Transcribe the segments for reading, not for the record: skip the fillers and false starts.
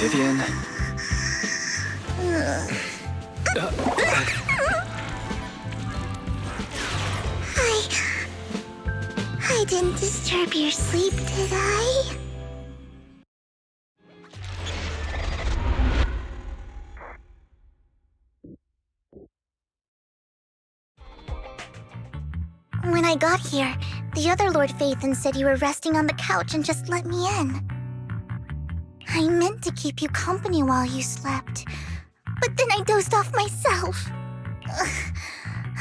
Vivian. I didn't disturb your sleep, did I? When I got here, the other Lord Phaethon said you were resting on the couch and just let me in. I meant to keep you company while you slept, but then I dozed off myself.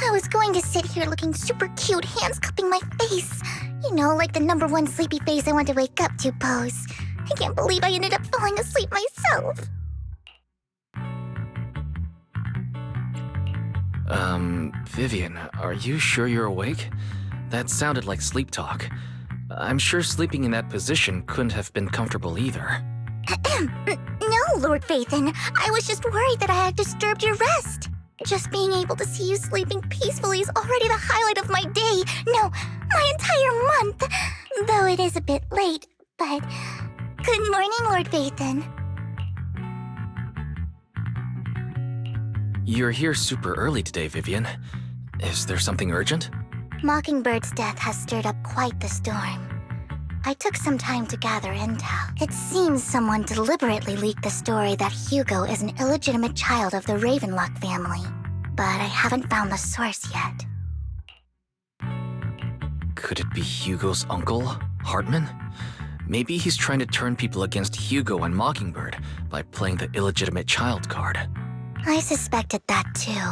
I was going to sit here looking super cute, hands cupping my face. You know, like the #1 sleepy face I want to wake up to pose. I can't believe I ended up falling asleep myself. Vivian, are you sure you're awake? That sounded like sleep talk. I'm sure sleeping in that position couldn't have been comfortable either. No, Lord Phaethon. I was just worried that I had disturbed your rest. Just being able to see you sleeping peacefully is already the highlight of my day. No, my entire month. Though it is a bit late, but... Good morning, Lord Phaethon. You're here super early today, Vivian. Is there something urgent? Mockingbird's death has stirred up quite the storm. I took some time to gather intel. It seems someone deliberately leaked the story that Hugo is an illegitimate child of the Ravenlock family. But I haven't found the source yet. Could it be Hugo's uncle, Hartman? Maybe he's trying to turn people against Hugo and Mockingbird by playing the illegitimate child card. I suspected that too.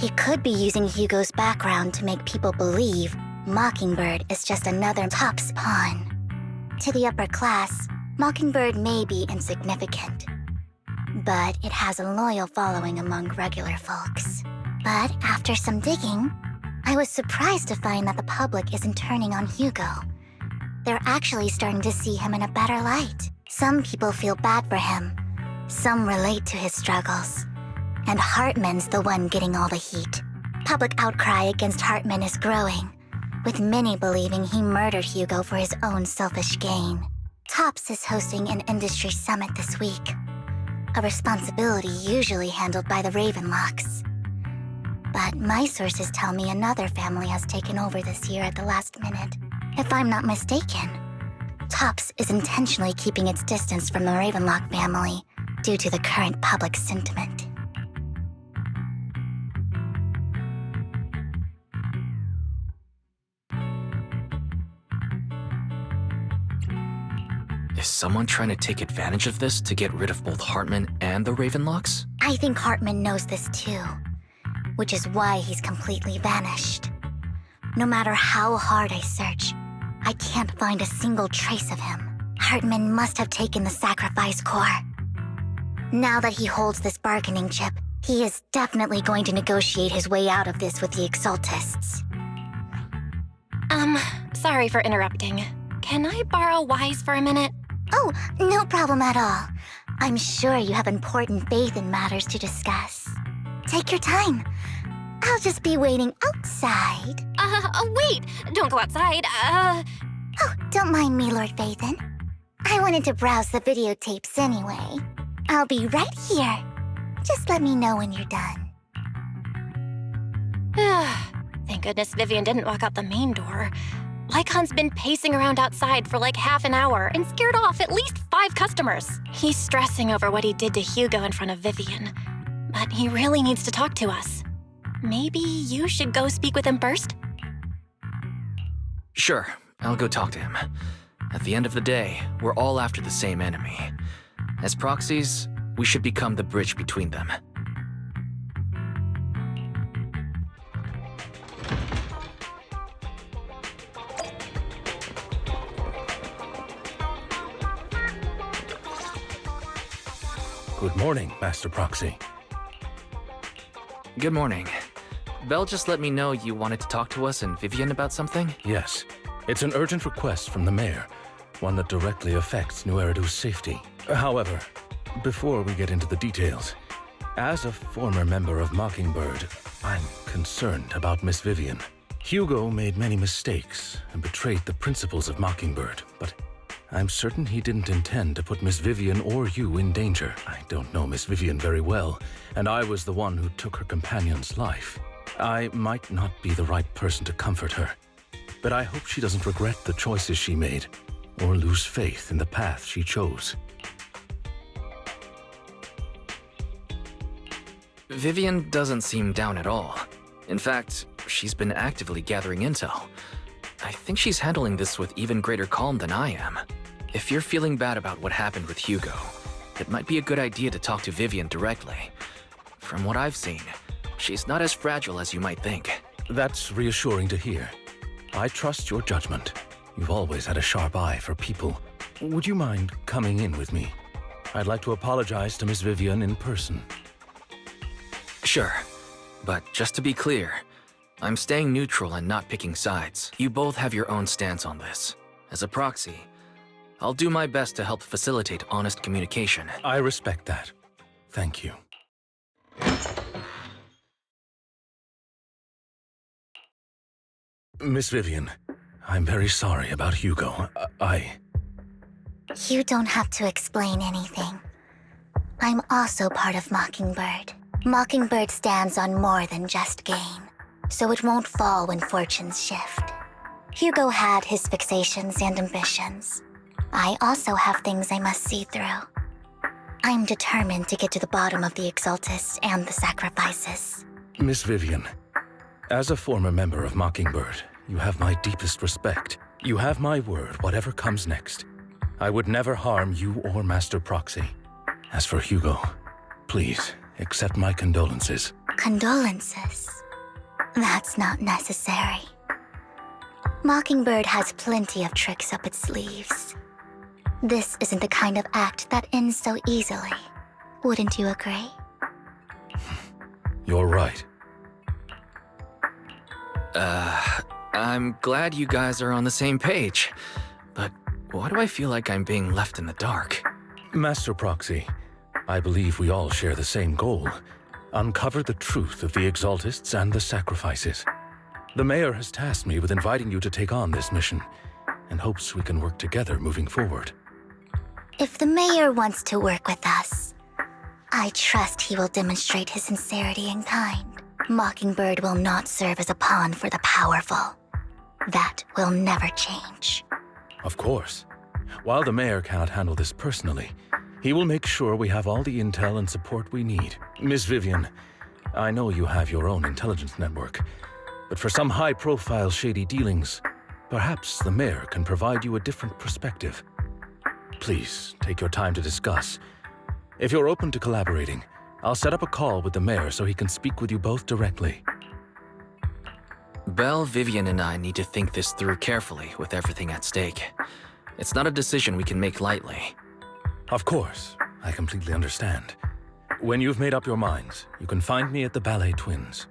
He could be using Hugo's background to make people believe Mockingbird is just another Top's pawn. To the upper class, Mockingbird may be insignificant, but it has a loyal following among regular folks. But after some digging, I was surprised to find that the public isn't turning on Hugo. They're actually starting to see him in a better light. Some people feel bad for him. Some relate to his struggles. And Hartman's the one getting all the heat. Public outcry against Hartman is growing, with many believing he murdered Hugo for his own selfish gain. Tops is hosting an industry summit this week, a responsibility usually handled by the Ravenlocks. But my sources tell me another family has taken over this year at the last minute. If I'm not mistaken, Tops is intentionally keeping its distance from the Ravenlock family due to the current public sentiment. Is someone trying to take advantage of this to get rid of both Hartman and the Ravenlocks? I think Hartman knows this too, which is why he's completely vanished. No matter how hard I search, I can't find a single trace of him. Hartman must have taken the sacrifice core. Now that he holds this bargaining chip, he is definitely going to negotiate his way out of this with the Exaltists. Sorry for interrupting. Can I borrow Wise for a minute? Oh, no problem at all. I'm sure you have important faith in matters to discuss. Take your time. I'll just be waiting outside. Wait! Don't go outside, Oh, don't mind me, Lord Phaethon. I wanted to browse the videotapes anyway. I'll be right here. Just let me know when you're done. Thank goodness Vivian didn't walk out the main door. Lycon's been pacing around outside for like half an hour and scared off at least 5 customers. He's stressing over what he did to Hugo in front of Vivian. But he really needs to talk to us. Maybe you should go speak with him first? Sure, I'll go talk to him. At the end of the day, we're all after the same enemy. As proxies, we should become the bridge between them. Good morning, Master Proxy. Good morning. Belle just let me know you wanted to talk to us and Vivian about something? Yes, it's an urgent request from the mayor, one that directly affects New Eridu's safety. However, before we get into the details, as a former member of Mockingbird, I'm concerned about Miss Vivian. Hugo made many mistakes and betrayed the principles of Mockingbird, but I'm certain he didn't intend to put Miss Vivian or you in danger. I don't know Miss Vivian very well, and I was the one who took her companion's life. I might not be the right person to comfort her, but I hope she doesn't regret the choices she made or lose faith in the path she chose. Vivian doesn't seem down at all. In fact, she's been actively gathering intel. I think she's handling this with even greater calm than I am. If you're feeling bad about what happened with Hugo, it might be a good idea to talk to Vivian directly. From what I've seen, she's not as fragile as you might think. That's reassuring to hear. I trust your judgment. You've always had a sharp eye for people. Would you mind coming in with me? I'd like to apologize to Miss Vivian in person. Sure, but just to be clear, I'm staying neutral and not picking sides. You both have your own stance on this. As a proxy, I'll do my best to help facilitate honest communication. I respect that. Thank you. Miss Vivian, I'm very sorry about Hugo. You don't have to explain anything. I'm also part of Mockingbird. Mockingbird stands on more than just gain, so it won't fall when fortunes shift. Hugo had his fixations and ambitions. I also have things I must see through. I'm determined to get to the bottom of the Exaltists and the sacrifices. Miss Vivian, as a former member of Mockingbird, you have my deepest respect. You have my word, whatever comes next. I would never harm you or Master Proxy. As for Hugo, please, accept my condolences. Condolences? That's not necessary. Mockingbird has plenty of tricks up its sleeves. This isn't the kind of act that ends so easily. Wouldn't you agree? You're right. I'm glad you guys are on the same page, but why do I feel like I'm being left in the dark? Master Proxy, I believe we all share the same goal. Uncover the truth of the Exaltists and the sacrifices. The Mayor has tasked me with inviting you to take on this mission, and hopes we can work together moving forward. If the Mayor wants to work with us, I trust he will demonstrate his sincerity and kind. Mockingbird will not serve as a pawn for the powerful. That will never change. Of course. While the Mayor cannot handle this personally, he will make sure we have all the intel and support we need. Miss Vivian, I know you have your own intelligence network, but for some high-profile shady dealings, perhaps the Mayor can provide you a different perspective. Please, take your time to discuss. If you're open to collaborating, I'll set up a call with the Mayor so he can speak with you both directly. Belle, Vivian, and I need to think this through carefully with everything at stake. It's not a decision we can make lightly. Of course, I completely understand. When you've made up your minds, you can find me at the Ballet Twins.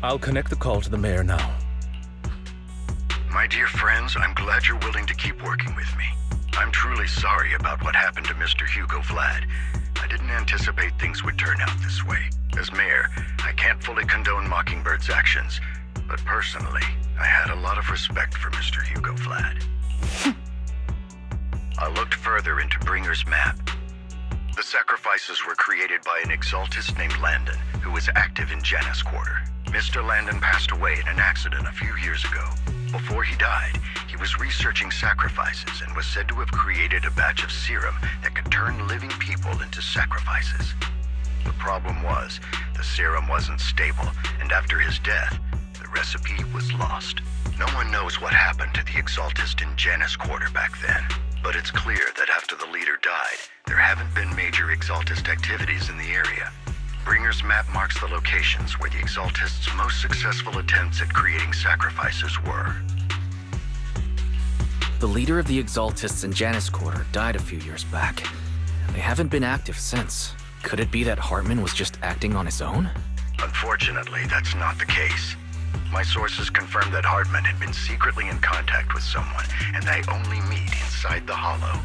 I'll connect the call to the Mayor now. My dear friends, I'm glad you're willing to keep working with me. I'm truly sorry about what happened to Mr. Hugo Vlad. I didn't anticipate things would turn out this way. As Mayor, I can't fully condone Mockingbird's actions, but personally, I had a lot of respect for Mr. Hugo Vlad. I looked further into Bringer's map. The sacrifices were created by an exaltist named Landon, who was active in Janus Quarter. Mr. Landon passed away in an accident a few years ago. Before he died, he was researching sacrifices and was said to have created a batch of serum that could turn living people into sacrifices. The problem was, the serum wasn't stable, and after his death, the recipe was lost. No one knows what happened to the exaltist in Janus Quarter back then, but it's clear that after the leader died, there haven't been major exaltist activities in the area. Bringer's map marks the locations where the exaltists' most successful attempts at creating sacrifices were. The leader of the exaltists in Janus Quarter died a few years back, and they haven't been active since. Could it be that Hartman was just acting on his own? Unfortunately, that's not the case. My sources confirmed that Hartman had been secretly in contact with someone, and they only meet inside the Hollow.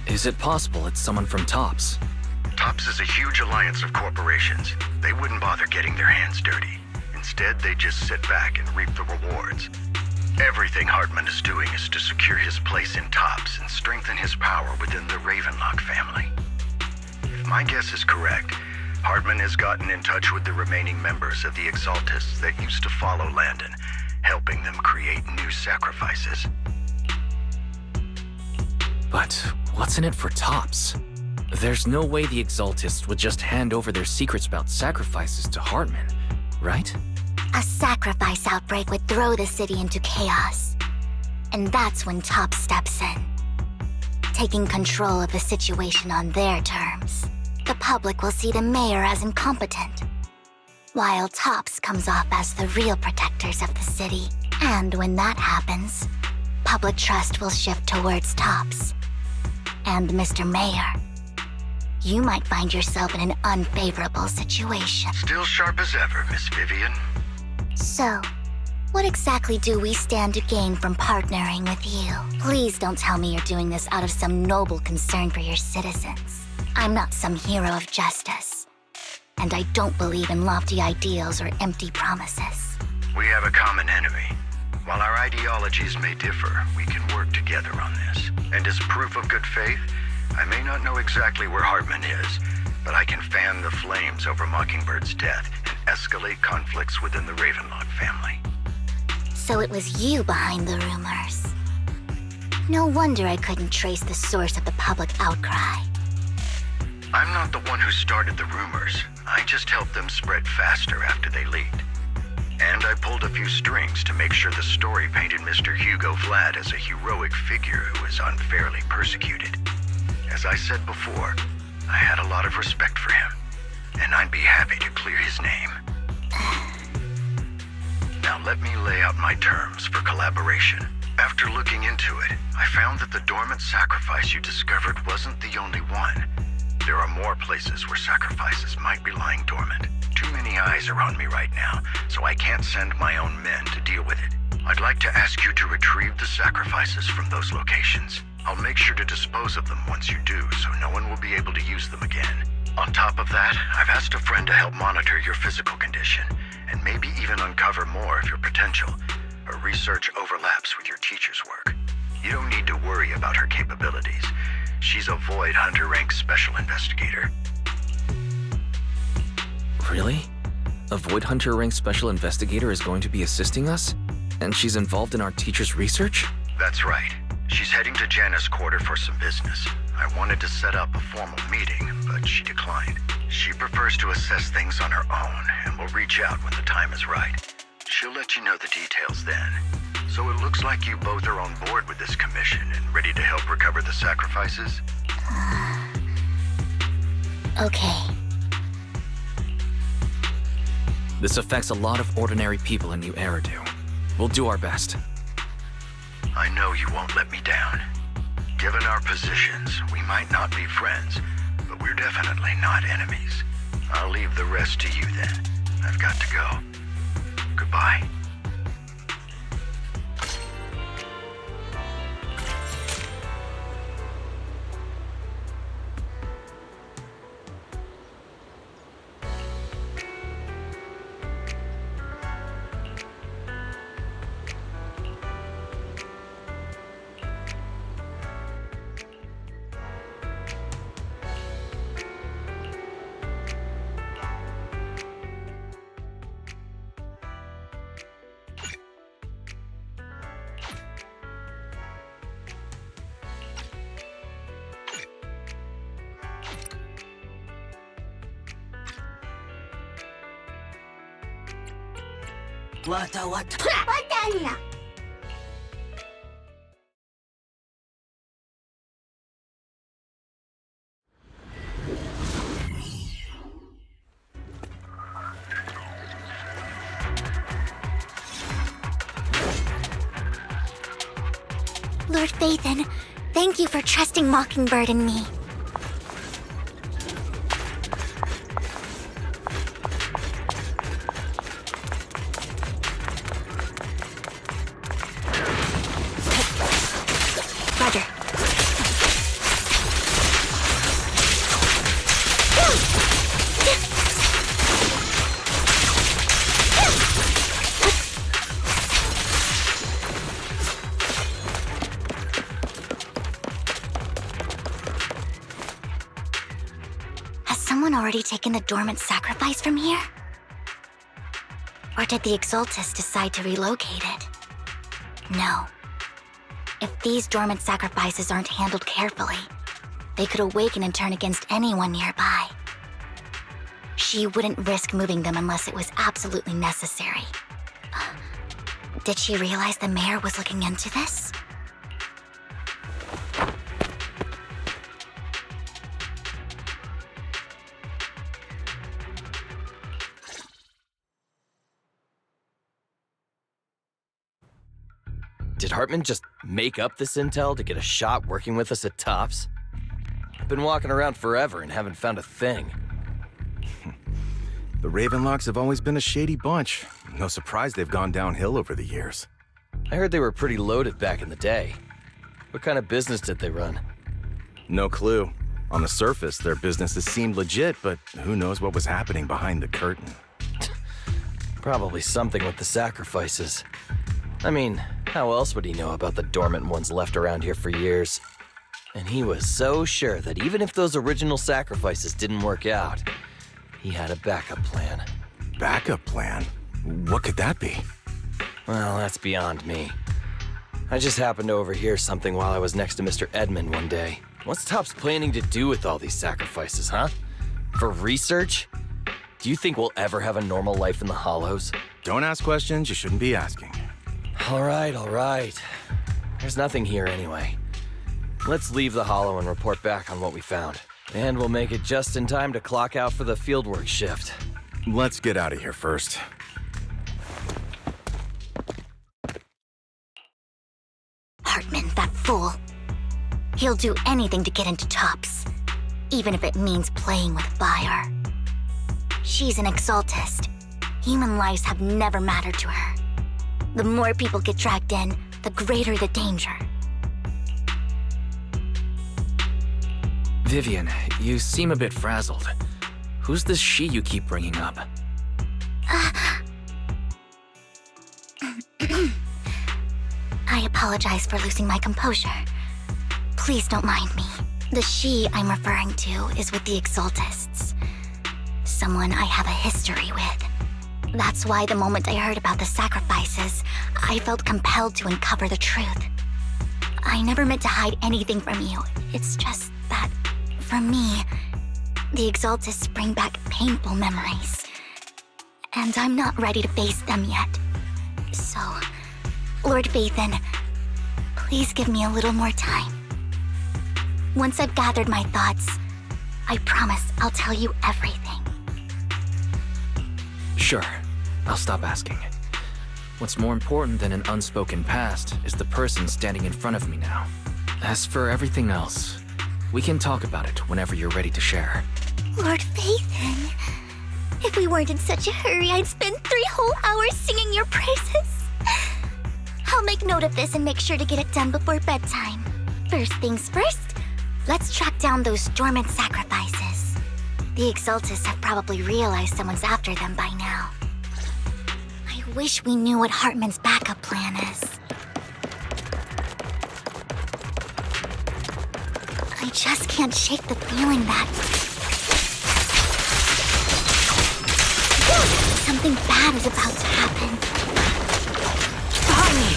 Is it possible it's someone from TOPS? TOPS is a huge alliance of corporations. They wouldn't bother getting their hands dirty. Instead, they just sit back and reap the rewards. Everything Hartman is doing is to secure his place in TOPS and strengthen his power within the Ravenlock family. If my guess is correct, Hartman has gotten in touch with the remaining members of the Exaltists that used to follow Landon, helping them create new sacrifices. But what's in it for TOPS? There's no way the Exaltists would just hand over their secrets about sacrifices to Hartman, right? A sacrifice outbreak would throw the city into chaos. And that's when TOPS steps in, taking control of the situation on their terms. The public will see the mayor as incompetent, while TOPS comes off as the real protectors of the city. And when that happens, public trust will shift towards TOPS. And Mr. Mayor, you might find yourself in an unfavorable situation. Still sharp as ever, Miss Vivian. So, what exactly do we stand to gain from partnering with you? Please don't tell me you're doing this out of some noble concern for your citizens. I'm not some hero of justice, and I don't believe in lofty ideals or empty promises. We have a common enemy. While our ideologies may differ, we can work together on this. And as proof of good faith, I may not know exactly where Hartman is, but I can fan the flames over Mockingbird's death and escalate conflicts within the Ravenlock family. So it was you behind the rumors. No wonder I couldn't trace the source of the public outcry. I'm not the one who started the rumors. I just helped them spread faster after they leaked. And I pulled a few strings to make sure the story painted Mr. Hugo Vlad as a heroic figure who was unfairly persecuted. As I said before, I had a lot of respect for him, and I'd be happy to clear his name. Now let me lay out my terms for collaboration. After looking into it, I found that the dormant sacrifice you discovered wasn't the only one. There are more places where sacrifices might be lying dormant. Too many eyes are on me right now, so I can't send my own men to deal with it. I'd like to ask you to retrieve the sacrifices from those locations. I'll make sure to dispose of them once you do, so no one will be able to use them again. On top of that, I've asked a friend to help monitor your physical condition, and maybe even uncover more of your potential. Her research overlaps with your teacher's work. You don't need to worry about her capabilities. She's a Void Hunter rank special investigator. Really? A Void Hunter rank special investigator is going to be assisting us? And she's involved in our teacher's research? That's right. She's heading to Janus Quarter for some business. I wanted to set up a formal meeting, but she declined. She prefers to assess things on her own, and will reach out when the time is right. She'll let you know the details then. So it looks like you both are on board with this commission and ready to help recover the sacrifices? Okay. This affects a lot of ordinary people in New Eridu. We'll do our best. I know you won't let me down. Given our positions, we might not be friends, but we're definitely not enemies. I'll leave the rest to you then. I've got to go. Goodbye. Lord Phaethon, thank you for trusting Mockingbird and me. Roger. Has someone already taken the dormant sacrifice from here? Or did the Exaltus decide to relocate it? No. If these dormant sacrifices aren't handled carefully, they could awaken and turn against anyone nearby. She wouldn't risk moving them unless it was absolutely necessary. Did she realize the mayor was looking into this? Did Hartman just make up this intel to get a shot working with us at Tops? I've been walking around forever and haven't found a thing. The Ravenlocks have always been a shady bunch. No surprise they've gone downhill over the years. I heard they were pretty loaded back in the day. What kind of business did they run? No clue. On the surface, their businesses seemed legit, but who knows what was happening behind the curtain. Probably something with the sacrifices. I mean, how else would he know about the dormant ones left around here for years? And he was so sure that even if those original sacrifices didn't work out, he had a backup plan. Backup plan? What could that be? Well, that's beyond me. I just happened to overhear something while I was next to Mr. Edmund one day. What's Tops planning to do with all these sacrifices, huh? For research? Do you think we'll ever have a normal life in the Hollows? Don't ask questions you shouldn't be asking. All right. There's nothing here anyway. Let's leave the Hollow and report back on what we found. And we'll make it just in time to clock out for the fieldwork shift. Let's get out of here first. Hartman, that fool. He'll do anything to get into Tops, even if it means playing with fire. She's an Exaltist. Human lives have never mattered to her. The more people get dragged in, the greater the danger. Vivian, you seem a bit frazzled. Who's this she you keep bringing up? I apologize for losing my composure. Please don't mind me. The she I'm referring to is with the Exaltists. Someone I have a history with. That's why the moment I heard about the sacrifices, I felt compelled to uncover the truth. I never meant to hide anything from you. It's just that, for me, the Exaltists bring back painful memories. And I'm not ready to face them yet. So, Lord Phaethon, please give me a little more time. Once I've gathered my thoughts, I promise I'll tell you everything. Sure, I'll stop asking. What's more important than an unspoken past is the person standing in front of me now. As for everything else, we can talk about it whenever you're ready to share. Lord Phaethon, if we weren't in such a hurry, I'd spend 3 whole hours singing your praises. I'll make note of this and make sure to get it done before bedtime. First things first, let's track down those dormant sacrifices. The Exaltists have probably realized someone's after them by now. I wish we knew what Hartman's backup plan is. I just can't shake the feeling that something bad is about to happen. Behind me!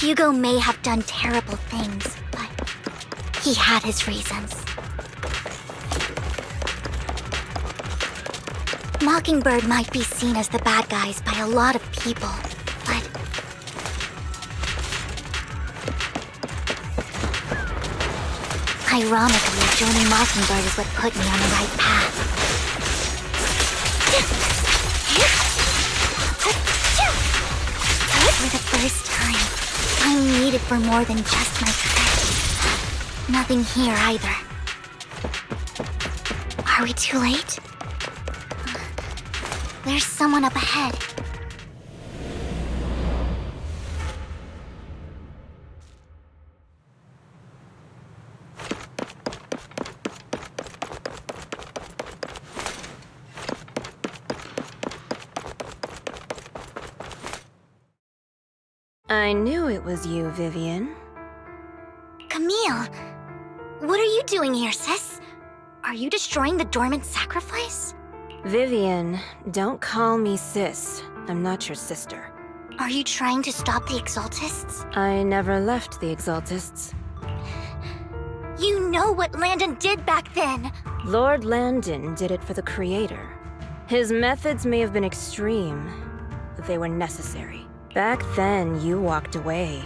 Hugo may have done terrible things, but he had his reasons. Mockingbird might be seen as the bad guys by a lot of people, but ironically, joining Mockingbird is what put me on the right path. For the first time, I'm needed for more than just my courage. Nothing here either. Are we too late? There's someone up ahead. I knew it was you, Vivian. Camille, what are you doing here, sis? Are you destroying the dormant sacrifice? Vivian, don't call me sis. I'm not your sister. Are you trying to stop the Exaltists? I never left the Exaltists. You know what Landon did back then! Lord Landon did it for the Creator. His methods may have been extreme, but they were necessary. Back then, you walked away.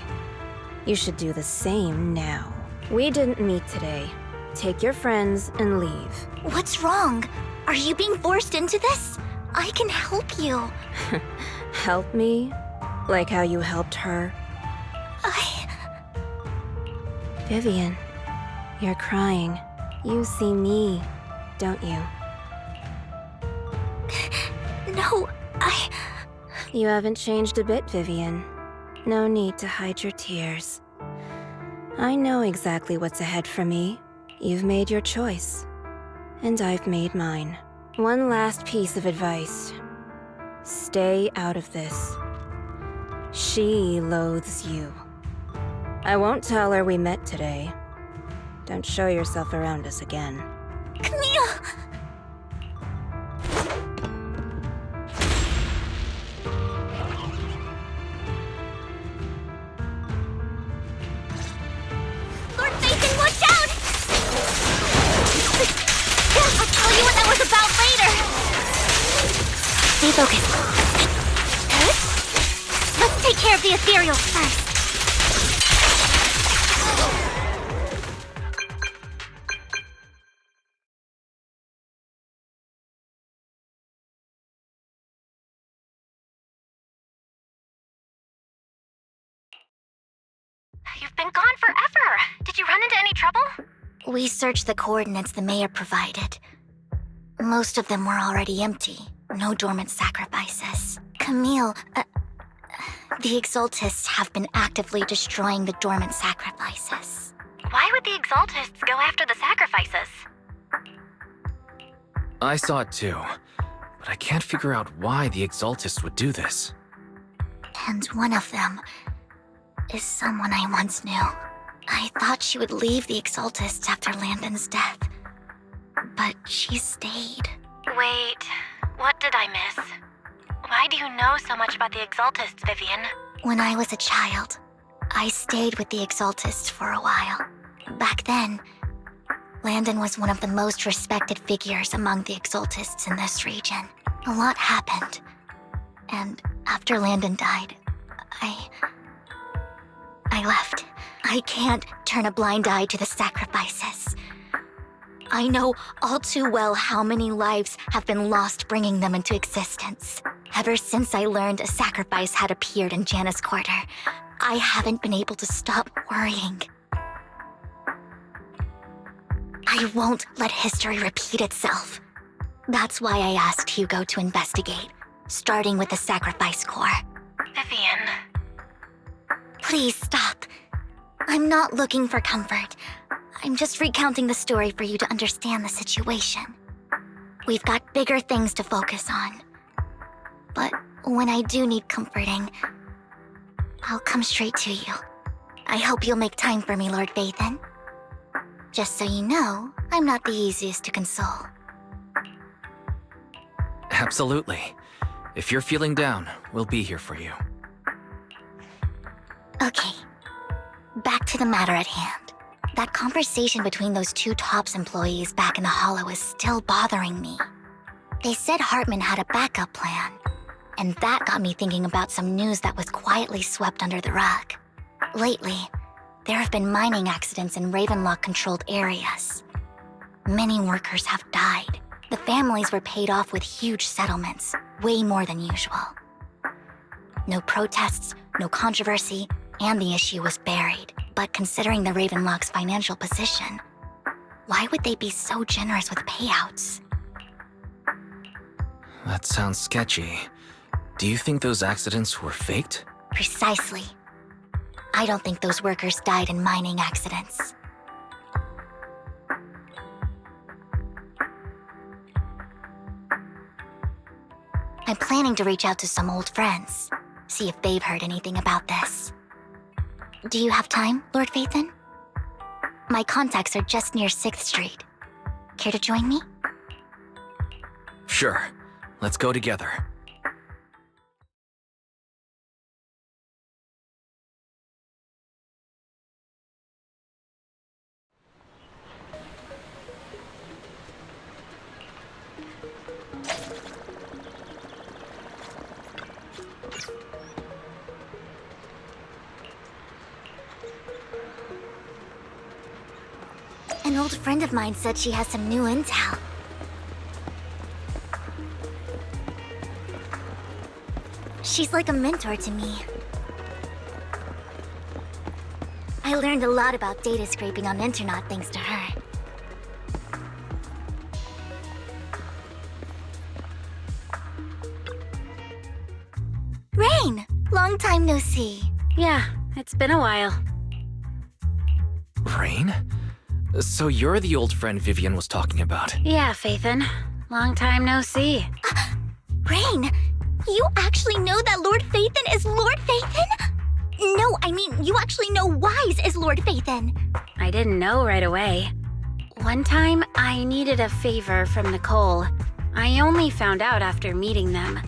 You should do the same now. We didn't meet today. Take your friends and leave. What's wrong? Are you being forced into this? I can help you. Help me? Like how you helped her? Vivian, you're crying. You see me, don't you? No, You haven't changed a bit, Vivian. No need to hide your tears. I know exactly what's ahead for me. You've made your choice. And I've made mine. One last piece of advice. Stay out of this. She loathes you. I won't tell her we met today. Don't show yourself around us again. Camille! Lord Nathan, watch out! I'll tell you what that was about later! Stay focused. Let's take care of the ethereals first. You've been gone forever. Did you run into any trouble? We searched the coordinates the mayor provided. Most of them were already empty. No dormant sacrifices. Camille, the Exaltists have been actively destroying the dormant sacrifices. Why would the Exaltists go after the sacrifices? I saw it too, but I can't figure out why the Exaltists would do this. And one of them is someone I once knew. I thought she would leave the Exaltists after Landon's death, but she stayed. Wait, what did I miss? Why do you know so much about the Exaltists, Vivian? When I was a child, I stayed with the Exaltists for a while. Back then, Landon was one of the most respected figures among the Exaltists in this region. A lot happened, and after Landon died, I left. I can't turn a blind eye to the sacrifices. I know all too well how many lives have been lost bringing them into existence. Ever since I learned a sacrifice had appeared in Janus Quarter, I haven't been able to stop worrying. I won't let history repeat itself. That's why I asked Hugo to investigate, starting with the Sacrifice Corps. Vivian. Please stop. I'm not looking for comfort. I'm just recounting the story for you to understand the situation. We've got bigger things to focus on. But when I do need comforting, I'll come straight to you. I hope you'll make time for me, Lord Vathan. Just so you know, I'm not the easiest to console. Absolutely. If you're feeling down, we'll be here for you. Okay, Back to the matter at hand. That conversation between those two TOPS employees back in the Hollow is still bothering me. They said Hartman had a backup plan, and that got me thinking about some news that was quietly swept under the rug. Lately, there have been mining accidents in Ravenlock-controlled areas. Many workers have died. The families were paid off with huge settlements, way more than usual. No protests, no controversy, and the issue was buried. But considering the Ravenlock's financial position, why would they be so generous with payouts? That sounds sketchy. Do you think those accidents were faked? Precisely. I don't think those workers died in mining accidents. I'm planning to reach out to some old friends, see if they've heard anything about this. Do you have time, Lord Phaethon? My contacts are just near 6th Street. Care to join me? Sure. Let's go together. An old friend of mine said she has some new intel. She's like a mentor to me. I learned a lot about data scraping on Internet thanks to her. Rain! Long time no see. Yeah, it's been a while. Rain? So you're the old friend Vivian was talking about. Yeah, Phaethon. Long time no see. Rain! You actually know that Lord Phaethon is Lord Phaethon? No, I mean, you actually know Wise is Lord Phaethon. I didn't know right away. One time, I needed a favor from Nicole. I only found out after meeting them.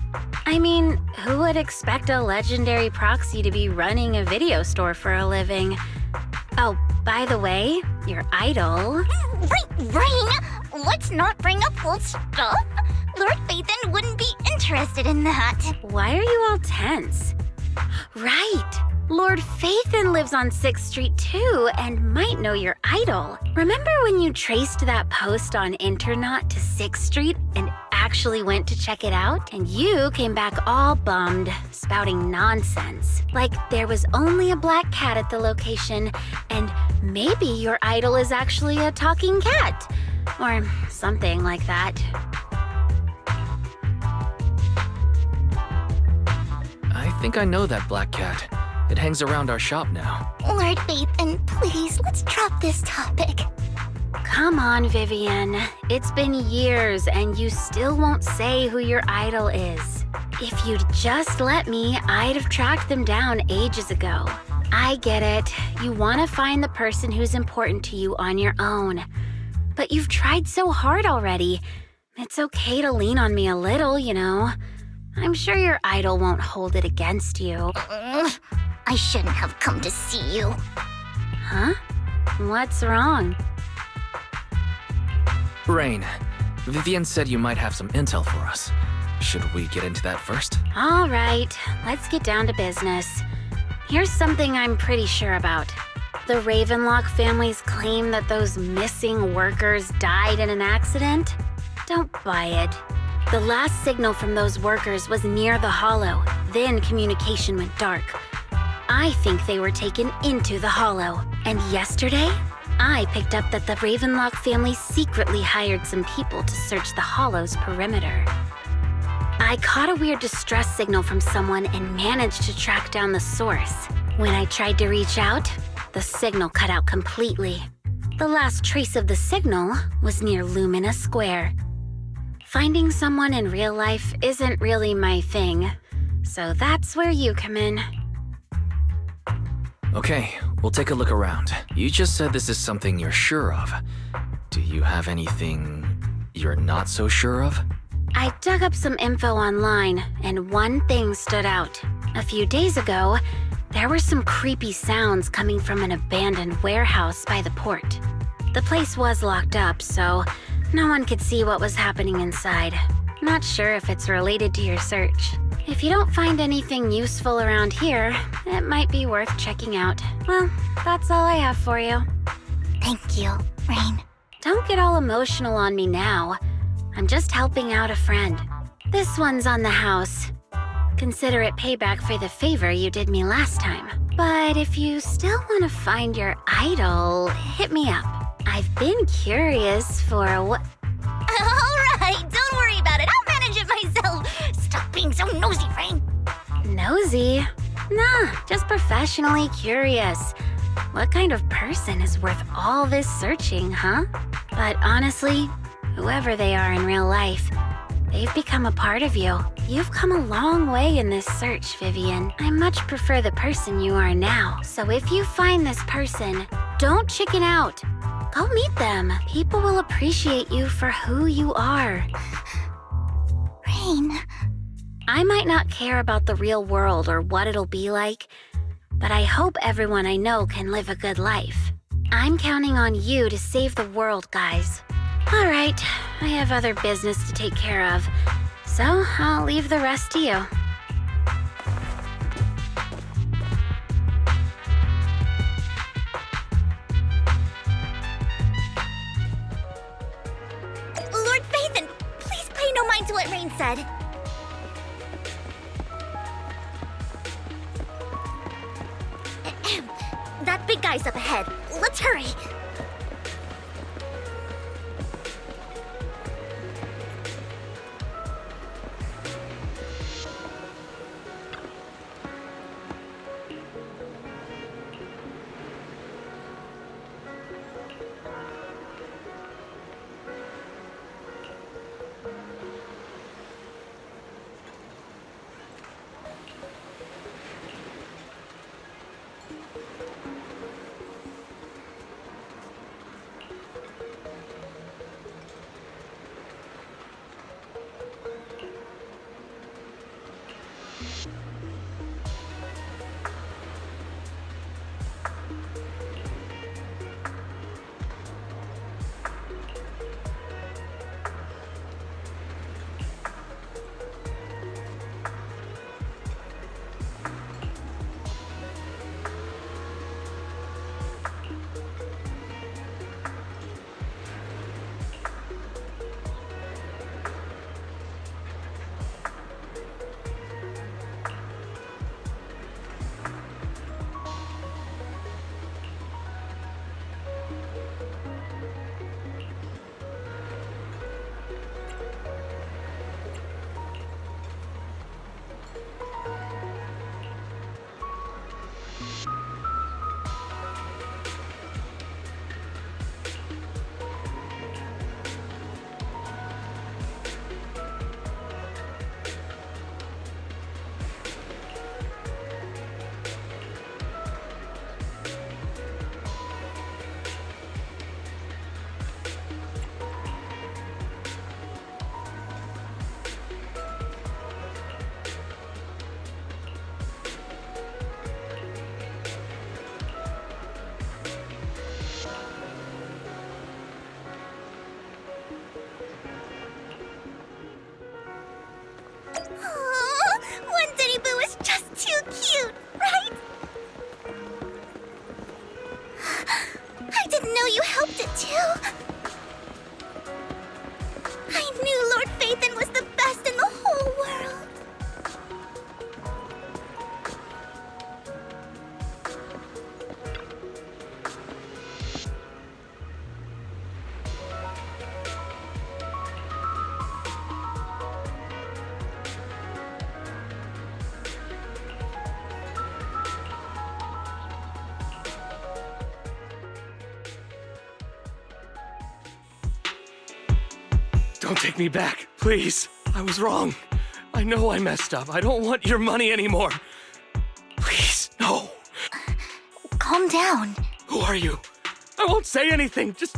I mean, who would expect a legendary proxy to be running a video store for a living? Oh, by the way, your idol... Rain! Let's not bring up old stuff. Lord Phaethon wouldn't be interested in that. Why are you all tense? Right! Lord Phaethon lives on 6th Street too, and might know your idol. Remember when you traced that post on Internet to 6th Street and actually went to check it out? And you came back all bummed, spouting nonsense. Like there was only a black cat at the location, and maybe your idol is actually a talking cat. Or something like that. I think I know that black cat. It hangs around our shop now. Lord Phaethon, please, let's drop this topic. Come on, Vivian. It's been years and you still won't say who your idol is. If you'd just let me, I'd have tracked them down ages ago. I get it. You want to find the person who's important to you on your own. But you've tried so hard already. It's okay to lean on me a little, you know. I'm sure your idol won't hold it against you. I shouldn't have come to see you. Huh? What's wrong? Rain, Vivian said you might have some intel for us. Should we get into that first? All right, let's get down to business. Here's something I'm pretty sure about. The Ravenlock family's claim that those missing workers died in an accident? Don't buy it. The last signal from those workers was near the Hollow, then communication went dark. I think they were taken into the Hollow, and yesterday, I picked up that the Ravenlock family secretly hired some people to search the Hollow's perimeter. I caught a weird distress signal from someone and managed to track down the source. When I tried to reach out, the signal cut out completely. The last trace of the signal was near Lumina Square. Finding someone in real life isn't really my thing, so that's where you come in. Okay, we'll take a look around. You just said this is something you're sure of. Do you have anything you're not so sure of? I dug up some info online, and one thing stood out. A few days ago, There were some creepy sounds coming from an abandoned warehouse by the port. The place was locked up, so no one could see what was happening inside. Not sure if it's related to your search. If you don't find anything useful around here, it might be worth checking out. Well, that's all I have for you. Thank you, Rain. Don't get all emotional on me now. I'm just helping out a friend. This one's on the house. Consider it payback for the favor you did me last time. But if you still want to find your idol, hit me up. I've been curious for what... Alright, don't worry about it. I'll manage it myself. Stop being so nosy, Rain. Nosy? Nah, just professionally curious. What kind of person is worth all this searching, huh? But honestly, whoever they are in real life, they've become a part of you. You've come a long way in this search, Vivian. I much prefer the person you are now. So if you find this person, don't chicken out. Go meet them. People will appreciate you for who you are. Rain. I might not care about the real world or what it'll be like, but I hope everyone I know can live a good life. I'm counting on you to save the world, guys. All right, I have other business to take care of, so I'll leave the rest to you. Lord Phaethon, please pay no mind to what Rain said. That big guy's up ahead. Let's hurry. Don't take me back, please. I was wrong. I know I messed up. I don't want your money anymore. Please, no. Calm down. Who are you? I won't say anything. Just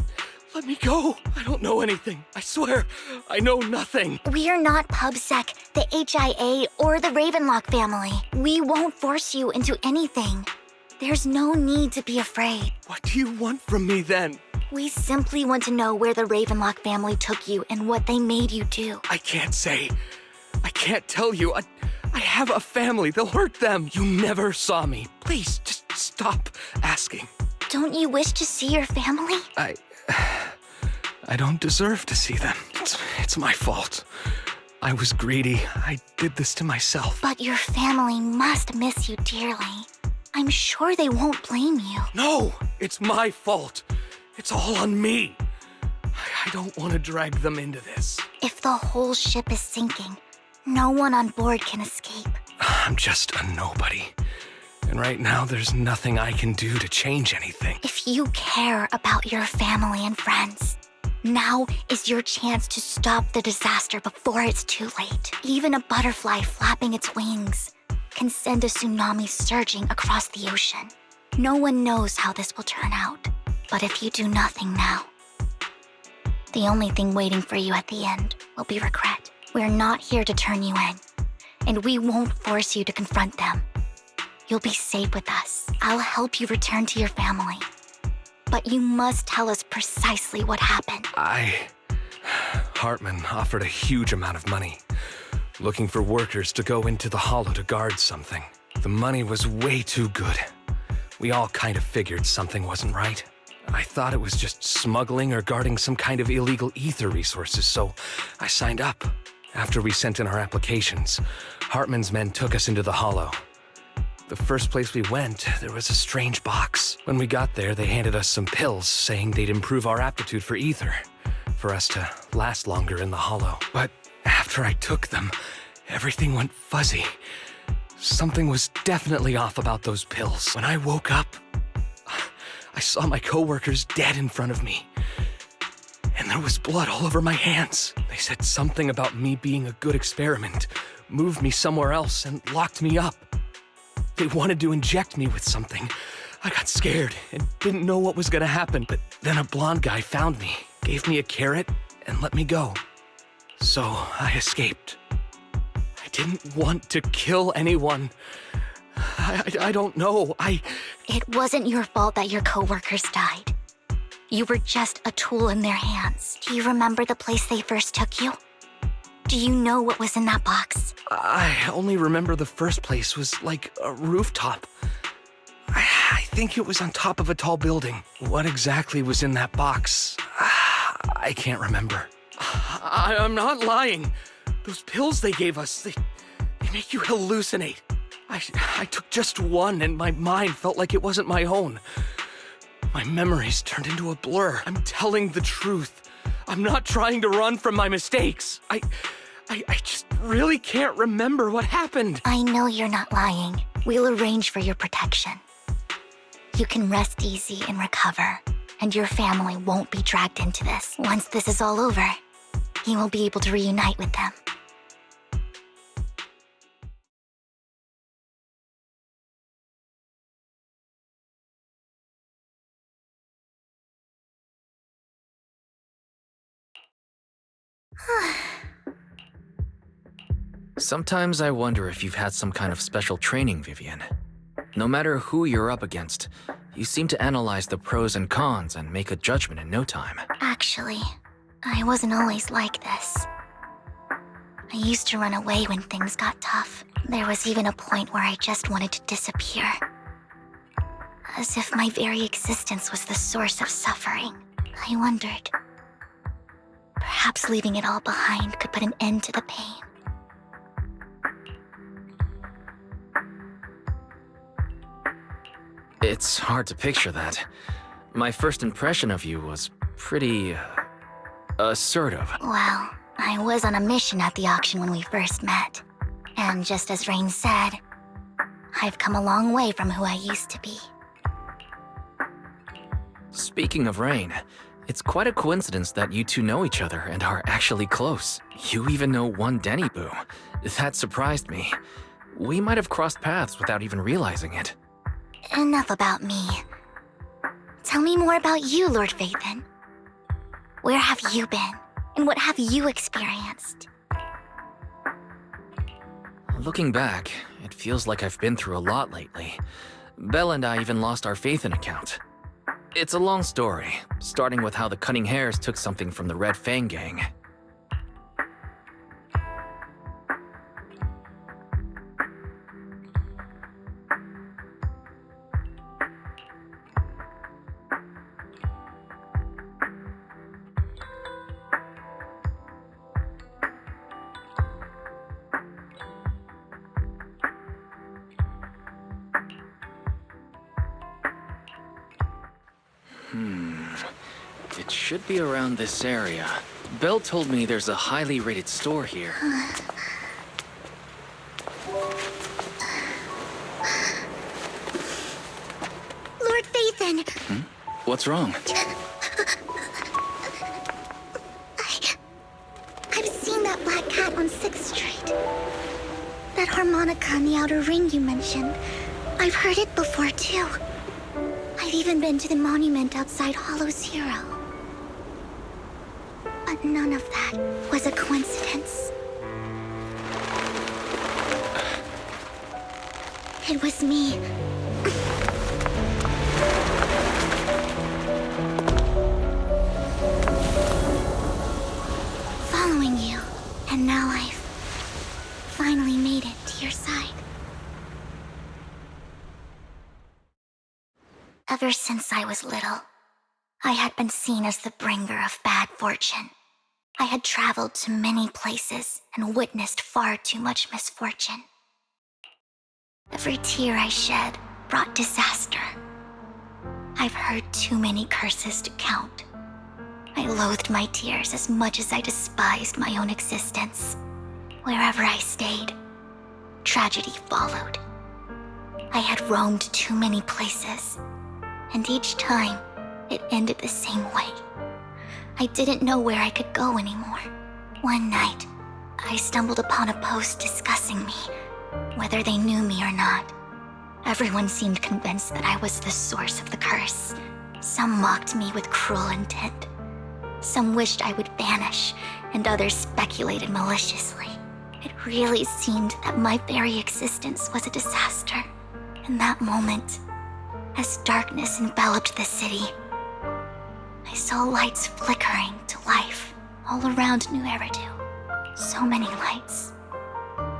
Let me go. I don't know anything. I swear, I know nothing. We're not PubSec, the HIA, or the Ravenlock family. We won't force you into anything. There's no need to be afraid. What do you want from me then? We simply want to know where the Ravenlock family took you and what they made you do. I can't say. I can't tell you. I have a family. They'll hurt them. You never saw me. Please, just stop asking. Don't you wish to see your family? I don't deserve to see them. It's my fault. I was greedy. I did this to myself. But your family must miss you dearly. I'm sure they won't blame you. No, it's my fault. It's all on me. I don't want to drag them into this. If the whole ship is sinking, no one on board can escape. I'm just a nobody. And right now, there's nothing I can do to change anything. If you care about your family and friends, now is your chance to stop the disaster before it's too late. Even a butterfly flapping its wings can send a tsunami surging across the ocean. No one knows how this will turn out, but if you do nothing now, the only thing waiting for you at the end will be regret. We're not here to turn you in, and we won't force you to confront them. You'll be safe with us. I'll help you return to your family. But you must tell us precisely what happened. Hartman offered a huge amount of money, looking for workers to go into the hollow to guard something. The money was way too good. We all kind of figured something wasn't right. I thought it was just smuggling or guarding some kind of illegal ether resources, so I signed up. After we sent in our applications, Hartman's men took us into the hollow. The first place we went, there was a strange box. When we got there, they handed us some pills, saying they'd improve our aptitude for ether, for us to last longer in the hollow. But after I took them, everything went fuzzy. Something was definitely off about those pills. When I woke up, I saw my coworkers dead in front of me. And there was blood all over my hands. They said something about me being a good experiment, moved me somewhere else, and locked me up. They wanted to inject me with something. I got scared and didn't know what was gonna happen, but then a blonde guy found me, gave me a carrot, and let me go. So I escaped. I didn't want to kill anyone. I don't know. It wasn't your fault that your coworkers died. You were just a tool in their hands. Do you remember the place they first took you? Do you know what was in that box? I only remember the first place was like a rooftop. I think it was on top of a tall building. What exactly was in that box? I can't remember. I'm not lying. Those pills they gave us, they make you hallucinate. I took just one and my mind felt like it wasn't my own. My memories turned into a blur. I'm telling the truth. I'm not trying to run from my mistakes. I just really can't remember what happened. I know you're not lying. We'll arrange for your protection. You can rest easy and recover, and your family won't be dragged into this. Once this is all over, you will be able to reunite with them. Sometimes I wonder if you've had some kind of special training, Vivian. No matter who you're up against, you seem to analyze the pros and cons and make a judgment in no time. Actually, I wasn't always like this. I used to run away when things got tough. There was even a point where I just wanted to disappear. As if my very existence was the source of suffering. I wondered. Perhaps leaving it all behind could put an end to the pain. It's hard to picture that. My first impression of you was pretty... assertive. Well, I was on a mission at the auction when we first met. And just as Rain said, I've come a long way from who I used to be. Speaking of Rain, it's quite a coincidence that you two know each other and are actually close. You even know one Denny Boo. That surprised me. We might have crossed paths without even realizing it. Enough about me. Tell me more about you, Lord Phaethon. Where have you been? And what have you experienced? Looking back, it feels like I've been through a lot lately. Belle and I even lost our faith in account. It's a long story, starting with how the Cunning Hares took something from the Red Fang gang. It should be around this area. Belle told me there's a highly rated store here. Lord Phaethon! What's wrong? I've seen that black cat on 6th Street. That harmonica in the outer ring you mentioned. I've heard it before, too. I've even been to the monument outside Hollow Zero. But none of that was a coincidence. It was me. Following you, and now I've finally made it to your side. Ever since I was little, I had been seen as the bringer of bad fortune. I had traveled to many places and witnessed far too much misfortune. Every tear I shed brought disaster. I've heard too many curses to count. I loathed my tears as much as I despised my own existence. Wherever I stayed, tragedy followed. I had roamed too many places, and each time, it ended the same way. I didn't know where I could go anymore. One night, I stumbled upon a post discussing me, whether they knew me or not. Everyone seemed convinced that I was the source of the curse. Some mocked me with cruel intent. Some wished I would vanish, and others speculated maliciously. It really seemed that my very existence was a disaster. In that moment, as darkness enveloped the city, I saw lights flickering to life all around New Eridu. So many lights.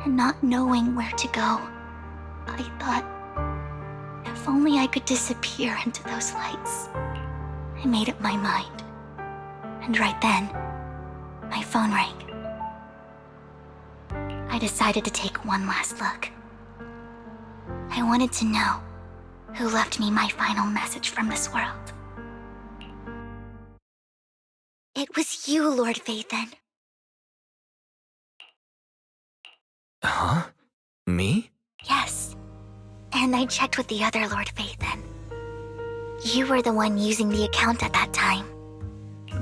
And not knowing where to go, I thought, if only I could disappear into those lights. I made up my mind. And right then, my phone rang. I decided to take one last look. I wanted to know who left me my final message from this world. It was you, Lord Phaethon. Huh? Me? Yes. And I checked with the other Lord Phaethon. You were the one using the account at that time.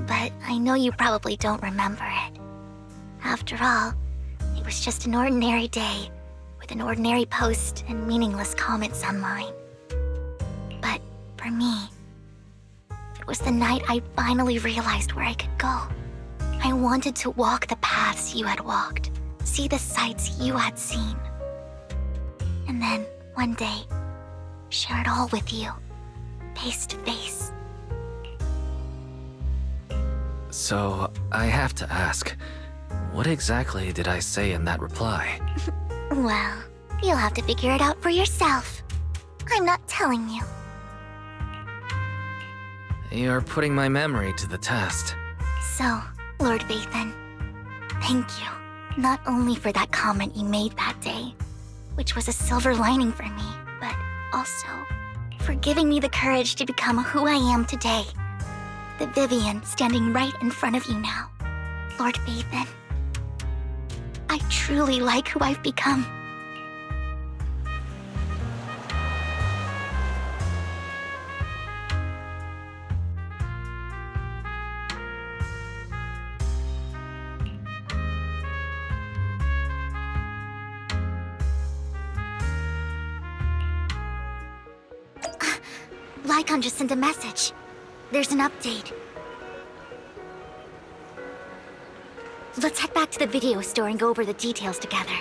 But I know you probably don't remember it. After all, it was just an ordinary day with an ordinary post and meaningless comments online. But for me, it was the night I finally realized where I could go. I wanted to walk the paths you had walked, see the sights you had seen. And then, one day, share it all with you, face to face. So, I have to ask, what exactly did I say in that reply? Well, you'll have to figure it out for yourself. I'm not telling you. You're putting my memory to the test. So, Lord Phaethon, thank you. Not only for that comment you made that day, which was a silver lining for me, but also for giving me the courage to become who I am today. The Vivian standing right in front of you now. Lord Phaethon, I truly like who I've become. Lycon just sent a message. There's an update. Let's head back to the video store and go over the details together.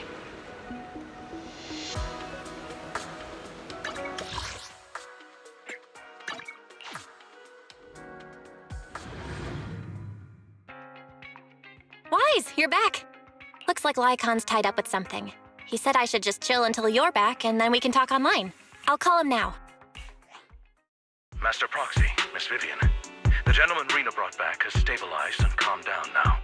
Wise, you're back. Looks like Lycon's tied up with something. He said I should just chill until you're back, and then we can talk online. I'll call him now. Master Proxy, Miss Vivian. The gentleman Rena brought back has stabilized and calmed down now.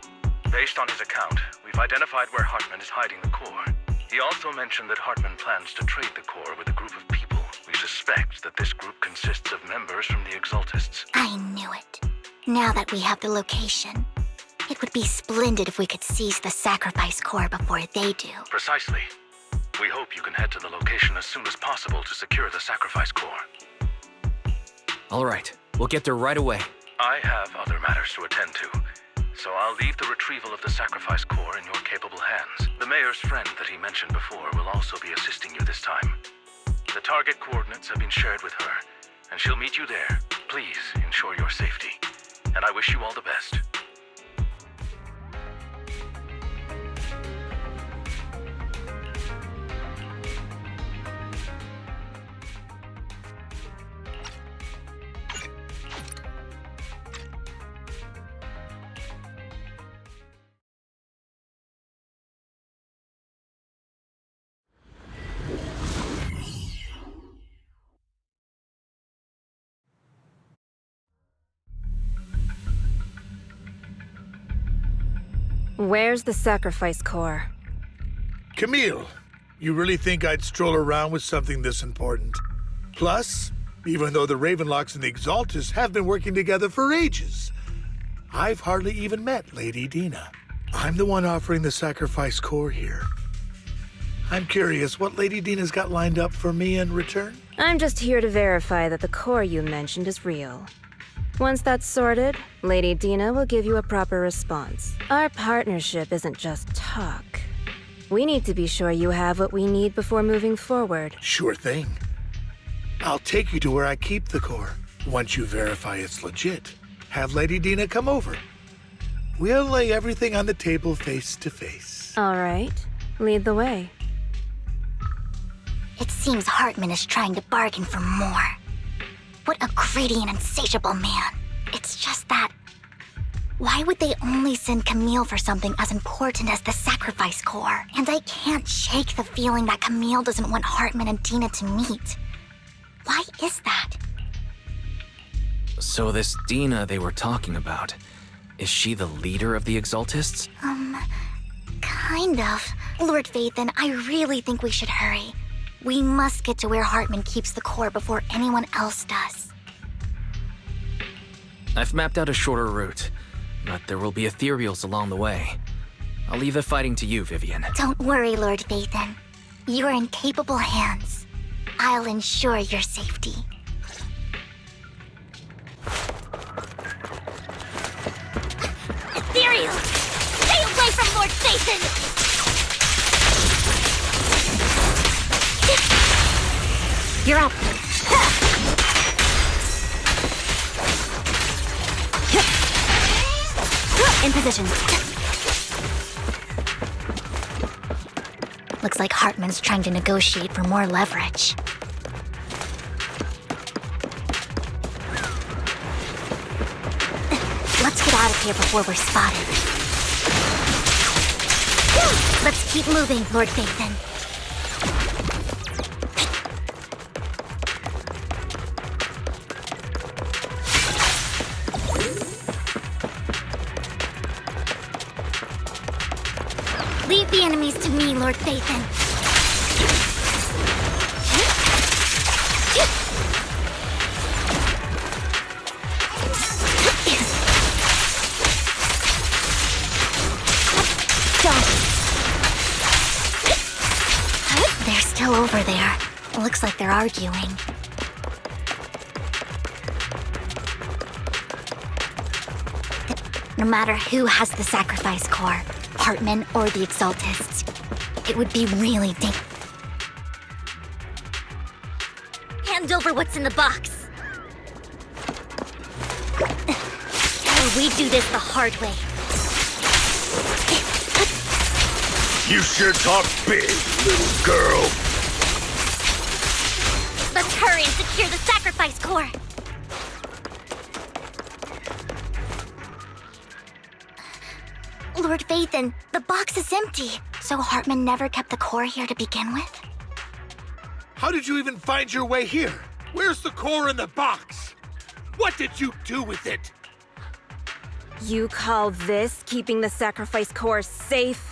Based on his account, we've identified where Hartman is hiding the core. He also mentioned that Hartman plans to trade the core with a group of people. We suspect that this group consists of members from the Exaltists. I knew it. Now that we have the location, it would be splendid if we could seize the sacrifice core before they do. Precisely. We hope you can head to the location as soon as possible to secure the sacrifice core. All right, we'll get there right away. I have other matters to attend to, so I'll leave the retrieval of the sacrifice core in your capable hands. The mayor's friend that he mentioned before will also be assisting you this time. The target coordinates have been shared with her, and she'll meet you there. Please ensure your safety, and I wish you all the best. Where's the sacrifice core? Camille, you really think I'd stroll around with something this important? Plus, even though the Ravenlocks and the Exaltists have been working together for ages, I've hardly even met Lady Dina. I'm the one offering the sacrifice core here. I'm curious what Lady Dina's got lined up for me in return? I'm just here to verify that the core you mentioned is real. Once that's sorted, Lady Dina will give you a proper response. Our partnership isn't just talk. We need to be sure you have what we need before moving forward. Sure thing. I'll take you to where I keep the core. Once you verify it's legit, have Lady Dina come over. We'll lay everything on the table face to face. All right, lead the way. It seems Hartman is trying to bargain for more. What a greedy and insatiable man. It's just that... why would they only send Camille for something as important as the sacrifice core? And I can't shake the feeling that Camille doesn't want Hartman and Dina to meet. Why is that? So this Dina they were talking about, is she the leader of the Exaltists? Kind of. Lord Phaethon, I really think we should hurry. We must get to where Hartman keeps the core before anyone else does. I've mapped out a shorter route, but there will be ethereals along the way. I'll leave the fighting to you, Vivian. Don't worry, Lord Phaethon. You're in capable hands. I'll ensure your safety. Ethereal! Stay away from Lord Phaethon! You're up. In position. Looks like Hartman's trying to negotiate for more leverage. Let's get out of here before we're spotted. Let's keep moving, Lord Phaethon. Leave the enemies to me, Lord Phaethon. They're still over there. Looks like they're arguing. No matter who has the sacrifice core, Hartman or the Exaltists, it would be really Hand over what's in the box. We do this the hard way. You sure talk big, little girl. Let's hurry and secure the sacrifice core. Lord Vathan, the box is empty. So Hartman never kept the core here to begin with? How did you even find your way here? Where's the core in the box? What did you do with it? You call this keeping the sacrifice core safe?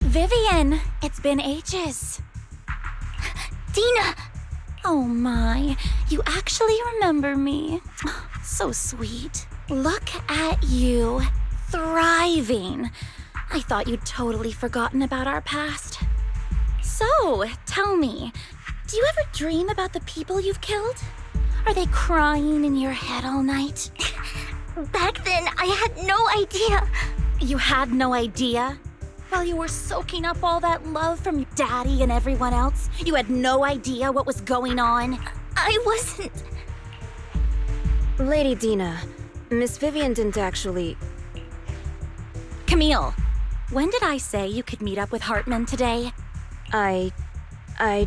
Vivian, it's been ages. Dina! Oh my, you actually remember me. So sweet. Look at you, thriving. I thought you'd totally forgotten about our past. So, tell me, do you ever dream about the people you've killed? Are they crying in your head all night? Back then, I had no idea. You had no idea? While you were soaking up all that love from your daddy and everyone else, you had no idea what was going on? I wasn't. Lady Dina, Miss Vivian didn't actually... Camille, when did I say you could meet up with Hartman today? I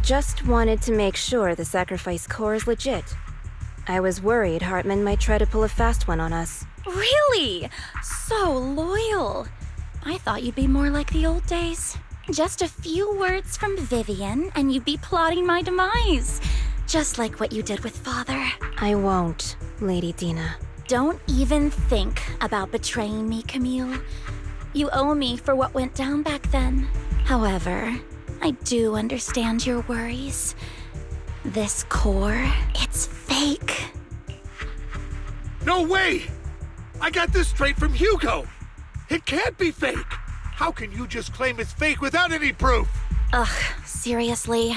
just wanted to make sure the sacrifice core is legit. I was worried Hartman might try to pull a fast one on us. Really? So loyal. I thought you'd be more like the old days. Just a few words from Vivian, and you'd be plotting my demise. Just like what you did with Father. I won't, Lady Dina. Don't even think about betraying me, Camille. You owe me for what went down back then. However, I do understand your worries. This core, it's fake. No way! I got this straight from Hugo. It can't be fake. How can you just claim it's fake without any proof? Ugh, seriously.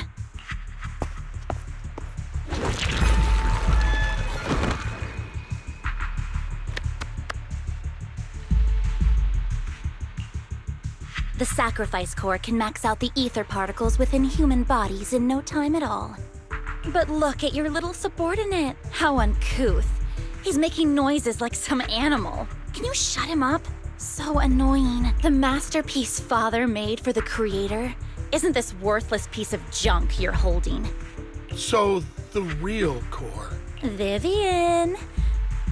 The sacrifice core can max out the ether particles within human bodies in no time at all. But look at your little subordinate. How uncouth. He's making noises like some animal. Can you shut him up? So annoying. The masterpiece Father made for the creator isn't this worthless piece of junk you're holding. So, the real core. Vivian,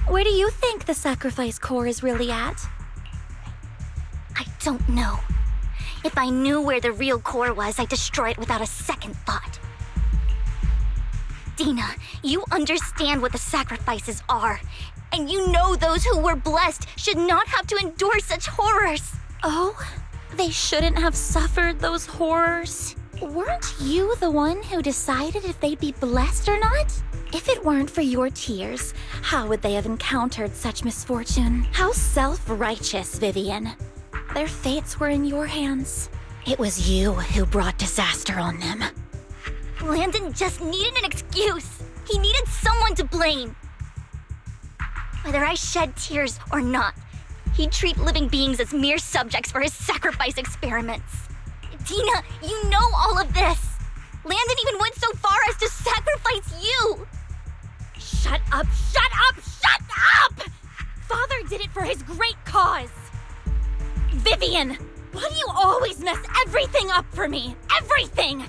where do you think the sacrifice core is really at? I don't know. If I knew where the real core was, I'd destroy it without a second thought. Dina, you understand what the sacrifices are. And you know those who were blessed should not have to endure such horrors. Oh, they shouldn't have suffered those horrors. Weren't you the one who decided if they'd be blessed or not? If it weren't for your tears, how would they have encountered such misfortune? How self-righteous, Vivian. Their fates were in your hands. It was you who brought disaster on them. Landon just needed an excuse. He needed someone to blame. Whether I shed tears or not, he'd treat living beings as mere subjects for his sacrifice experiments. Dina, you know all of this. Landon even went so far as to sacrifice you. Shut up, shut up, shut up! Father did it for his great cause. Vivian, why do you always mess everything up for me? Everything!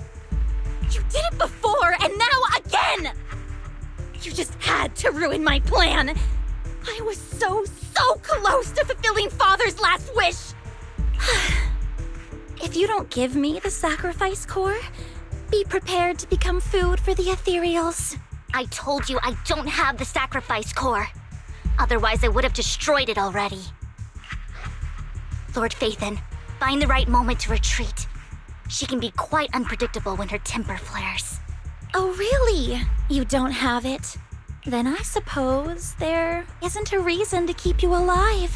You did it before, and now again! You just had to ruin my plan. I was so close to fulfilling Father's last wish! If you don't give me the sacrifice core, be prepared to become food for the ethereals. I told you I don't have the sacrifice core. Otherwise, I would have destroyed it already. Lord Vathan, find the right moment to retreat. She can be quite unpredictable when her temper flares. Oh, really? You don't have it? Then I suppose there isn't a reason to keep you alive.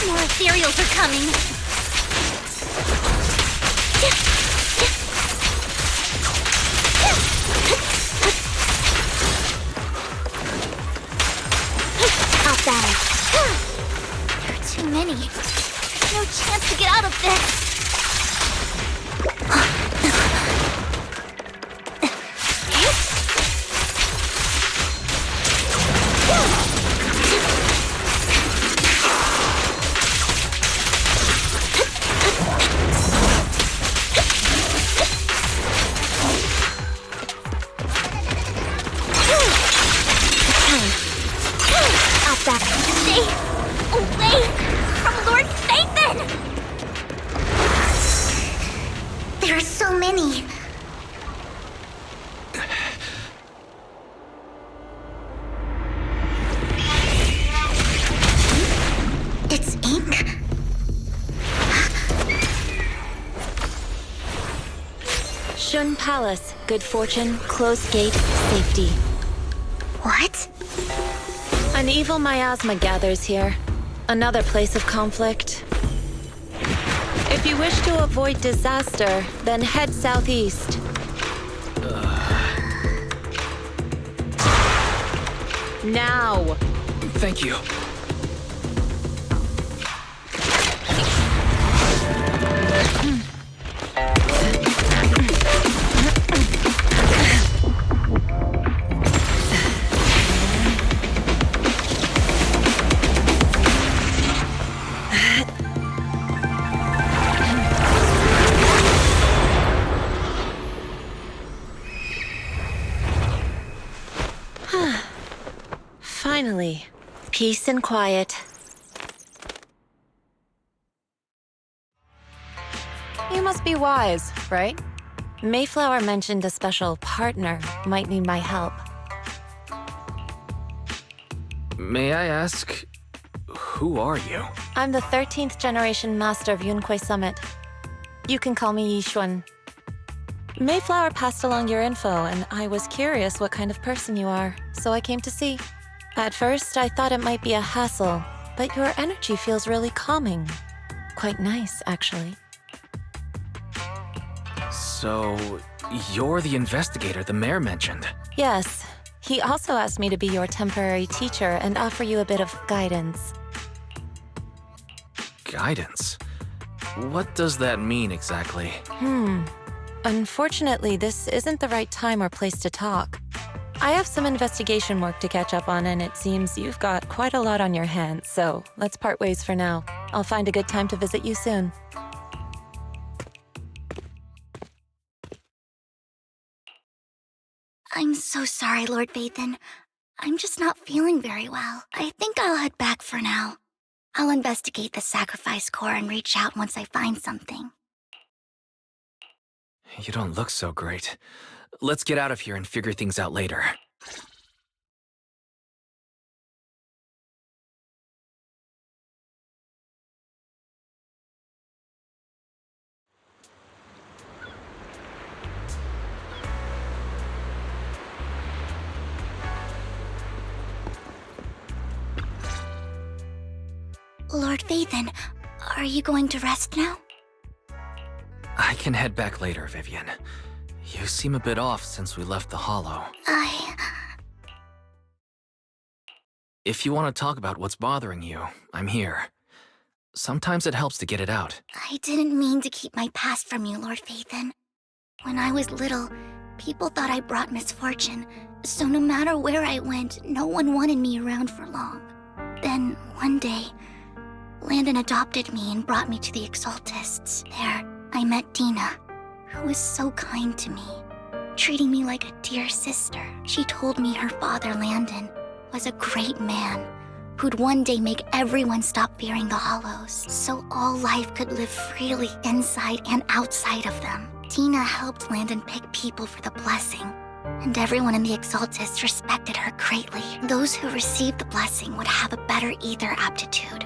More ethereals are coming. many. It's ink? Shun Palace, good fortune, closed gate, safety. What? An evil miasma gathers here. Another place of conflict. If you wish to avoid disaster, then head southeast. Now! Thank you. Finally, peace and quiet. You must be wise, right? Mayflower mentioned a special partner might need my help. May I ask, who are you? I'm the 13th generation master of Yunque Summit. You can call me Yishuan. Mayflower passed along your info, and I was curious what kind of person you are, so I came to see. At first, I thought it might be a hassle, but your energy feels really calming. Quite nice, actually. So, you're the investigator the mayor mentioned. Yes. He also asked me to be your temporary teacher and offer you a bit of guidance. Guidance? What does that mean exactly? Unfortunately, this isn't the right time or place to talk. I have some investigation work to catch up on, and it seems you've got quite a lot on your hands, so let's part ways for now. I'll find a good time to visit you soon. I'm so sorry, Lord Vathan. I'm just not feeling very well. I think I'll head back for now. I'll investigate the sacrifice core and reach out once I find something. You don't look so great. Let's get out of here and figure things out later. Lord Vathan, are you going to rest now? I can head back later, Vivian. You seem a bit off since we left the Hollow. If you want to talk about what's bothering you, I'm here. Sometimes it helps to get it out. I didn't mean to keep my past from you, Lord Vathan. When I was little, people thought I brought misfortune, so no matter where I went, no one wanted me around for long. Then, one day, Landon adopted me and brought me to the Exaltists. There, I met Dina, who was so kind to me, treating me like a dear sister. She told me her father, Landon, was a great man who'd one day make everyone stop fearing the Hollows, so all life could live freely inside and outside of them. Dina helped Landon pick people for the blessing, and everyone in the Exaltists respected her greatly. Those who received the blessing would have a better ether aptitude,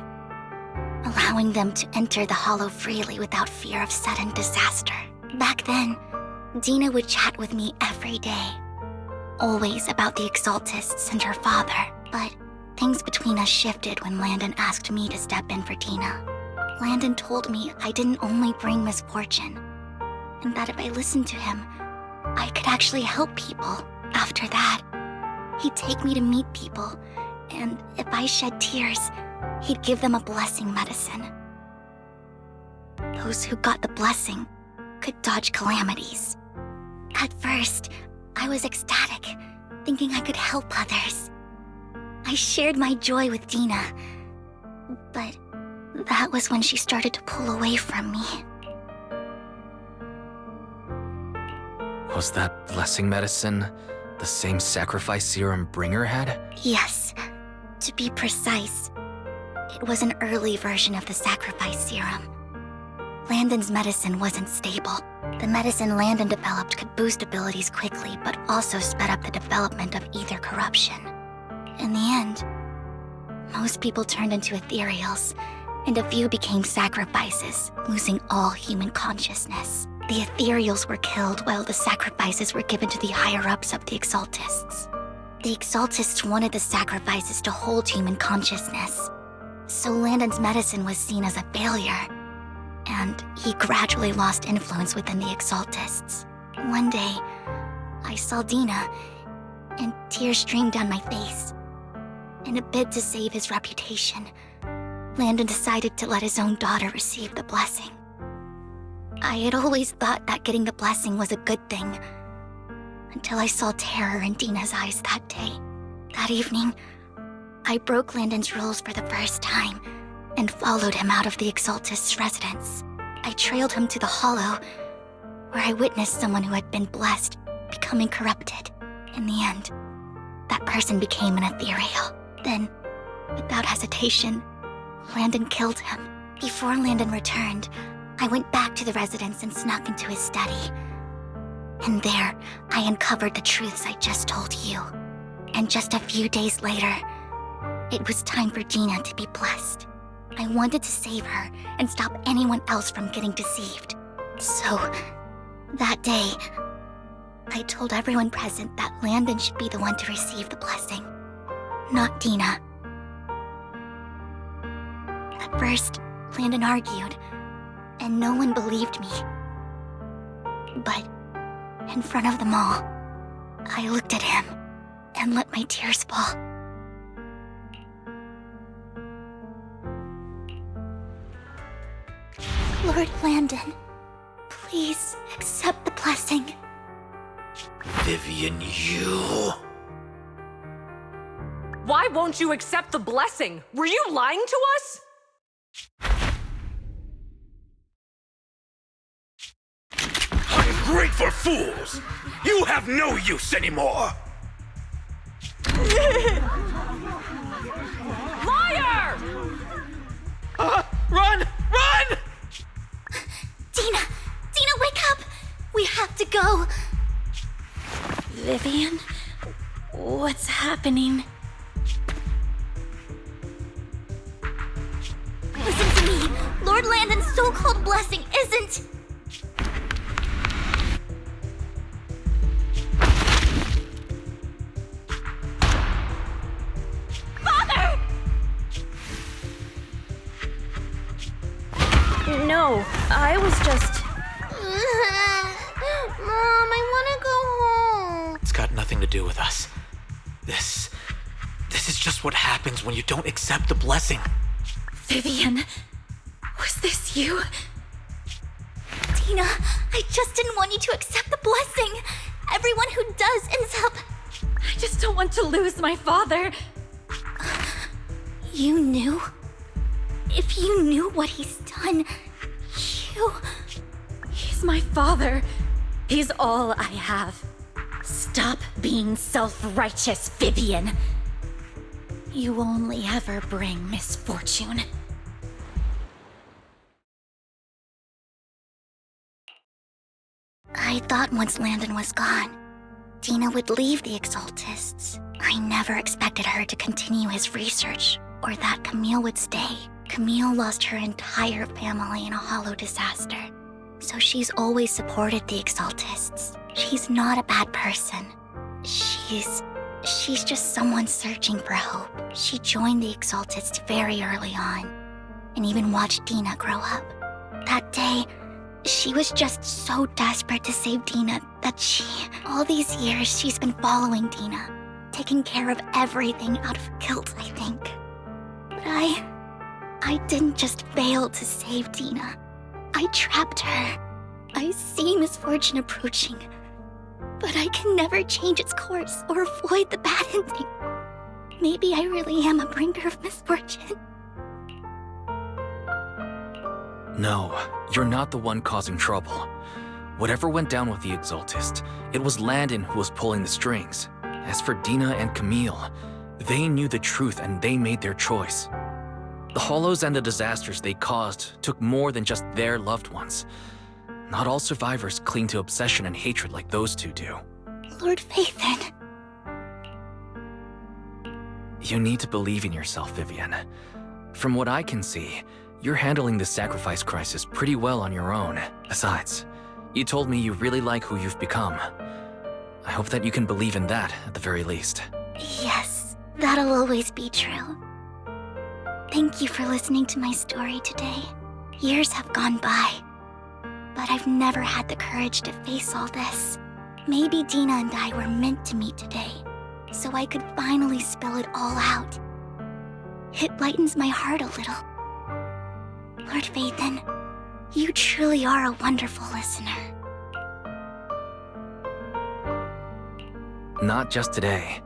allowing them to enter the Hollow freely without fear of sudden disaster. Back then, Dina would chat with me every day, always about the Exaltists and her father, but things between us shifted when Landon asked me to step in for Dina. Landon told me I didn't only bring misfortune, and that if I listened to him, I could actually help people. After that, he'd take me to meet people, and if I shed tears, he'd give them a blessing medicine. Those who got the blessing could dodge calamities. At first, I was ecstatic, thinking I could help others. I shared my joy with Dina, but that was when she started to pull away from me. Was that blessing medicine the same sacrifice serum Bringer had? Yes. To be precise, it was an early version of the sacrifice serum. Landon's medicine wasn't stable. The medicine Landon developed could boost abilities quickly, but also sped up the development of ether corruption. In the end, most people turned into ethereals, and a few became sacrifices, losing all human consciousness. The ethereals were killed while the sacrifices were given to the higher-ups of the Exaltists. The Exaltists wanted the sacrifices to hold human consciousness, so Landon's medicine was seen as a failure, and he gradually lost influence within the Exaltists. One day, I saw Dina, and tears streamed down my face. In a bid to save his reputation, Landon decided to let his own daughter receive the blessing. I had always thought that getting the blessing was a good thing, until I saw terror in Dina's eyes that day. That evening, I broke Landon's rules for the first time and followed him out of the Exaltist's residence. I trailed him to the Hollow, where I witnessed someone who had been blessed becoming corrupted. In the end, that person became an ethereal. Then, without hesitation, Landon killed him. Before Landon returned, I went back to the residence and snuck into his study. And there, I uncovered the truths I just told you. And just a few days later, it was time for Dina to be blessed. I wanted to save her and stop anyone else from getting deceived. So, that day, I told everyone present that Landon should be the one to receive the blessing, not Dina. At first, Landon argued, and no one believed me. But in front of them all, I looked at him and let my tears fall. Lord Landon, please accept the blessing. Vivian, you... Why won't you accept the blessing? Were you lying to us? Ungrateful fools! You have no use anymore! Liar! Run! Run! Dina! Dina, wake up! We have to go! Vivian? What's happening? Listen to me! Lord Landon's so-called blessing isn't... Father! No, I was just... Mom, I want to go home. It's got nothing to do with us. This is just what happens when you don't accept the blessing. Vivian, was this you? Dina, I just didn't want you to accept the blessing. Everyone who does ends up... I just don't want to lose my father. You knew? If you knew what he's done, you... He's my father. He's all I have. Stop being self-righteous, Vivian. You only ever bring misfortune. I thought once Landon was gone, Dina would leave the Exaltists. I never expected her to continue his research, or that Camille would stay. Camille lost her entire family in a hollow disaster, so she's always supported the Exaltists. She's not a bad person. She's just someone searching for hope. She joined the Exaltists very early on, and even watched Dina grow up. That day, she was just so desperate to save Dina that all these years, she's been following Dina, taking care of everything out of guilt, I think. But I didn't just fail to save Dina. I trapped her. I see misfortune approaching, but I can never change its course or avoid the bad ending. Maybe I really am a bringer of misfortune. No, you're not the one causing trouble. Whatever went down with the Exaltist, it was Landon who was pulling the strings. As for Dina and Camille, they knew the truth and they made their choice. The Hollows and the disasters they caused took more than just their loved ones. Not all survivors cling to obsession and hatred like those two do. Lord Phaethon. You need to believe in yourself, Vivian. From what I can see, you're handling the sacrifice crisis pretty well on your own. Besides, you told me you really like who you've become. I hope that you can believe in that, at the very least. Yes, that'll always be true. Thank you for listening to my story today. Years have gone by, but I've never had the courage to face all this. Maybe Dina and I were meant to meet today, so I could finally spill it all out. It lightens my heart a little. Lord Phaethon, you truly are a wonderful listener. Not just today.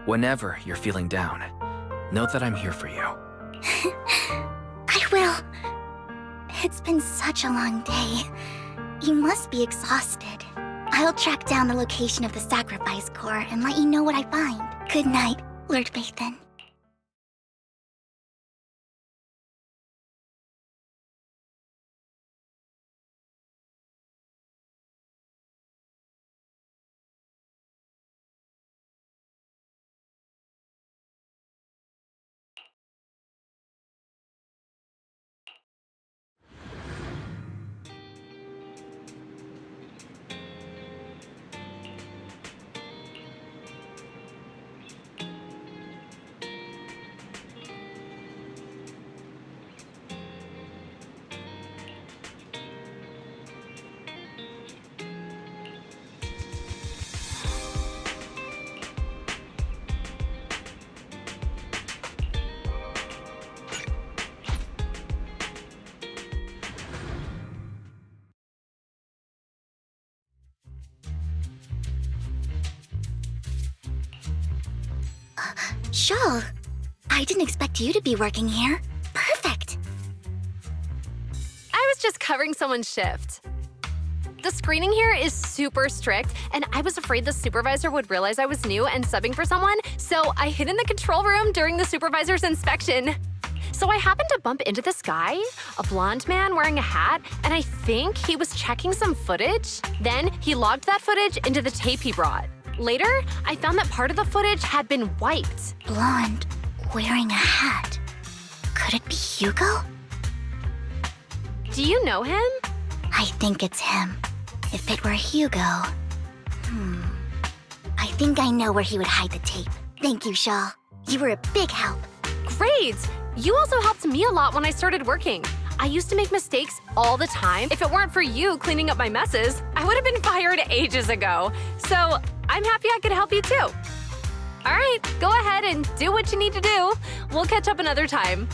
Whenever you're feeling down, know that I'm here for you. I will. It's been such a long day. You must be exhausted. I'll track down the location of the sacrifice core and let you know what I find. Good night, Lord Phaethon. Shul, I didn't expect you to be working here. Perfect. I was just covering someone's shift. The screening here is super strict, and I was afraid the supervisor would realize I was new and subbing for someone, so I hid in the control room during the supervisor's inspection. So I happened to bump into this guy, a blonde man wearing a hat, and I think he was checking some footage. Then he logged that footage into the tape he brought. Later, I found that part of the footage had been wiped. Blonde, wearing a hat. Could it be Hugo? Do you know him? I think it's him. If it were Hugo... I think I know where he would hide the tape. Thank you, Shul. You were a big help. Great! You also helped me a lot when I started working. I used to make mistakes all the time. If it weren't for you cleaning up my messes, I would have been fired ages ago. So I'm happy I could help you too. All right, go ahead and do what you need to do. We'll catch up another time.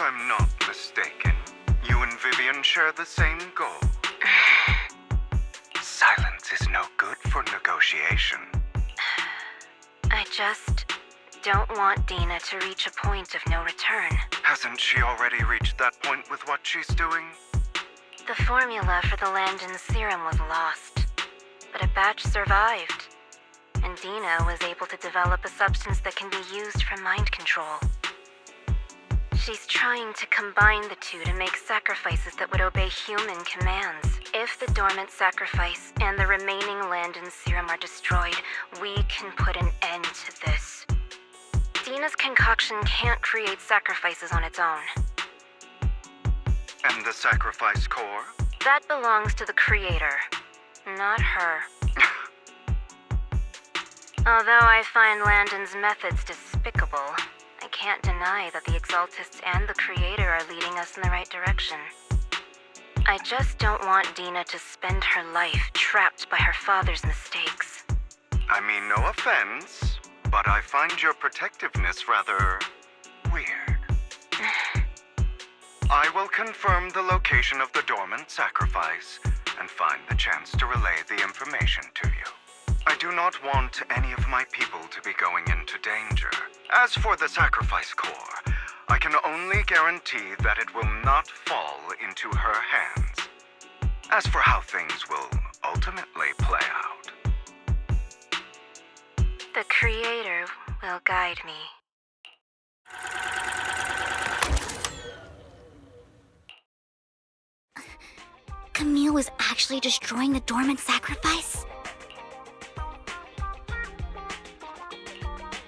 I'm not mistaken, you and Vivian share the same goal. Silence is no good for negotiation. I just don't want Dina to reach a point of no return. Hasn't she already reached that point with what she's doing? The formula for the Landon serum was lost, but a batch survived, and Dina was able to develop a substance that can be used for mind control. She's trying to combine the two to make sacrifices that would obey human commands. If the dormant sacrifice and the remaining Landon serum are destroyed, we can put an end to this. Dina's concoction can't create sacrifices on its own. And the sacrifice core? That belongs to the creator, not her. Although I find Landon's methods despicable, I can't deny that the Exaltists and the Creator are leading us in the right direction. I just don't want Dina to spend her life trapped by her father's mistakes. I mean, no offense, but I find your protectiveness rather weird. I will confirm the location of the dormant sacrifice and find the chance to relay the information to you. I do not want any of my people to be going into danger. As for the sacrifice core, I can only guarantee that it will not fall into her hands. As for how things will ultimately play out, the Creator will guide me. Camille was actually destroying the dormant sacrifice?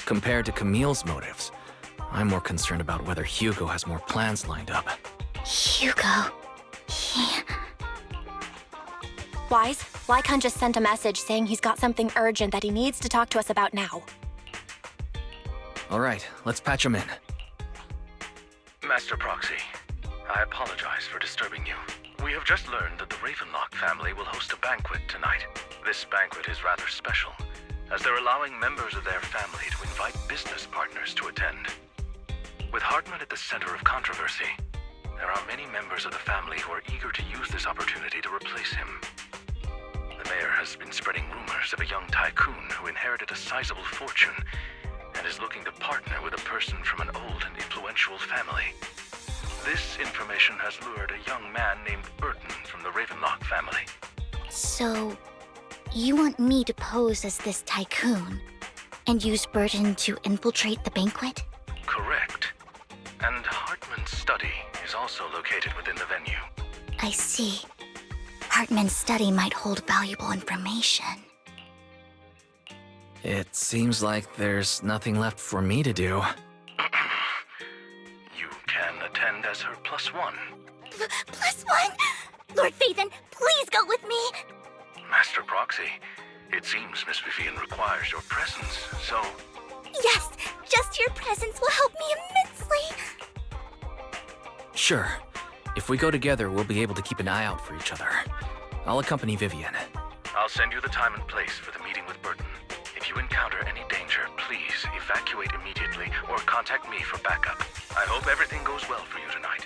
Compared to Camille's motives, I'm more concerned about whether Hugo has more plans lined up. Hugo... Wise, Lycon just sent a message saying he's got something urgent that he needs to talk to us about now. All right, let's patch him in. Master Proxy, I apologize for disturbing you. We have just learned that the Ravenlock family will host a banquet tonight. This banquet is rather special, as they're allowing members of their family to invite business partners to attend. With Hartman at the center of controversy, there are many members of the family who are eager to use this opportunity to replace him. The mayor has been spreading rumors of a young tycoon who inherited a sizable fortune and is looking to partner with a person from an old and influential family. This information has lured a young man named Burton from the Ravenlock family. So, you want me to pose as this tycoon and use Burton to infiltrate the banquet? Correct. And Hartman's study is also located within the venue. I see. Hartman's study might hold valuable information. It seems like there's nothing left for me to do. You can attend as her +1. +1? Lord Phaethon, please go with me! Master Proxy, it seems Miss Vivian requires your presence, so... Yes, just your presence will help me immensely! Sure. If we go together, we'll be able to keep an eye out for each other. I'll accompany Vivian. I'll send you the time and place for the meeting with Burton. If you encounter any danger, please evacuate immediately or contact me for backup. I hope everything goes well for you tonight.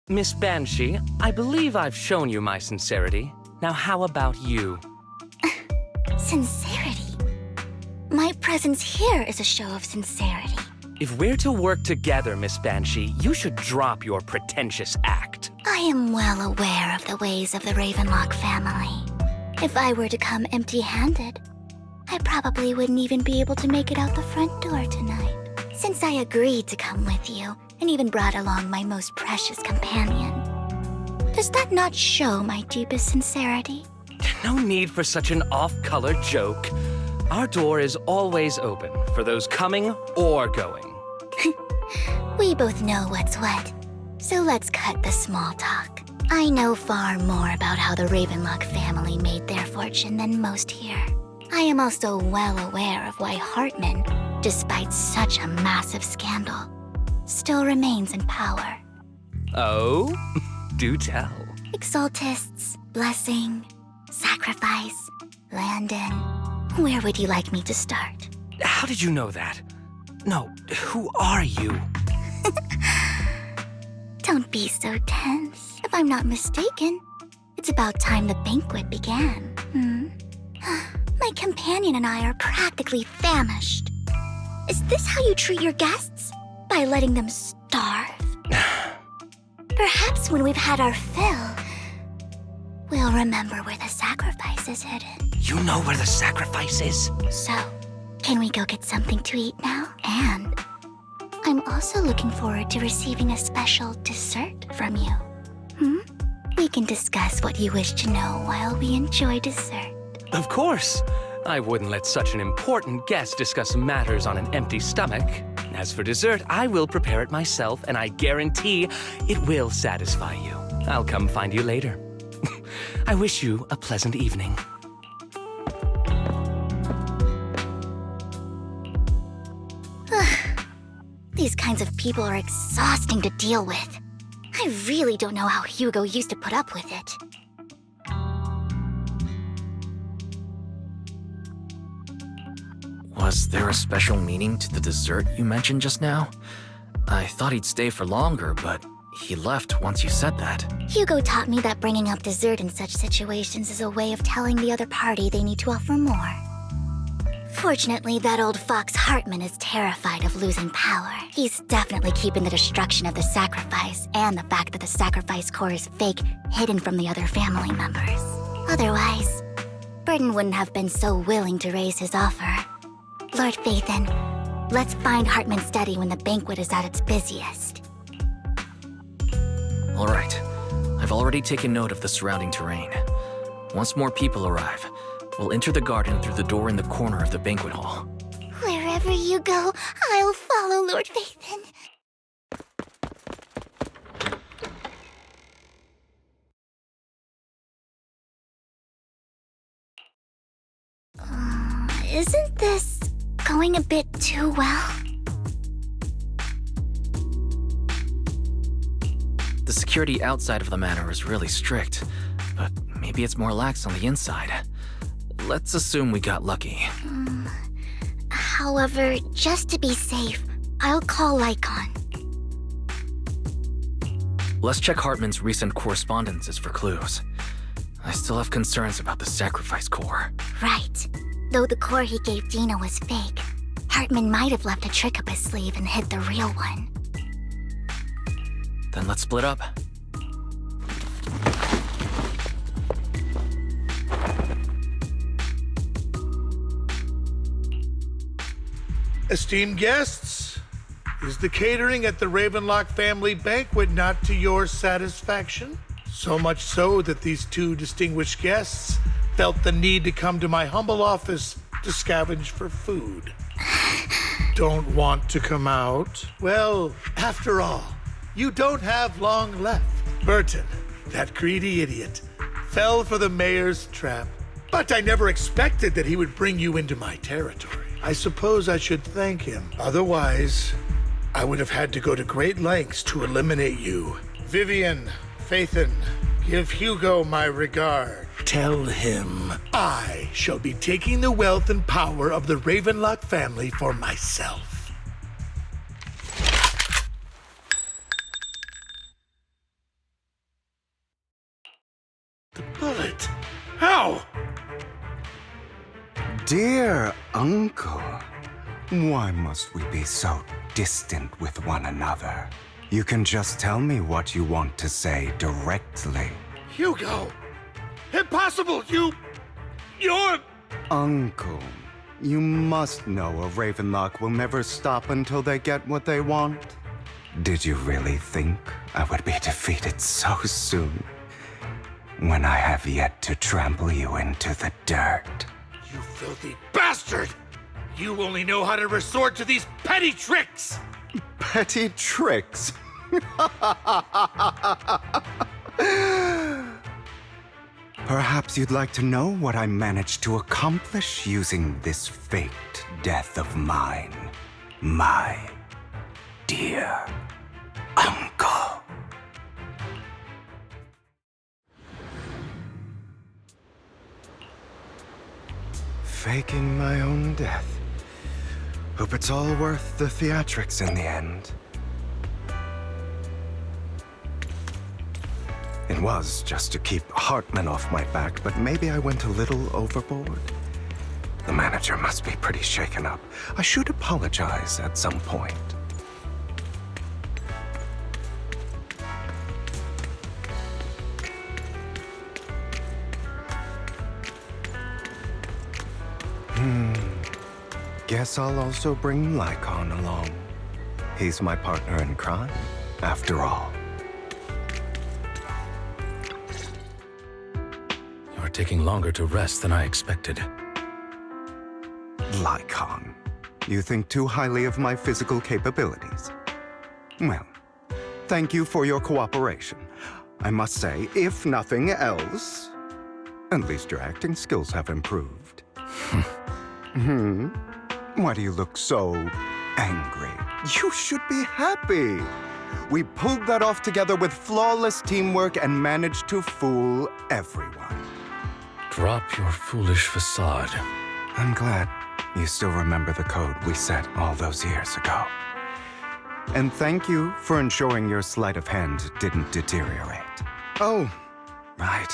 Miss Banshee, I believe I've shown you my sincerity. Now how about you? Sincerity? My presence here is a show of sincerity. If we're to work together, Miss Banshee, you should drop your pretentious act. I am well aware of the ways of the Ravenlock family. If I were to come empty-handed, I probably wouldn't even be able to make it out the front door tonight. Since I agreed to come with you, and even brought along my most precious companion, does that not show my deepest sincerity? No need for such an off-color joke. Our door is always open for those coming or going. We both know what's what, so let's cut the small talk. I know far more about how the Ravenlock family made their fortune than most here. I am also well aware of why Hartman, despite such a massive scandal, still remains in power. Oh? Do tell. Exaltists, blessing, sacrifice, Landon. Where would you like me to start? How did you know that? No, who are you? Don't be so tense. If I'm not mistaken, it's about time the banquet began. My companion and I are practically famished. Is this how you treat your guests? By letting them starve? Perhaps when we've had our fill, we'll remember where the sacrifice is hidden. You know where the sacrifice is? So, can we go get something to eat now? And I'm also looking forward to receiving a special dessert from you. We can discuss what you wish to know while we enjoy dessert. Of course. I wouldn't let such an important guest discuss matters on an empty stomach. As for dessert, I will prepare it myself, and I guarantee it will satisfy you. I'll come find you later. I wish you a pleasant evening. These kinds of people are exhausting to deal with. I really don't know how Hugo used to put up with it. Was there a special meaning to the dessert you mentioned just now? I thought he'd stay for longer, but he left once you said that. Hugo taught me that bringing up dessert in such situations is a way of telling the other party they need to offer more. Fortunately, that old fox Hartman is terrified of losing power. He's definitely keeping the destruction of the sacrifice and the fact that the sacrifice core is fake hidden from the other family members. Otherwise, Burden wouldn't have been so willing to raise his offer. Lord Phaethon, let's find Hartman's study when the banquet is at its busiest. All right. I've already taken note of the surrounding terrain. Once more people arrive, we'll enter the garden through the door in the corner of the banquet hall. Wherever you go, I'll follow, Lord Phaethon. Isn't this going a bit too well? The security outside of the manor is really strict, but maybe it's more lax on the inside. Let's assume we got lucky. However, just to be safe, I'll call Lycon. Let's check Hartman's recent correspondences for clues. I still have concerns about the sacrifice core. Right. Though the core he gave Dina was fake, Hartman might have left a trick up his sleeve and hid the real one. Then let's split up. Esteemed guests, is the catering at the Ravenlock family banquet not to your satisfaction? So much so that these two distinguished guests felt the need to come to my humble office to scavenge for food. Don't want to come out? Well, after all, you don't have long left. Burton, that greedy idiot, fell for the mayor's trap. But I never expected that he would bring you into my territory. I suppose I should thank him. Otherwise, I would have had to go to great lengths to eliminate you. Vivian, Phaethon, give Hugo my regard. Tell him I shall be taking the wealth and power of the Ravenlock family for myself. Dear Uncle, why must we be so distant with one another? You can just tell me what you want to say directly. Hugo! Impossible! You're... Uncle, you must know a Ravenlock will never stop until they get what they want. Did you really think I would be defeated so soon? When I have yet to trample you into the dirt. You filthy bastard! You only know how to resort to these petty tricks! Petty tricks? Perhaps you'd like to know what I managed to accomplish using this faked death of mine, my dear uncle. Faking my own death. Hope it's all worth the theatrics in the end. It was just to keep Hartman off my back, but maybe I went a little overboard. The manager must be pretty shaken up. I should apologize at some point. Guess I'll also bring Lycon along. He's my partner in crime, after all. You're taking longer to rest than I expected. Lycon, you think too highly of my physical capabilities. Well, thank you for your cooperation. I must say, if nothing else, at least your acting skills have improved. Why do you look so angry? You should be happy. We pulled that off together with flawless teamwork and managed to fool everyone. Drop your foolish facade. I'm glad you still remember the code we set all those years ago. And thank you for ensuring your sleight of hand didn't deteriorate. Oh, right.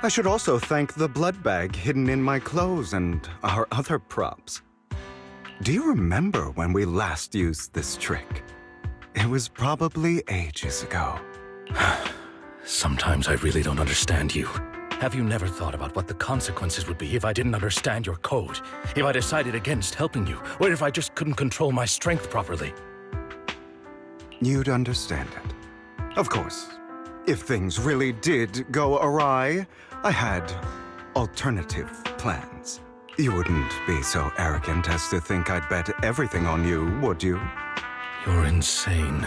I should also thank the blood bag hidden in my clothes and our other props. Do you remember when we last used this trick? It was probably ages ago. Sometimes I really don't understand you. Have you never thought about what the consequences would be if I didn't understand your code? If I decided against helping you? Or if I just couldn't control my strength properly? You'd understand it. Of course, if things really did go awry, I had alternative plans. You wouldn't be so arrogant as to think I'd bet everything on you, would you? You're insane.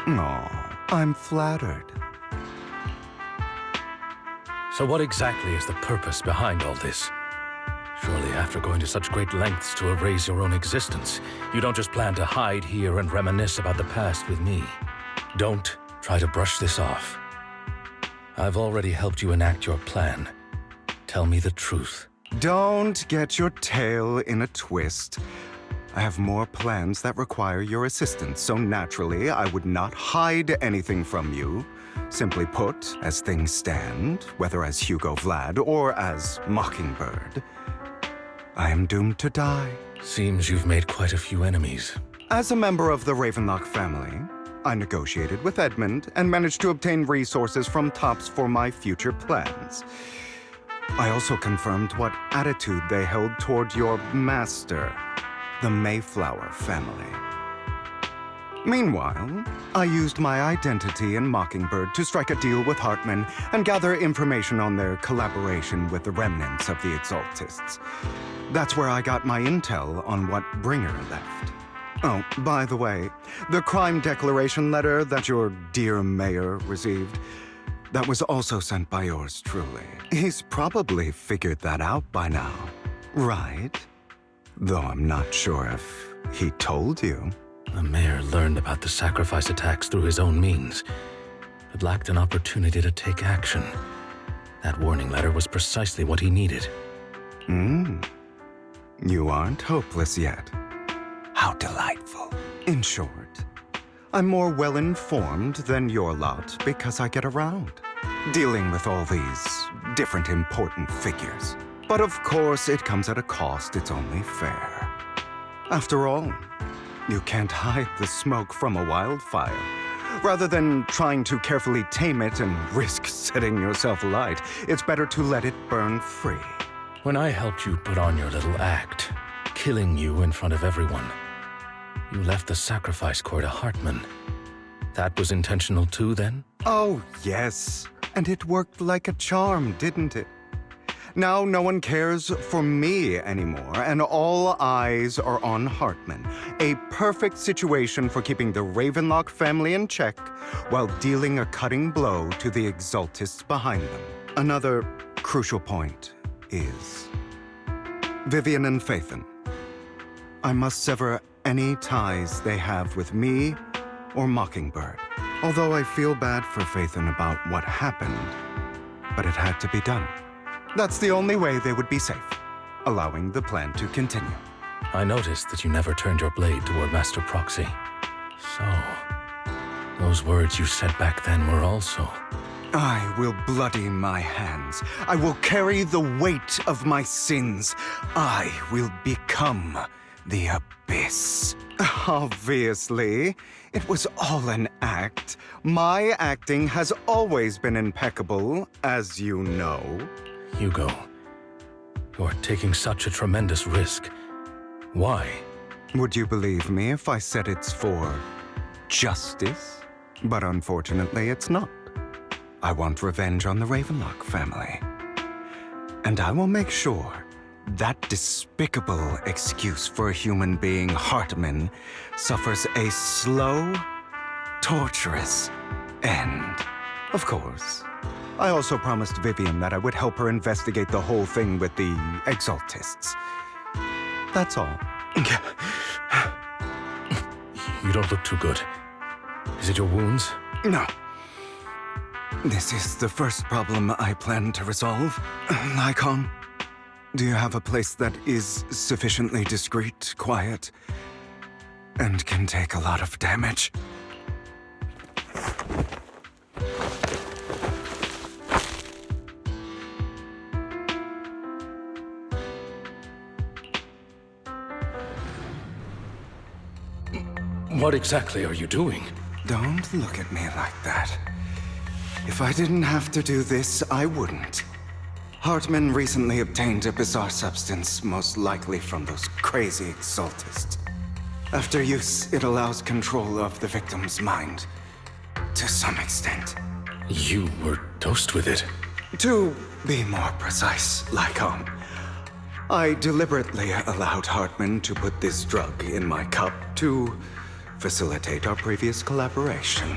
Oh, I'm flattered. So what exactly is the purpose behind all this? Surely after going to such great lengths to erase your own existence, you don't just plan to hide here and reminisce about the past with me. Don't try to brush this off. I've already helped you enact your plan. Tell me the truth. Don't get your tail in a twist. I have more plans that require your assistance, so naturally I would not hide anything from you. Simply put, as things stand, whether as Hugo Vlad or as Mockingbird, I am doomed to die. Seems you've made quite a few enemies. As a member of the Ravenlock family, I negotiated with Edmund and managed to obtain resources from Tops for my future plans. I also confirmed what attitude they held toward your master, the Mayflower family. Meanwhile, I used my identity in Mockingbird to strike a deal with Hartman and gather information on their collaboration with the remnants of the Exaltists. That's where I got my intel on what Bringer left. Oh, by the way, the crime declaration letter that your dear mayor received, that was also sent by yours truly. He's probably figured that out by now, right? Though I'm not sure if he told you. The mayor learned about the sacrifice attacks through his own means, but lacked an opportunity to take action. That warning letter was precisely what he needed. You aren't hopeless yet. How delightful. In short, I'm more well-informed than your lot because I get around, dealing with all these different important figures. But of course, it comes at a cost. It's only fair. After all, you can't hide the smoke from a wildfire. Rather than trying to carefully tame it and risk setting yourself alight, it's better to let it burn free. When I helped you put on your little act, killing you in front of everyone, you left the sacrifice core to Hartman. That was intentional too, then? Oh, yes. And it worked like a charm, didn't it? Now no one cares for me anymore, and all eyes are on Hartman. A perfect situation for keeping the Ravenlock family in check while dealing a cutting blow to the Exaltists behind them. Another crucial point is Vivian and Phaethon. I must sever any ties they have with me or Mockingbird. Although I feel bad for Phaethon about what happened, but it had to be done. That's the only way they would be safe, allowing the plan to continue. I noticed that you never turned your blade toward Master Proxy. So, those words you said back then were also... I will bloody my hands. I will carry the weight of my sins. I will become the Abyss. Obviously, it was all an act. My acting has always been impeccable, as you know. Hugo, you're taking such a tremendous risk. Why? Would you believe me if I said it's for justice? But unfortunately, it's not. I want revenge on the Ravenlock family. And I will make sure that despicable excuse for a human being, Hartman, suffers a slow, torturous end. Of course. I also promised Vivian that I would help her investigate the whole thing with the Exaltists. That's all. You don't look too good. Is it your wounds? No. This is the first problem I plan to resolve. Lycon, do you have a place that is sufficiently discreet, quiet, and can take a lot of damage? What exactly are you doing? Don't look at me like that. If I didn't have to do this, I wouldn't. Hartman recently obtained a bizarre substance, most likely from those crazy Exaltists. After use, it allows control of the victim's mind. To some extent. You were dosed with it? To be more precise, Lycon, I deliberately allowed Hartman to put this drug in my cup to facilitate our previous collaboration.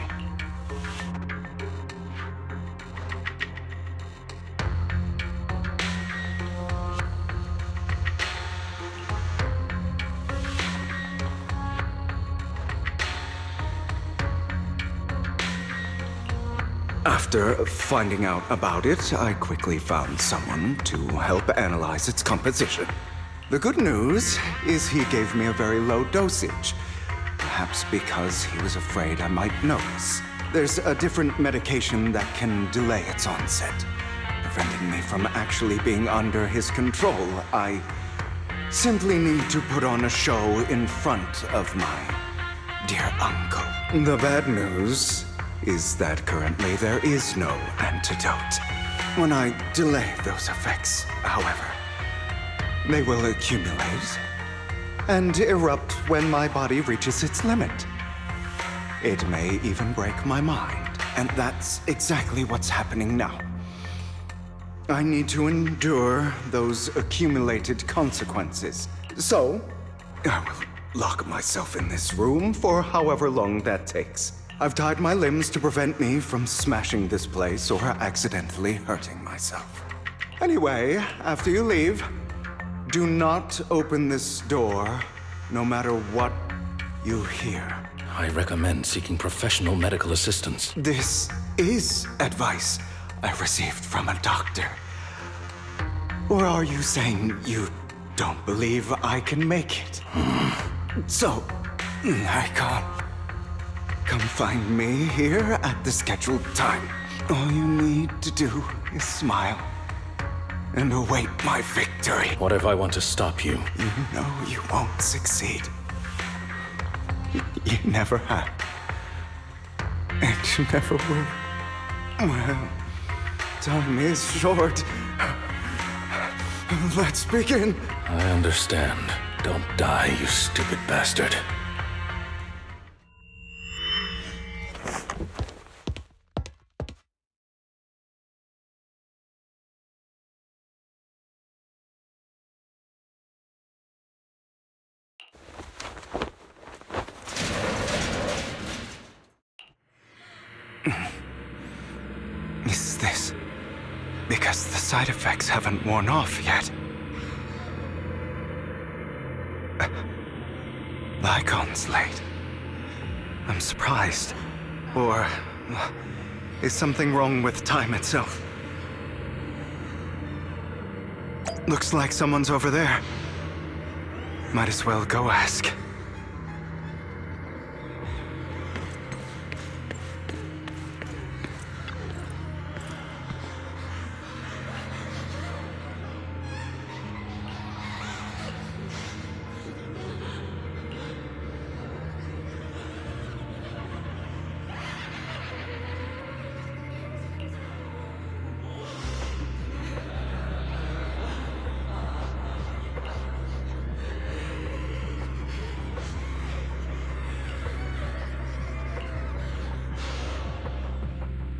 After finding out about it, I quickly found someone to help analyze its composition. The good news is he gave me a very low dosage, perhaps because he was afraid I might notice. There's a different medication that can delay its onset, preventing me from actually being under his control. I simply need to put on a show in front of my dear uncle. The bad news is that currently there is no antidote. When I delay those effects, however, they will accumulate and erupt when my body reaches its limit. It may even break my mind, and that's exactly what's happening now. I need to endure those accumulated consequences. So, I will lock myself in this room for however long that takes. I've tied my limbs to prevent me from smashing this place or accidentally hurting myself. Anyway, after you leave, do not open this door, no matter what you hear. I recommend seeking professional medical assistance. This is advice I received from a doctor. Or are you saying you don't believe I can make it? So, I can't. Come find me here at the scheduled time. All you need to do is smile. and await my victory. What if I want to stop you? You know you won't succeed. You never have. And you never will. Well, time is short. Let's begin. I understand. Don't die, you stupid bastard. Is this because the side effects haven't worn off yet? The icon's late. I'm surprised. Or is something wrong with time itself? Looks like someone's over there. Might as well go ask.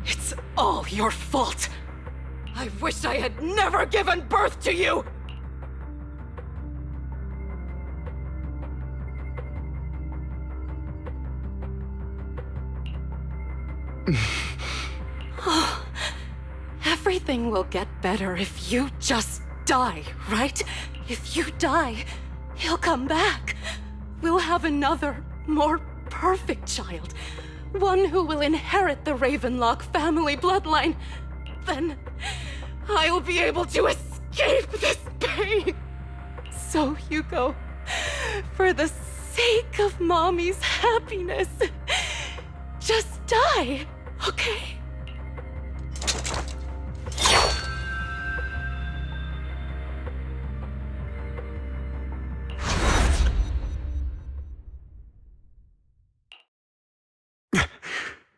It's all your fault! I wish I had never given birth to you! Oh, everything will get better if you just die, right? If you die, he'll come back. We'll have another, more perfect child. One who will inherit the Ravenlock family bloodline. Then I'll be able to escape this pain. So, Hugo, for the sake of Mommy's happiness, just die, okay?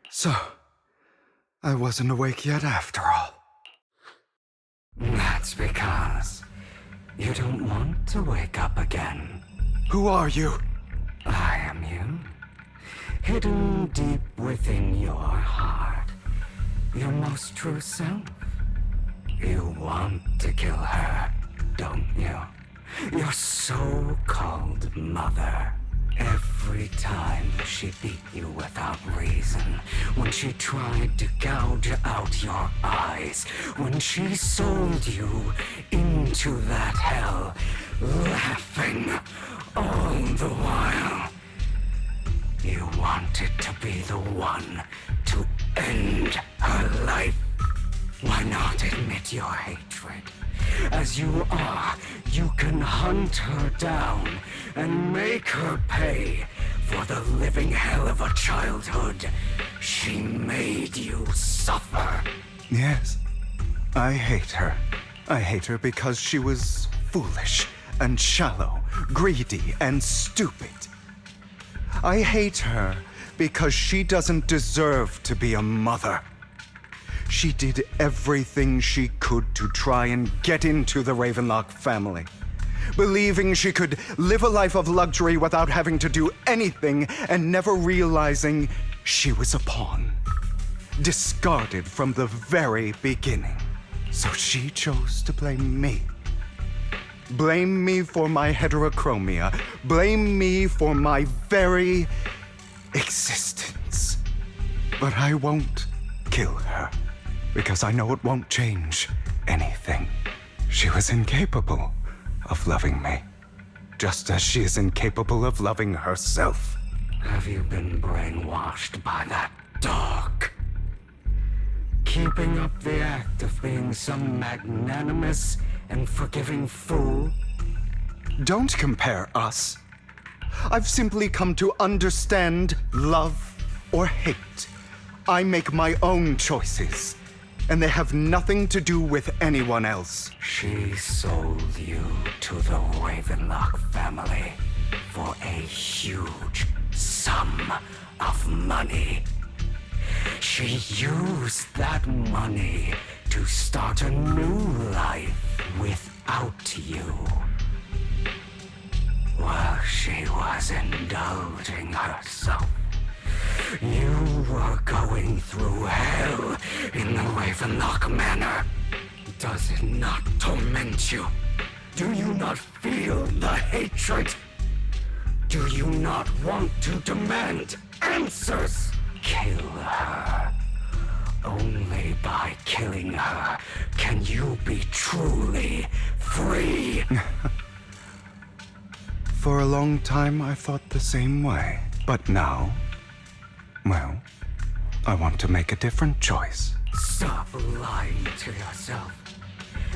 So, I wasn't awake yet after all. That's because you don't want to wake up again. Who are you? I am you. Hidden deep within your heart. Your most true self. You want to kill her, don't you? Your so-called mother. Every time she beat you without reason, when she tried to gouge out your eyes, when she sold you into that hell, laughing all the while. You wanted to be the one to end her life. Why not admit your hatred? As you are, you can hunt her down and make her pay for the living hell of a childhood she made you suffer. Yes, I hate her. I hate her because she was foolish and shallow, greedy and stupid. I hate her because she doesn't deserve to be a mother. She did everything she could to try and get into the Ravenlock family, believing she could live a life of luxury without having to do anything and never realizing she was a pawn, discarded from the very beginning. So she chose to blame me. Blame me for my heterochromia. Blame me for my very existence. But I won't kill her, because I know it won't change anything. She was incapable of loving me, just as she is incapable of loving herself. Have you been brainwashed by that dog? Keeping up the act of being some magnanimous and forgiving fool? Don't compare us. I've simply come to understand love or hate. I make my own choices. and they have nothing to do with anyone else. She sold you to the Ravenlock family for a huge sum of money. She used that money to start a new life without you. While she was indulging herself, you were going through hell in the Ravenlock Manor. Does it not torment you? Do you not feel the hatred? Do you not want to demand answers? Kill her. Only by killing her can you be truly free. For a long time, I thought the same way. But now, well, I want to make a different choice. Stop lying to yourself.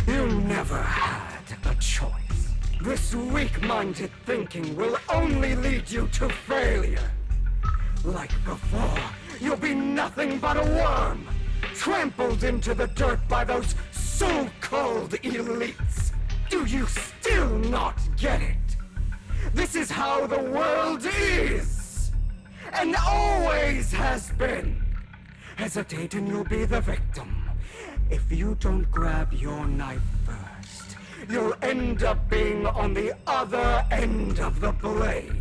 You never had a choice. This weak-minded thinking will only lead you to failure. Like before, you'll be nothing but a worm, trampled into the dirt by those so-called elites. Do you still not get it? This is how the world is, and always has been. Hesitate and you'll be the victim. If you don't grab your knife first, you'll end up being on the other end of the blade.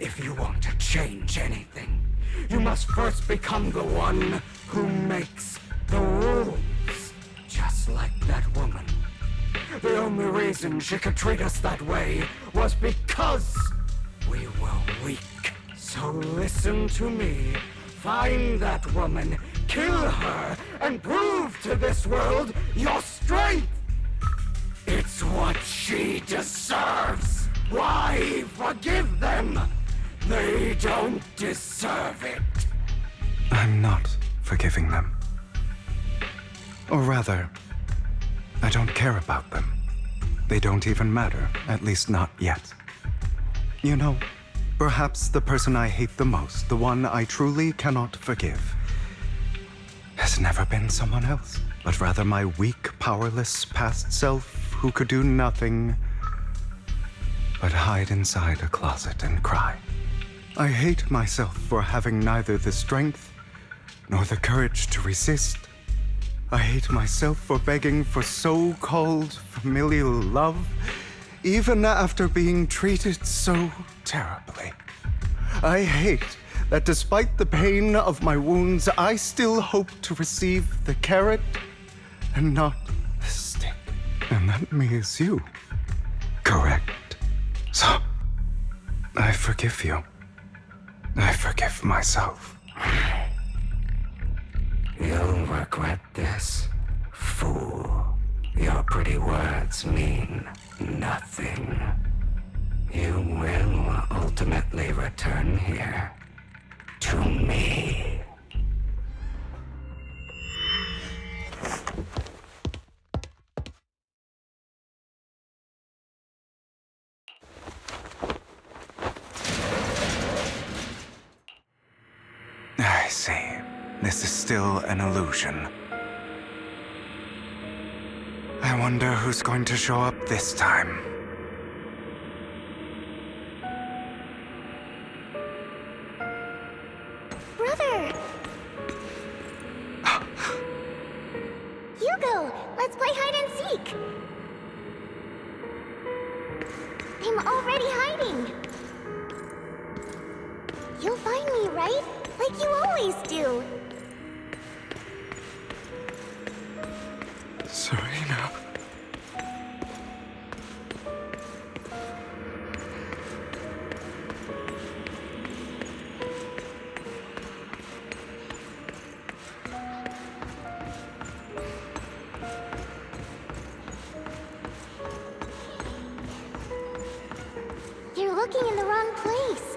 If you want to change anything, you must first become the one who makes the rules. Just like that woman. The only reason she could treat us that way was because we were weak. So listen to me. Find that woman, kill her, and prove to this world your strength. It's what she deserves. Why forgive them? They don't deserve it. I'm not forgiving them. Or rather, I don't care about them. They don't even matter, at least not yet. You know, perhaps the person I hate the most, the one I truly cannot forgive, has never been someone else, but rather my weak, powerless past self who could do nothing but hide inside a closet and cry. I hate myself for having neither the strength nor the courage to resist. I hate myself for begging for so-called familial love, even after being treated so terribly. I hate that despite the pain of my wounds, I still hope to receive the carrot and not the stick. And that means you. Correct. So, I forgive you. I forgive myself. You'll regret this, fool. Your pretty words mean nothing. You will ultimately return here to me. I see. This is still an illusion. I wonder who's going to show up this time. Brother! Hugo, let's play hide and seek! I'm already hiding! You'll find me, right? Like you always do! Serena. You're looking in the wrong place.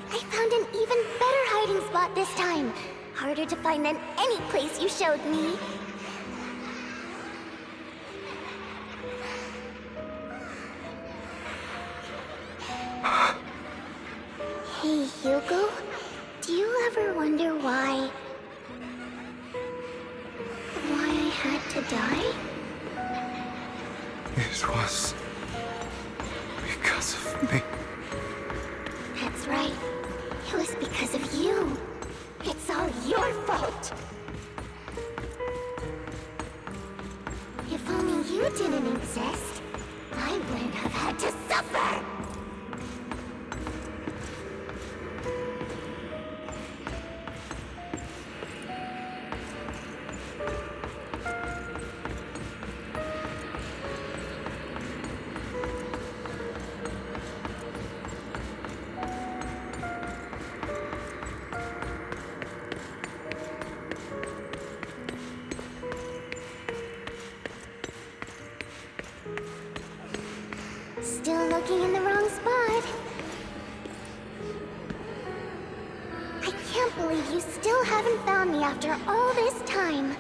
I found an even better hiding spot this time. Harder to find than any place you showed me. Hey, Hugo? Do Do you ever wonder why I had to die? It was because of me. That's right. It was because of you. It's all your fault. If only you didn't exist, I wouldn't have had to suffer. Still looking in the wrong spot. I can't believe you still haven't found me after all this time.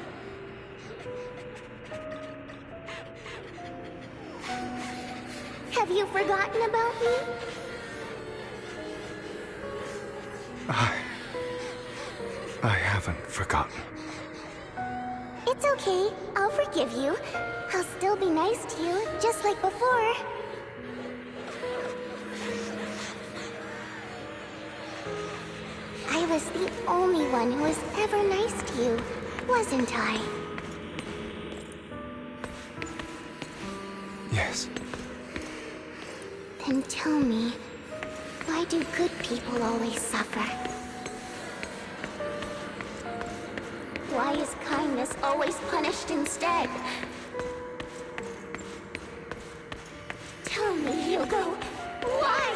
Have you forgotten about me? I haven't forgotten. It's okay. I'll forgive you. I'll still be nice to you, just like before. I was the only one who was ever nice to you, wasn't I? Yes. Then tell me, why do good people always suffer? Why is kindness always punished instead? Tell me, Hugo, why?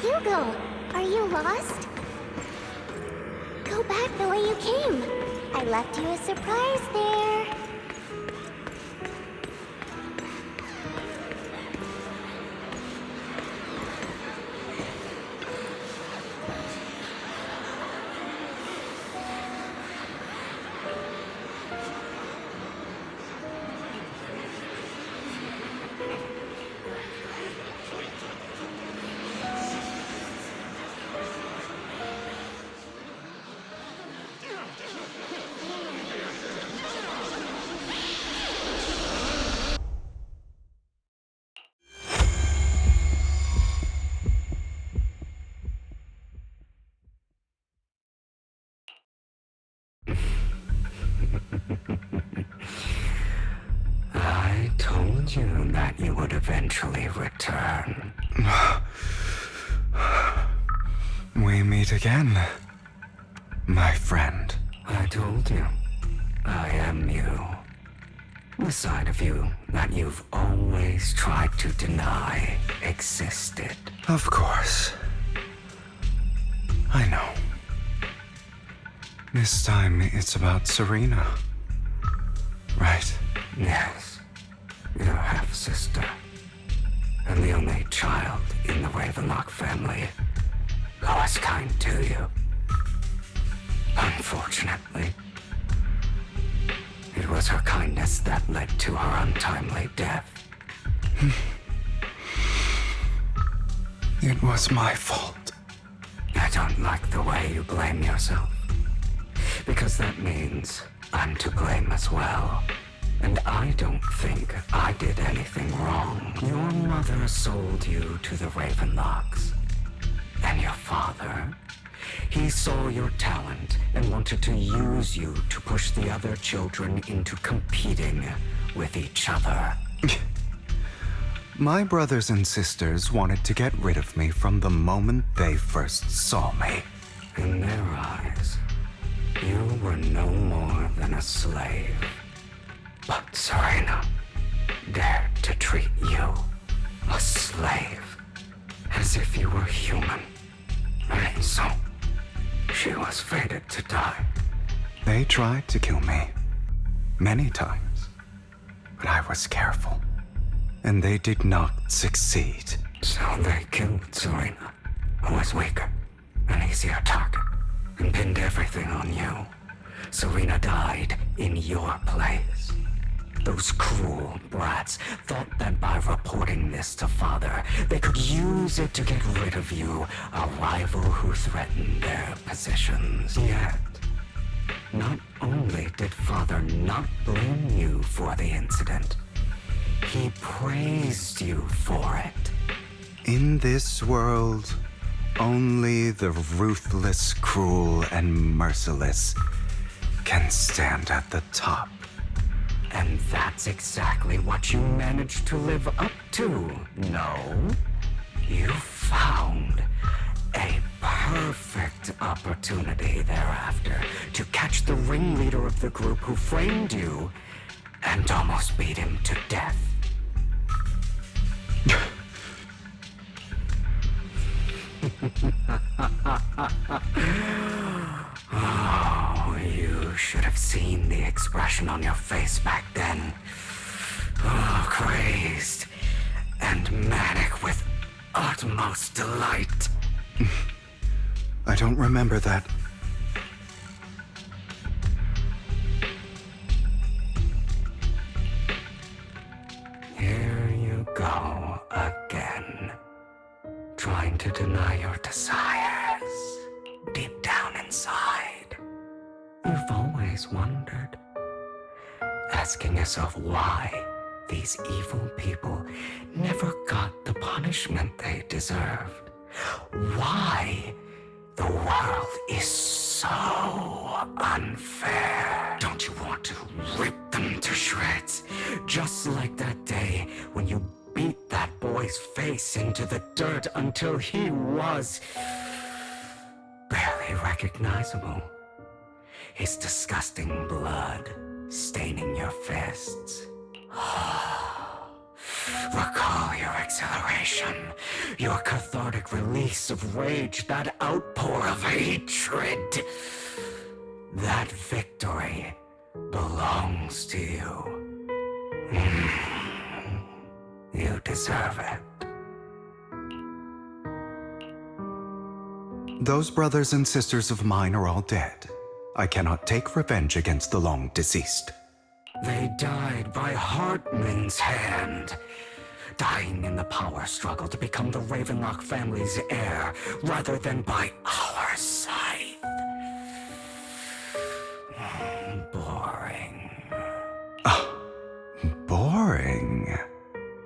Hugo, are you lost? Go back the way you came. I left you a surprise there. I told you that you would eventually return. We meet again, my friend. I told you, I am you. The side of you that you've always tried to deny existed. Of course. I know. This time it's about Serena. Right? Yes. Your half-sister. And the only child in the Ravenlock family who was kind to you. Unfortunately, it was her kindness that led to her untimely death. It was my fault. I don't like the way you blame yourself. Because that means I'm to blame as well. And I don't think I did anything wrong. Your mother sold you to the Ravenlocks. And your father, he saw your talent and wanted to use you to push the other children into competing with each other. My brothers and sisters wanted to get rid of me from the moment they first saw me. In their eyes, you were no more than a slave. But Serena dared to treat you, a slave, as if you were human. And so, she was fated to die. They tried to kill me. Many times. But I was careful. And they did not succeed. So they killed Serena, who was weaker, an easier target, and pinned everything on you. Serena died in your place. Those cruel brats thought that by reporting this to Father, they could use it to get rid of you, a rival who threatened their positions. Yet, not only did Father not blame you for the incident, he praised you for it. In this world, only the ruthless, cruel, and merciless can stand at the top. And that's exactly what you managed to live up to, no? You found a perfect opportunity thereafter to catch the ringleader of the group who framed you and almost beat him to death. Oh, you should have seen the expression on your face back then. Oh, crazed and manic with utmost delight. I don't remember that. Here you go again, trying to deny your desires deep down inside. You've always wondered, asking yourself why these evil people never got the punishment they deserved. Why the world is so unfair. Don't you want to rip them to shreds? Just like that day when you beat that boy's face into the dirt until he was barely recognizable. His disgusting blood staining your fists. Recall your exhilaration, your cathartic release of rage, that outpour of hatred. That victory belongs to you. You deserve it. Those brothers and sisters of mine are all dead. I cannot take revenge against the long deceased. They died by Hartman's hand, dying in the power struggle to become the Ravenlock family's heir, rather than by our scythe. Boring. Boring?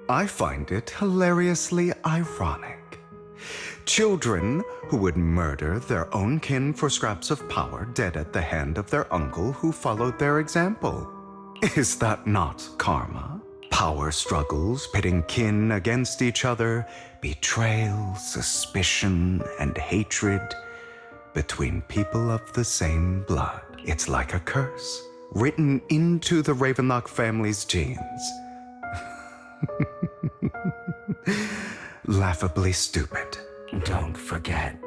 I find it hilariously ironic. Children who would murder their own kin for scraps of power dead at the hand of their uncle who followed their example. Is that not karma? Power struggles pitting kin against each other, betrayal, suspicion, and hatred between people of the same blood. It's like a curse, written into the Ravenlock family's genes. Laughably stupid. Don't forget,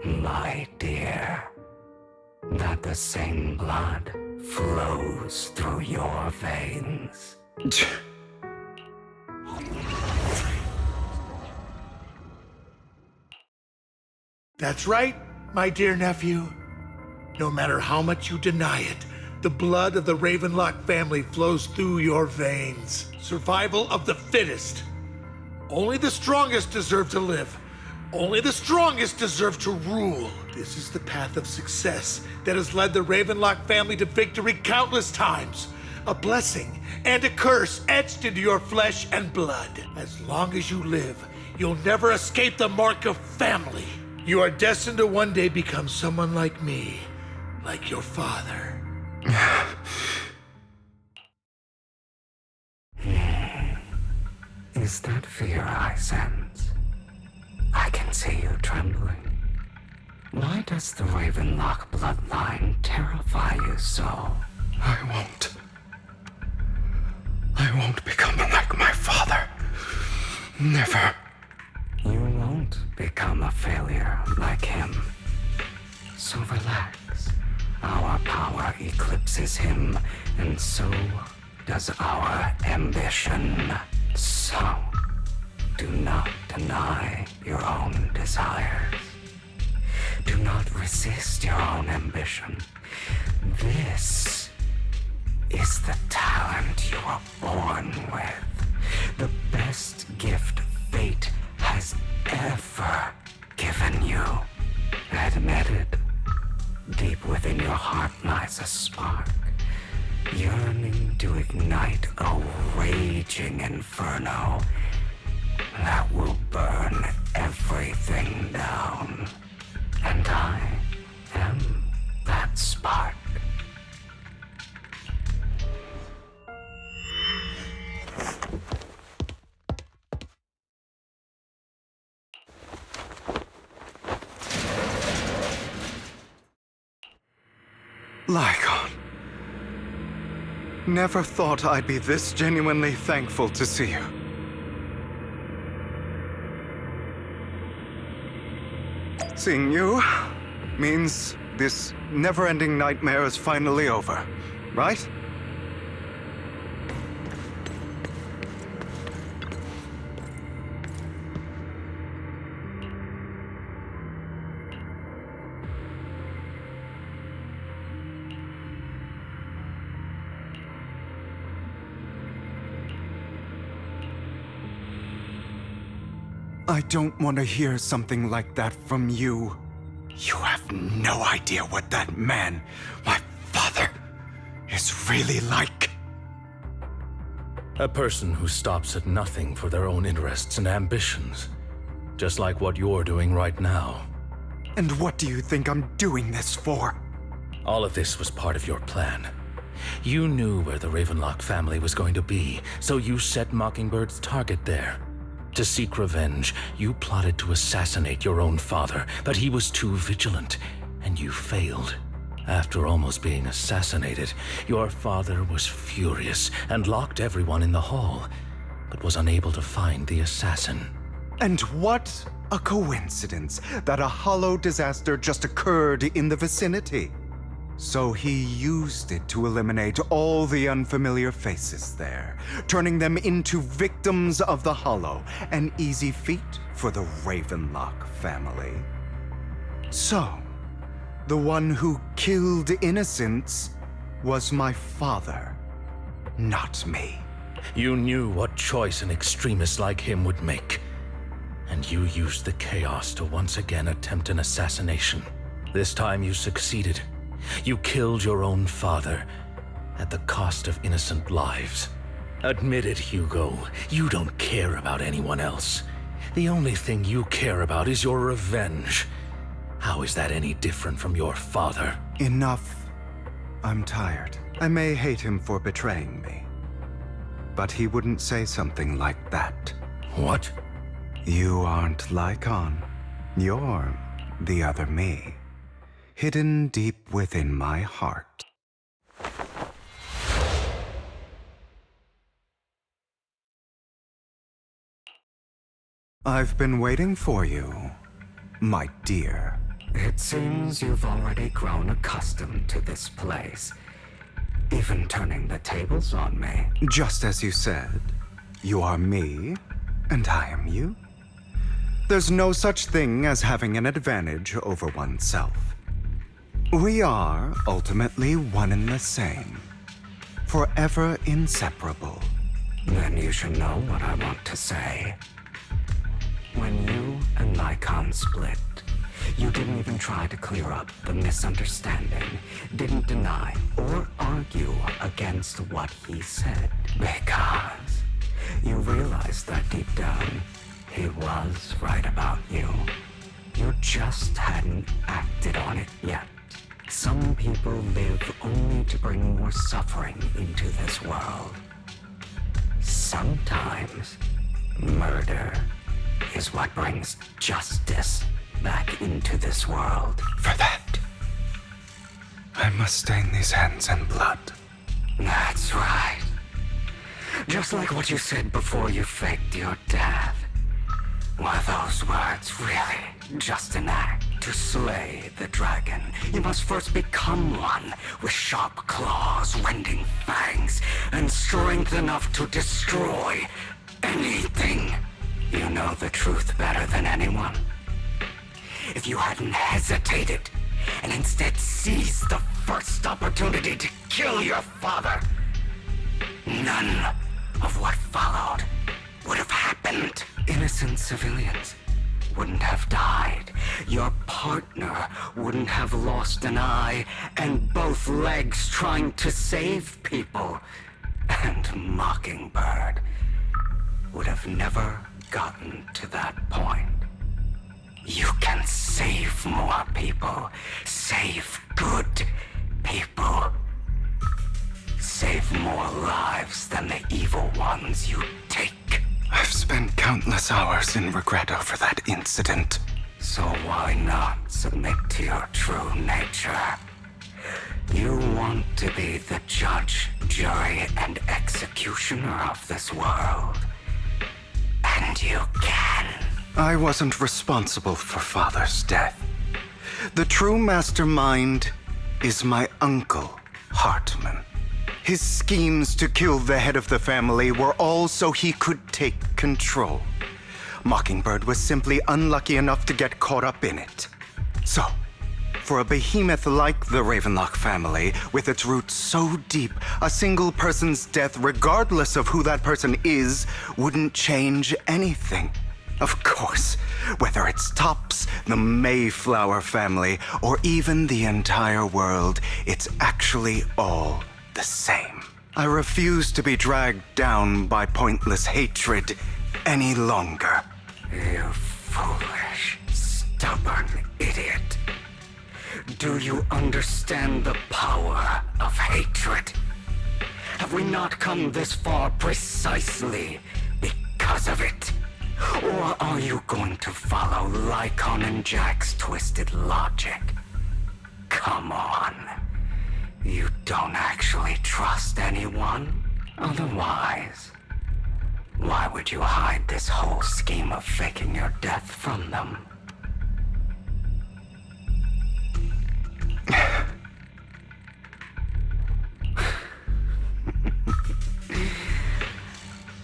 my dear, that the same blood flows through your veins. That's right, my dear nephew. No matter how much you deny it, the blood of the Ravenlock family flows through your veins. Survival of the fittest. Only the strongest deserve to live. Only the strongest deserve to rule. This is the path of success that has led the Ravenlock family to victory countless times. A blessing and a curse etched into your flesh and blood. As long as you live, you'll never escape the mark of family. You are destined to one day become someone like me, like your father. Is that fear I sense? I can see you trembling. Why does the Ravenlock bloodline terrify you so? I won't become like my father. Never. You won't become a failure like him. So relax. Our power eclipses him, and so does our ambition. So, do not deny your own desires. Do not resist your own ambition. This is the talent you were born with. The best gift fate has ever given you. Admit it. Deep within your heart lies a spark, yearning to ignite a raging inferno that will burn everything down. And I am that spark. Lycon. Never thought I'd be this genuinely thankful to see you. Seeing you means this never-ending nightmare is finally over, right? I don't want to hear something like that from you. You have no idea what that man, my father, is really like. A person who stops at nothing for their own interests and ambitions. Just like what you're doing right now. And what do you think I'm doing this for? All of this was part of your plan. You knew where the Ravenlock family was going to be, so you set Mockingbird's target there. To seek revenge, you plotted to assassinate your own father, but he was too vigilant, and you failed. After almost being assassinated, your father was furious and locked everyone in the hall, but was unable to find the assassin. And what a coincidence that a hollow disaster just occurred in the vicinity. So he used it to eliminate all the unfamiliar faces there, turning them into victims of the Hollow, an easy feat for the Ravenlock family. So, the one who killed innocents was my father, not me. You knew what choice an extremist like him would make, and you used the chaos to once again attempt an assassination. This time you succeeded. You killed your own father at the cost of innocent lives. Admit it, Hugo. You don't care about anyone else. The only thing you care about is your revenge. How is that any different from your father? Enough. I'm tired. I may hate him for betraying me, but he wouldn't say something like that. What? You aren't Lycon. You're the other me. Hidden deep within my heart. I've been waiting for you, my dear. It seems you've already grown accustomed to this place, even turning the tables on me. Just as you said, you are me, and I am you. There's no such thing as having an advantage over oneself. We are ultimately one and the same, forever inseparable. Then you should know what I want to say. When you and Lycon split, you didn't even try to clear up the misunderstanding, didn't deny or argue against what he said, because you realized that deep down, he was right about you. You just hadn't acted on it yet. Some people live only to bring more suffering into this world. Sometimes, murder is what brings justice back into this world. For that, I must stain these hands in blood. That's right. Just like what you said before you faked your death. Were those words really just an act to slay the dragon? You must first become one with sharp claws, rending fangs, and strength enough to destroy anything. You know the truth better than anyone. If you hadn't hesitated and instead seized the first opportunity to kill your father, none of what followed would have happened. Innocent civilians wouldn't have died. Your partner wouldn't have lost an eye and both legs trying to save people. And Mockingbird would have never gotten to that point. You can save more people. Save good people. Save more lives than the evil ones you take. I've spent countless hours in regret over that incident. So why not submit to your true nature? You want to be the judge, jury, and executioner of this world. And you can. I wasn't responsible for Father's death. The true mastermind is my uncle, Hartman. His schemes to kill the head of the family were all so he could take control. Mockingbird was simply unlucky enough to get caught up in it. So, for a behemoth like the Ravenlock family, with its roots so deep, a single person's death, regardless of who that person is, wouldn't change anything. Of course, whether it's Topps, the Mayflower family, or even the entire world, it's actually all the same. I refuse to be dragged down by pointless hatred any longer. You foolish, stubborn idiot. Do you understand the power of hatred? Have we not come this far precisely because of it? Or are you going to follow Lycon and Jack's twisted logic? Come on. You don't actually trust anyone? Otherwise, why would you hide this whole scheme of faking your death from them?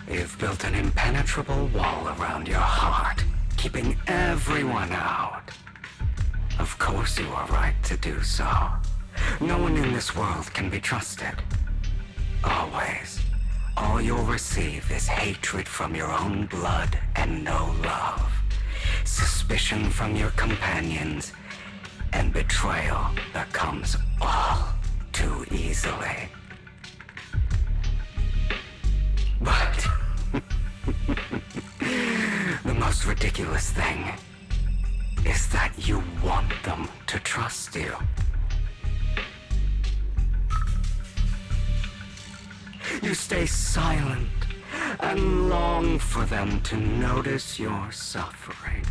You've built an impenetrable wall around your heart, keeping everyone out. Of course you are right to do so. No one in this world can be trusted. Always. All you'll receive is hatred from your own blood and no love. Suspicion from your companions, and betrayal that comes all too easily. But the most ridiculous thing is that you want them to trust you. You stay silent and long for them to notice your suffering.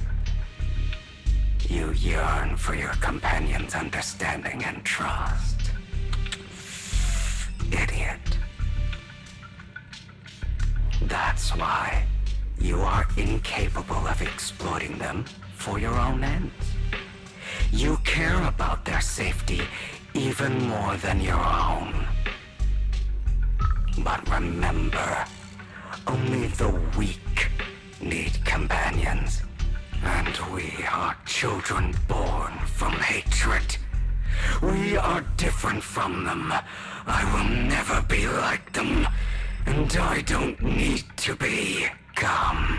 You yearn for your companion's understanding and trust. Idiot. That's why you are incapable of exploiting them for your own ends. You care about their safety even more than your own. But remember, only the weak need companions. And we are children born from hatred. We are different from them. I will never be like them. And I don't need to be. Come.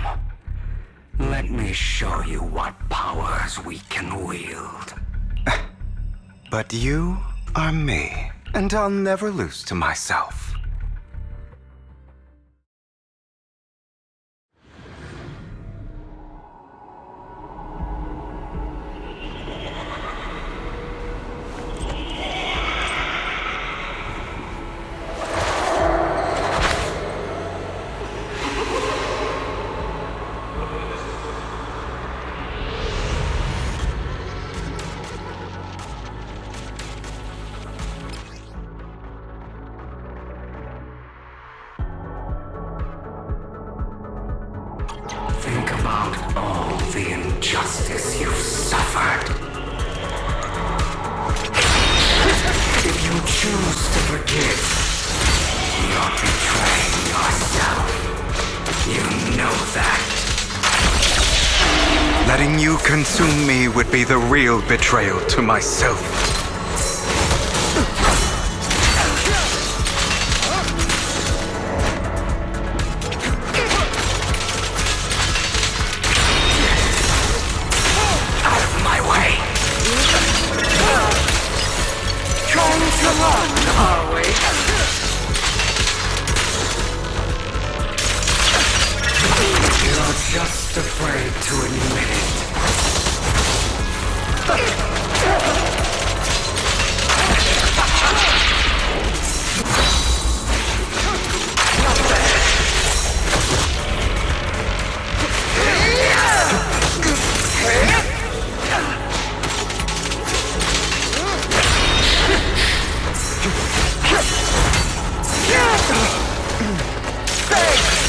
Let me show you what powers we can wield. But you are me, and I'll never lose to myself. Think about all the injustice you've suffered. If you choose to forgive, you're betraying yourself. You know that. Letting you consume me would be the real betrayal to myself.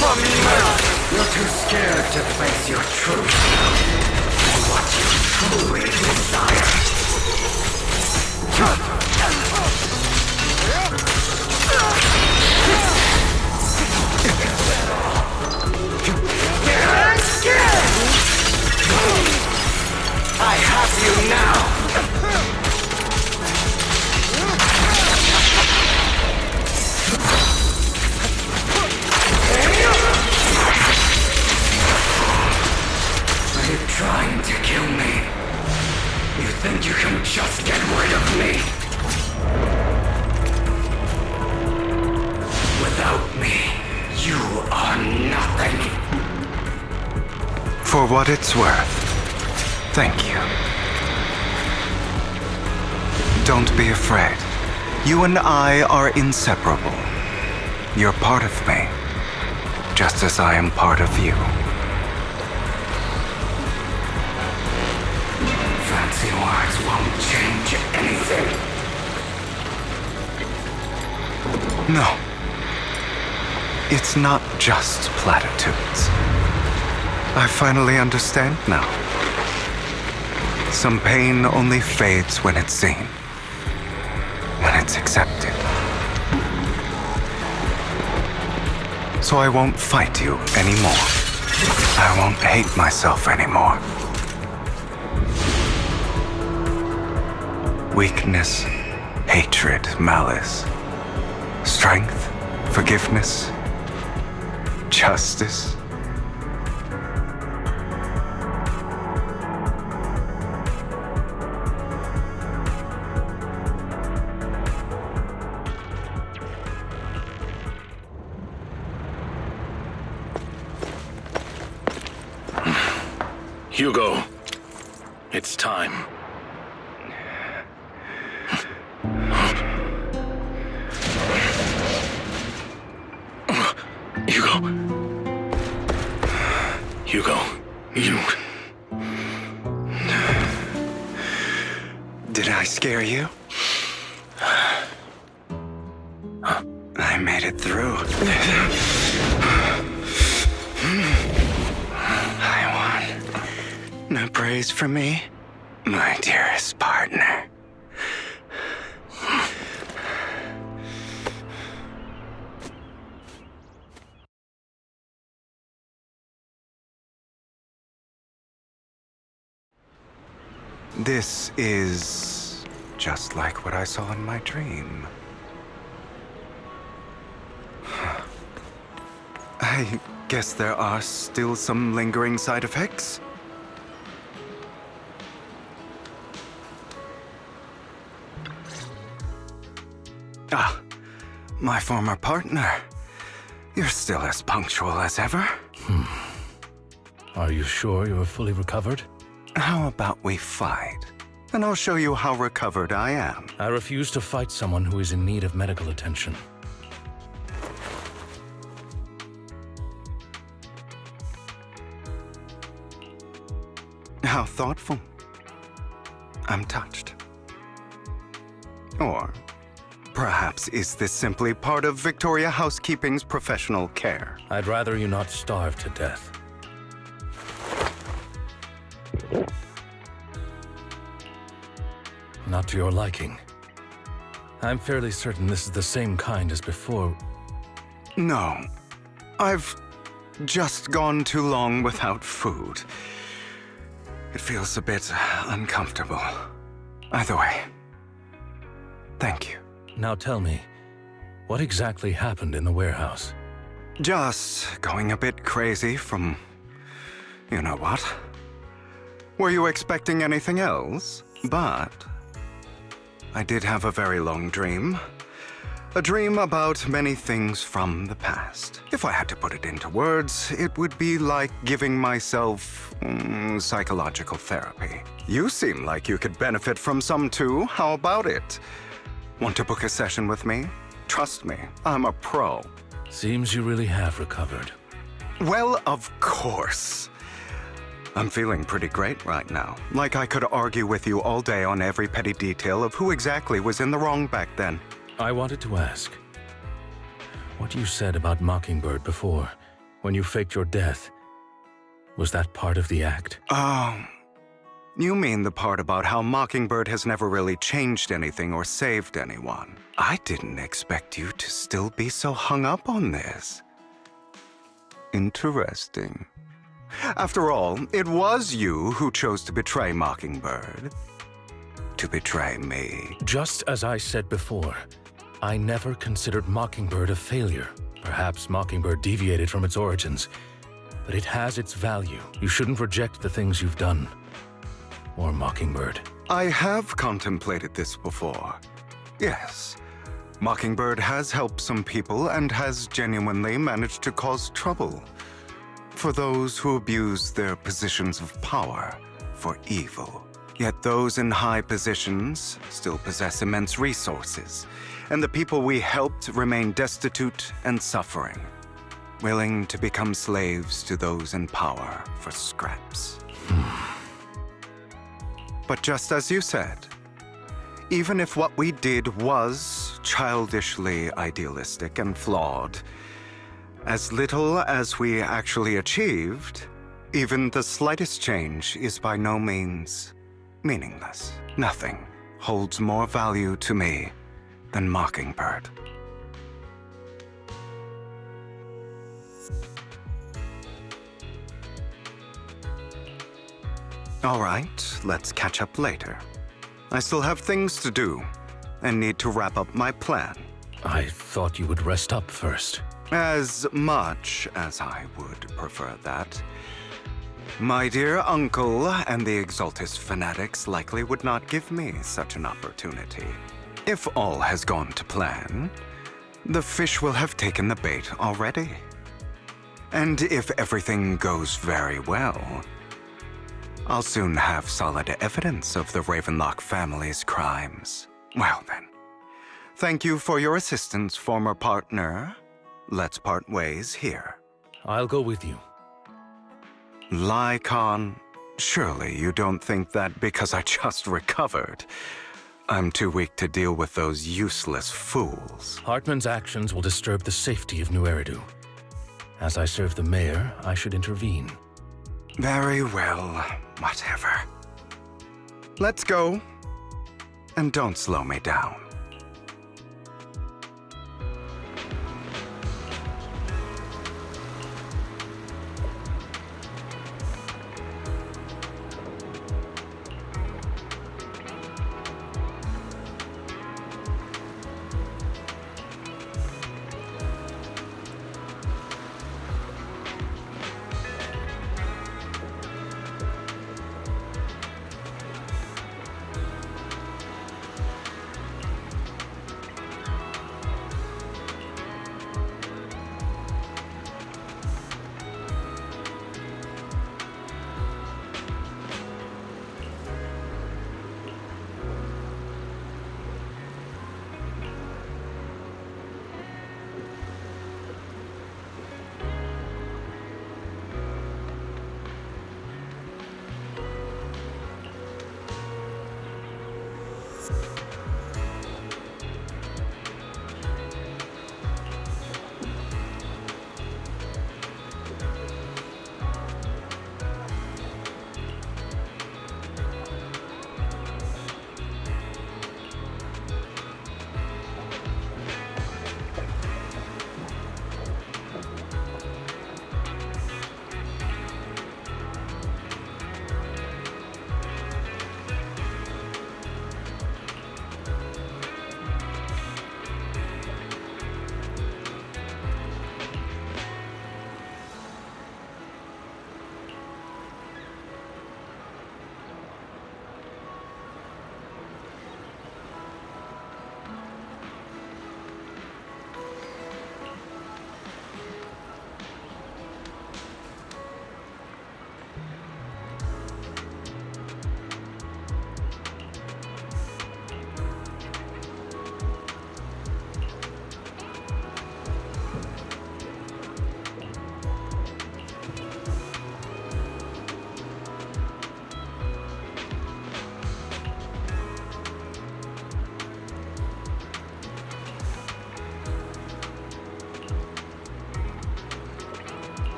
from mirth. You're too scared to face your truth and what you truly desire. I have you now! Are you trying to kill me? You think you can just get rid of me? Without me, you are nothing. For what it's worth, thank you. Don't be afraid. You and I are inseparable. You're part of me, just as I am part of you. Fancy words won't change anything. No. It's not just platitudes. I finally understand now. Some pain only fades when it's seen, when it's accepted. So I won't fight you anymore. I won't hate myself anymore. Weakness, hatred, malice, strength, forgiveness, justice. Hugo, it's time. Hugo, you... Did I scare you? I made it through. I won. No praise for me, my dearest partner. This is just like what I saw in my dream. I guess there are still some lingering side effects. Ah, my former partner. You're still as punctual as ever. Are you sure you're fully recovered? How about we fight? And I'll show you how recovered I am. I refuse to fight someone who is in need of medical attention. How thoughtful. I'm touched. Or perhaps is this simply part of Victoria Housekeeping's professional care? I'd rather you not starve to death. Not to your liking. I'm fairly certain this is the same kind as before. No. I've just gone too long without food. It feels a bit uncomfortable. Either way, thank you. Now tell me, what exactly happened in the warehouse? Just going a bit crazy from... you know what? Were you expecting anything else? But... I did have a very long dream. A dream about many things from the past. If I had to put it into words, it would be like giving myself psychological therapy. You seem like you could benefit from some too. How about it? Want to book a session with me? Trust me, I'm a pro. Seems you really have recovered. Well, of course. I'm feeling pretty great right now. Like I could argue with you all day on every petty detail of who exactly was in the wrong back then. I wanted to ask, what you said about Mockingbird before, When you faked your death, was that part of the act? Oh, you mean the part about how Mockingbird has never really changed anything or saved anyone. I didn't expect you to still be so hung up on this. Interesting. After all, it was you who chose to betray Mockingbird. To betray me. Just as I said before, I never considered Mockingbird a failure. Perhaps Mockingbird deviated from its origins, but it has its value. You shouldn't reject the things you've done. Or Mockingbird. I have contemplated this before. Yes. Mockingbird has helped some people and has genuinely managed to cause trouble for those who abuse their positions of power for evil. Yet those in high positions still possess immense resources, and the people we helped remain destitute and suffering, willing to become slaves to those in power for scraps. But just as you said, even if what we did was childishly idealistic and flawed, as little as we actually achieved, even the slightest change is by no means meaningless. Nothing holds more value to me than Mockingbird. All right, let's catch up later. I still have things to do and need to wrap up my plan. I thought you would rest up first. As much as I would prefer that. My dear uncle and the Exaltis fanatics likely would not give me such an opportunity. If all has gone to plan, the fish will have taken the bait already. And if everything goes very well, I'll soon have solid evidence of the Ravenlock family's crimes. Well then, thank you for your assistance, former partner. Let's part ways here. I'll go with you. Lycon, surely you don't think that because I just recovered, I'm too weak to deal with those useless fools. Hartman's actions will disturb the safety of New Eridu. As I serve the mayor, I should intervene. Very well, whatever. Let's go. And don't slow me down.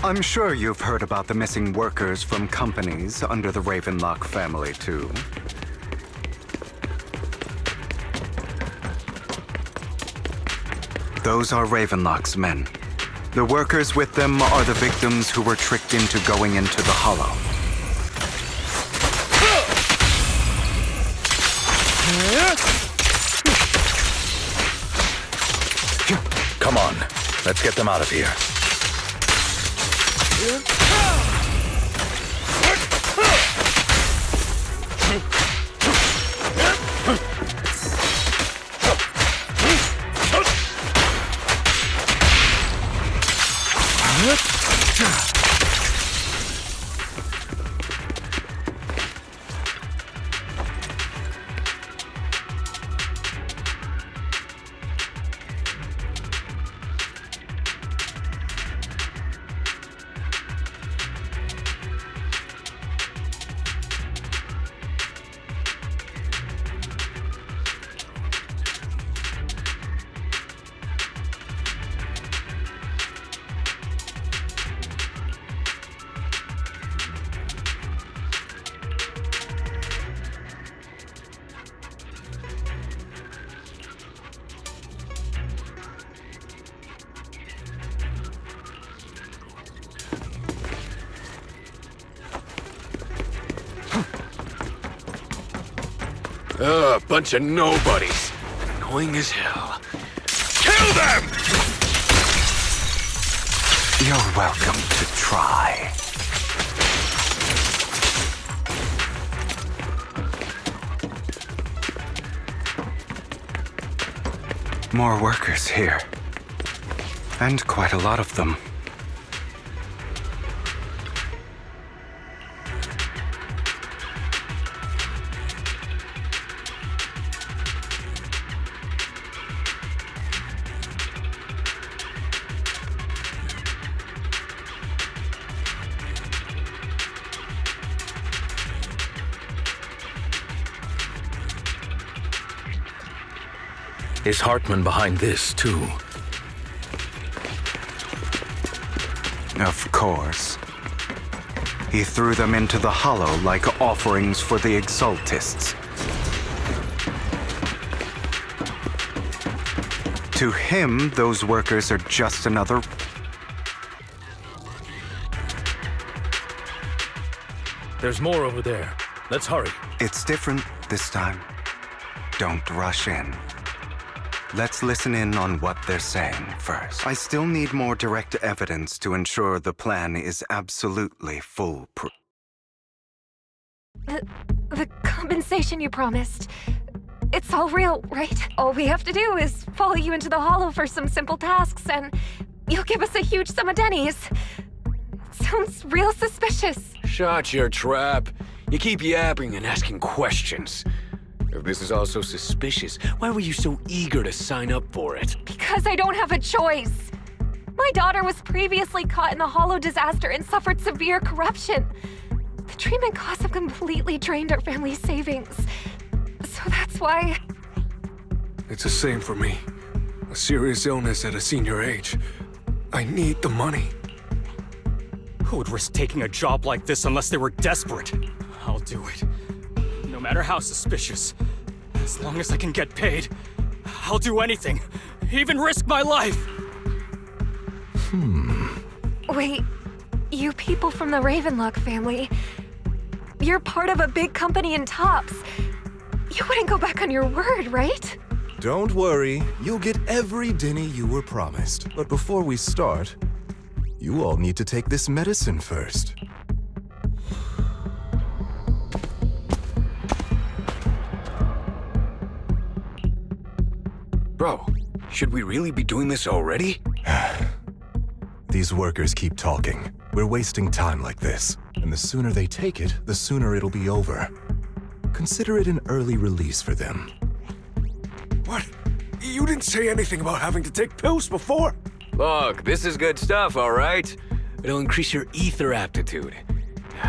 I'm sure you've heard about the missing workers from companies under the Ravenlock family, too. Those are Ravenlock's men. The workers with them are the victims who were tricked into going into the Hollow. Come on, let's get them out of here. Bunch of nobodies. Annoying as hell. Kill them! You're welcome to try. More workers here. And quite a lot of them. Is Hartman behind this, too? Of course. He threw them into the Hollow like offerings for the Exaltists. To him, those workers are just another... There's more over there. Let's hurry. It's different this time. Don't rush in. Let's listen in on what they're saying first. I still need more direct evidence to ensure the plan is absolutely foolproof. The compensation you promised. It's all real, right? All we have to do is follow you into the Hollow for some simple tasks, and you'll give us a huge sum of dennies. Sounds real suspicious. Shut your trap. You keep yapping and asking questions. If this is all so suspicious, why were you so eager to sign up for it? Because I don't have a choice. My daughter was previously caught in the Hollow disaster and suffered severe corruption. The treatment costs have completely drained our family's savings. So that's why... It's the same for me. A serious illness at a senior age. I need the money. Who would risk taking a job like this unless they were desperate? I'll do it. No matter how suspicious. As long as I can get paid, I'll do anything. Even risk my life! Wait, you people from the Ravenlock family, you're part of a big company in Tops. You wouldn't go back on your word, right? Don't worry, you'll get every denny you were promised. But before we start, you all need to take this medicine first. Bro, should we really be doing this already? These workers keep talking. We're wasting time like this. And the sooner they take it, the sooner it'll be over. Consider it an early release for them. What? You didn't say anything about having to take pills before. Look, this is good stuff, all right? It'll increase your ether aptitude.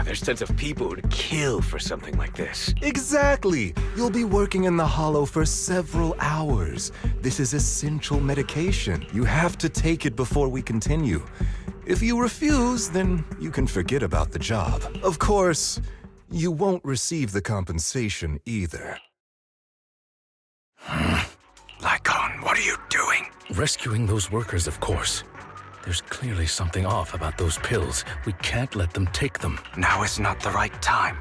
There's tons of people who'd kill for something like this. Exactly! You'll be working in the Hollow for several hours. This is essential medication. You have to take it before we continue. If you refuse, then you can forget about the job. Of course, you won't receive the compensation either. Lycon, what are you doing? Rescuing those workers, of course. There's clearly something off about those pills. We can't let them take them. Now is not the right time.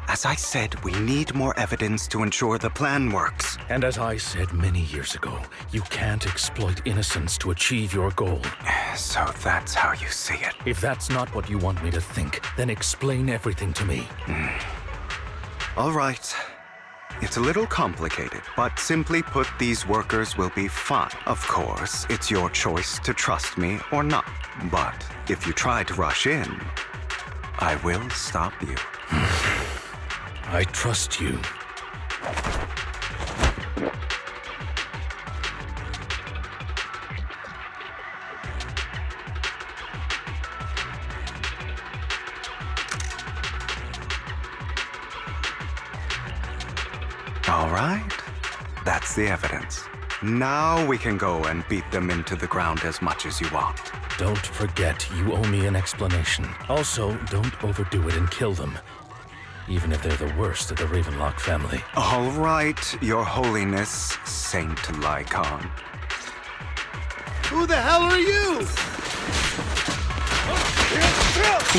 As I said, we need more evidence to ensure the plan works. And as I said many years ago, you can't exploit innocence to achieve your goal. So that's how you see it. If that's not what you want me to think, then explain everything to me. All right. It's a little complicated, but simply put, these workers will be fine. Of course, it's your choice to trust me or not. But if you try to rush in, I will stop you. I trust you. All right. That's the evidence. Now we can go and beat them into the ground as much as you want. Don't forget, you owe me an explanation. Also, don't overdo it and kill them. Even if they're the worst of the Ravenlock family. All right, Your Holiness, Saint Lycon. Who the hell are you?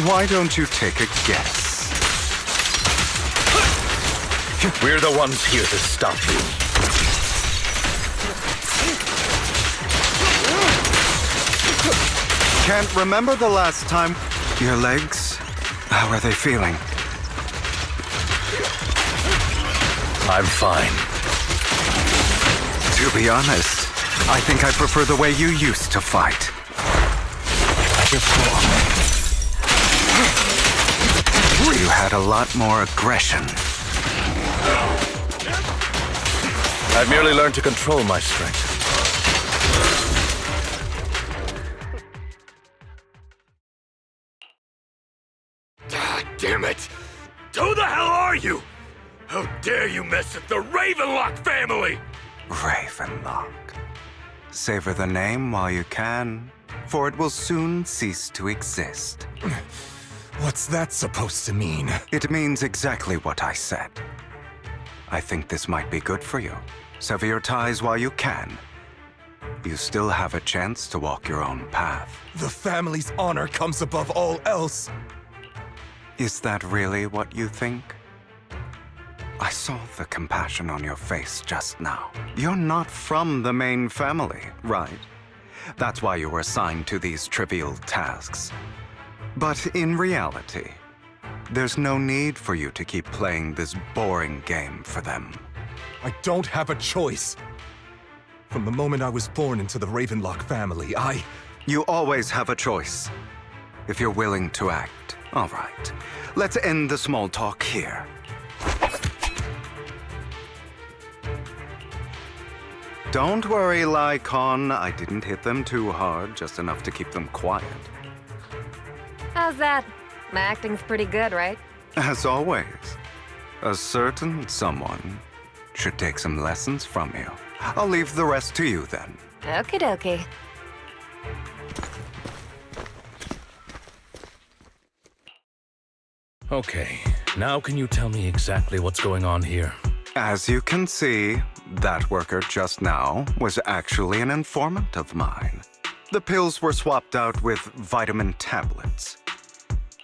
Why don't you take a guess? We're the ones here to stop you. Can't remember the last time. Your legs? How are they feeling? I'm fine. To be honest, I think I prefer the way you used to fight. You had a lot more aggression. I've merely learned to control my strength. God damn it! Who the hell are you? How dare you mess with the Ravenlock family! Ravenlock. Savor the name while you can, for it will soon cease to exist. What's that supposed to mean? It means exactly what I said. I think this might be good for you. Sever your ties while you can. You still have a chance to walk your own path. The family's honor comes above all else. Is that really what you think? I saw the compassion on your face just now. You're not from the main family, right? That's why you were assigned to these trivial tasks. But in reality, there's no need for you to keep playing this boring game for them. I don't have a choice. From the moment I was born into the Ravenlock family, You always have a choice. If you're willing to act. All right. Let's end the small talk here. Don't worry, Lycon. I didn't hit them too hard, just enough to keep them quiet. How's that? My acting's pretty good, right? As always, a certain someone should take some lessons from you. I'll leave the rest to you then. Okie dokie. Okay, now can you tell me exactly what's going on here? As you can see, that worker just now was actually an informant of mine. The pills were swapped out with vitamin tablets.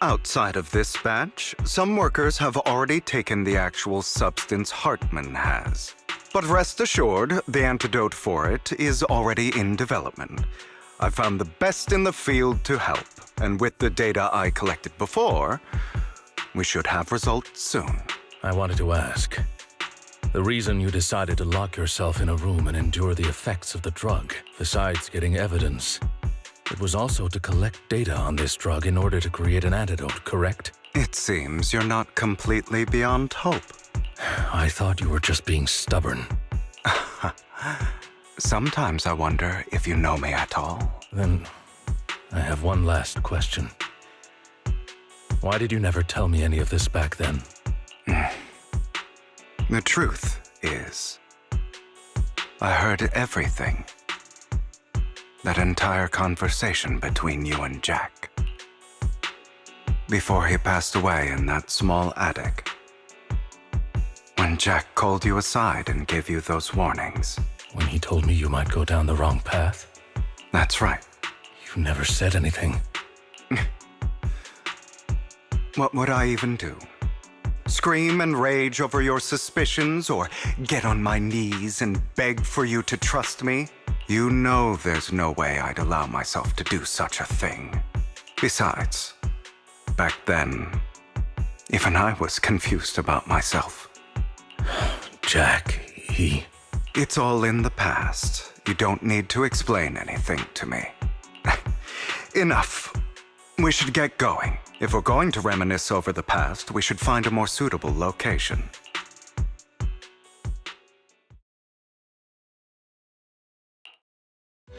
Outside of this batch, some workers have already taken the actual substance Hartman has. But rest assured, the antidote for it is already in development. I found the best in the field to help, and with the data I collected before, we should have results soon. I wanted to ask. The reason you decided to lock yourself in a room and endure the effects of the drug, besides getting evidence, it was also to collect data on this drug in order to create an antidote, correct? It seems you're not completely beyond hope. I thought you were just being stubborn. Sometimes I wonder if you know me at all. Then, I have one last question. Why did you never tell me any of this back then? The truth is, I heard everything. that entire conversation between you and Jack. Before he passed away in that small attic. When Jack called you aside and gave you those warnings. When he told me you might go down the wrong path? That's right. You never said anything. What would I even do? Scream and rage over your suspicions, or get on my knees and beg for you to trust me? You know there's no way I'd allow myself to do such a thing. Besides, back then, even I was confused about myself. Jack, he... It's all in the past. You don't need to explain anything to me. Enough. We should get going. If we're going to reminisce over the past, we should find a more suitable location.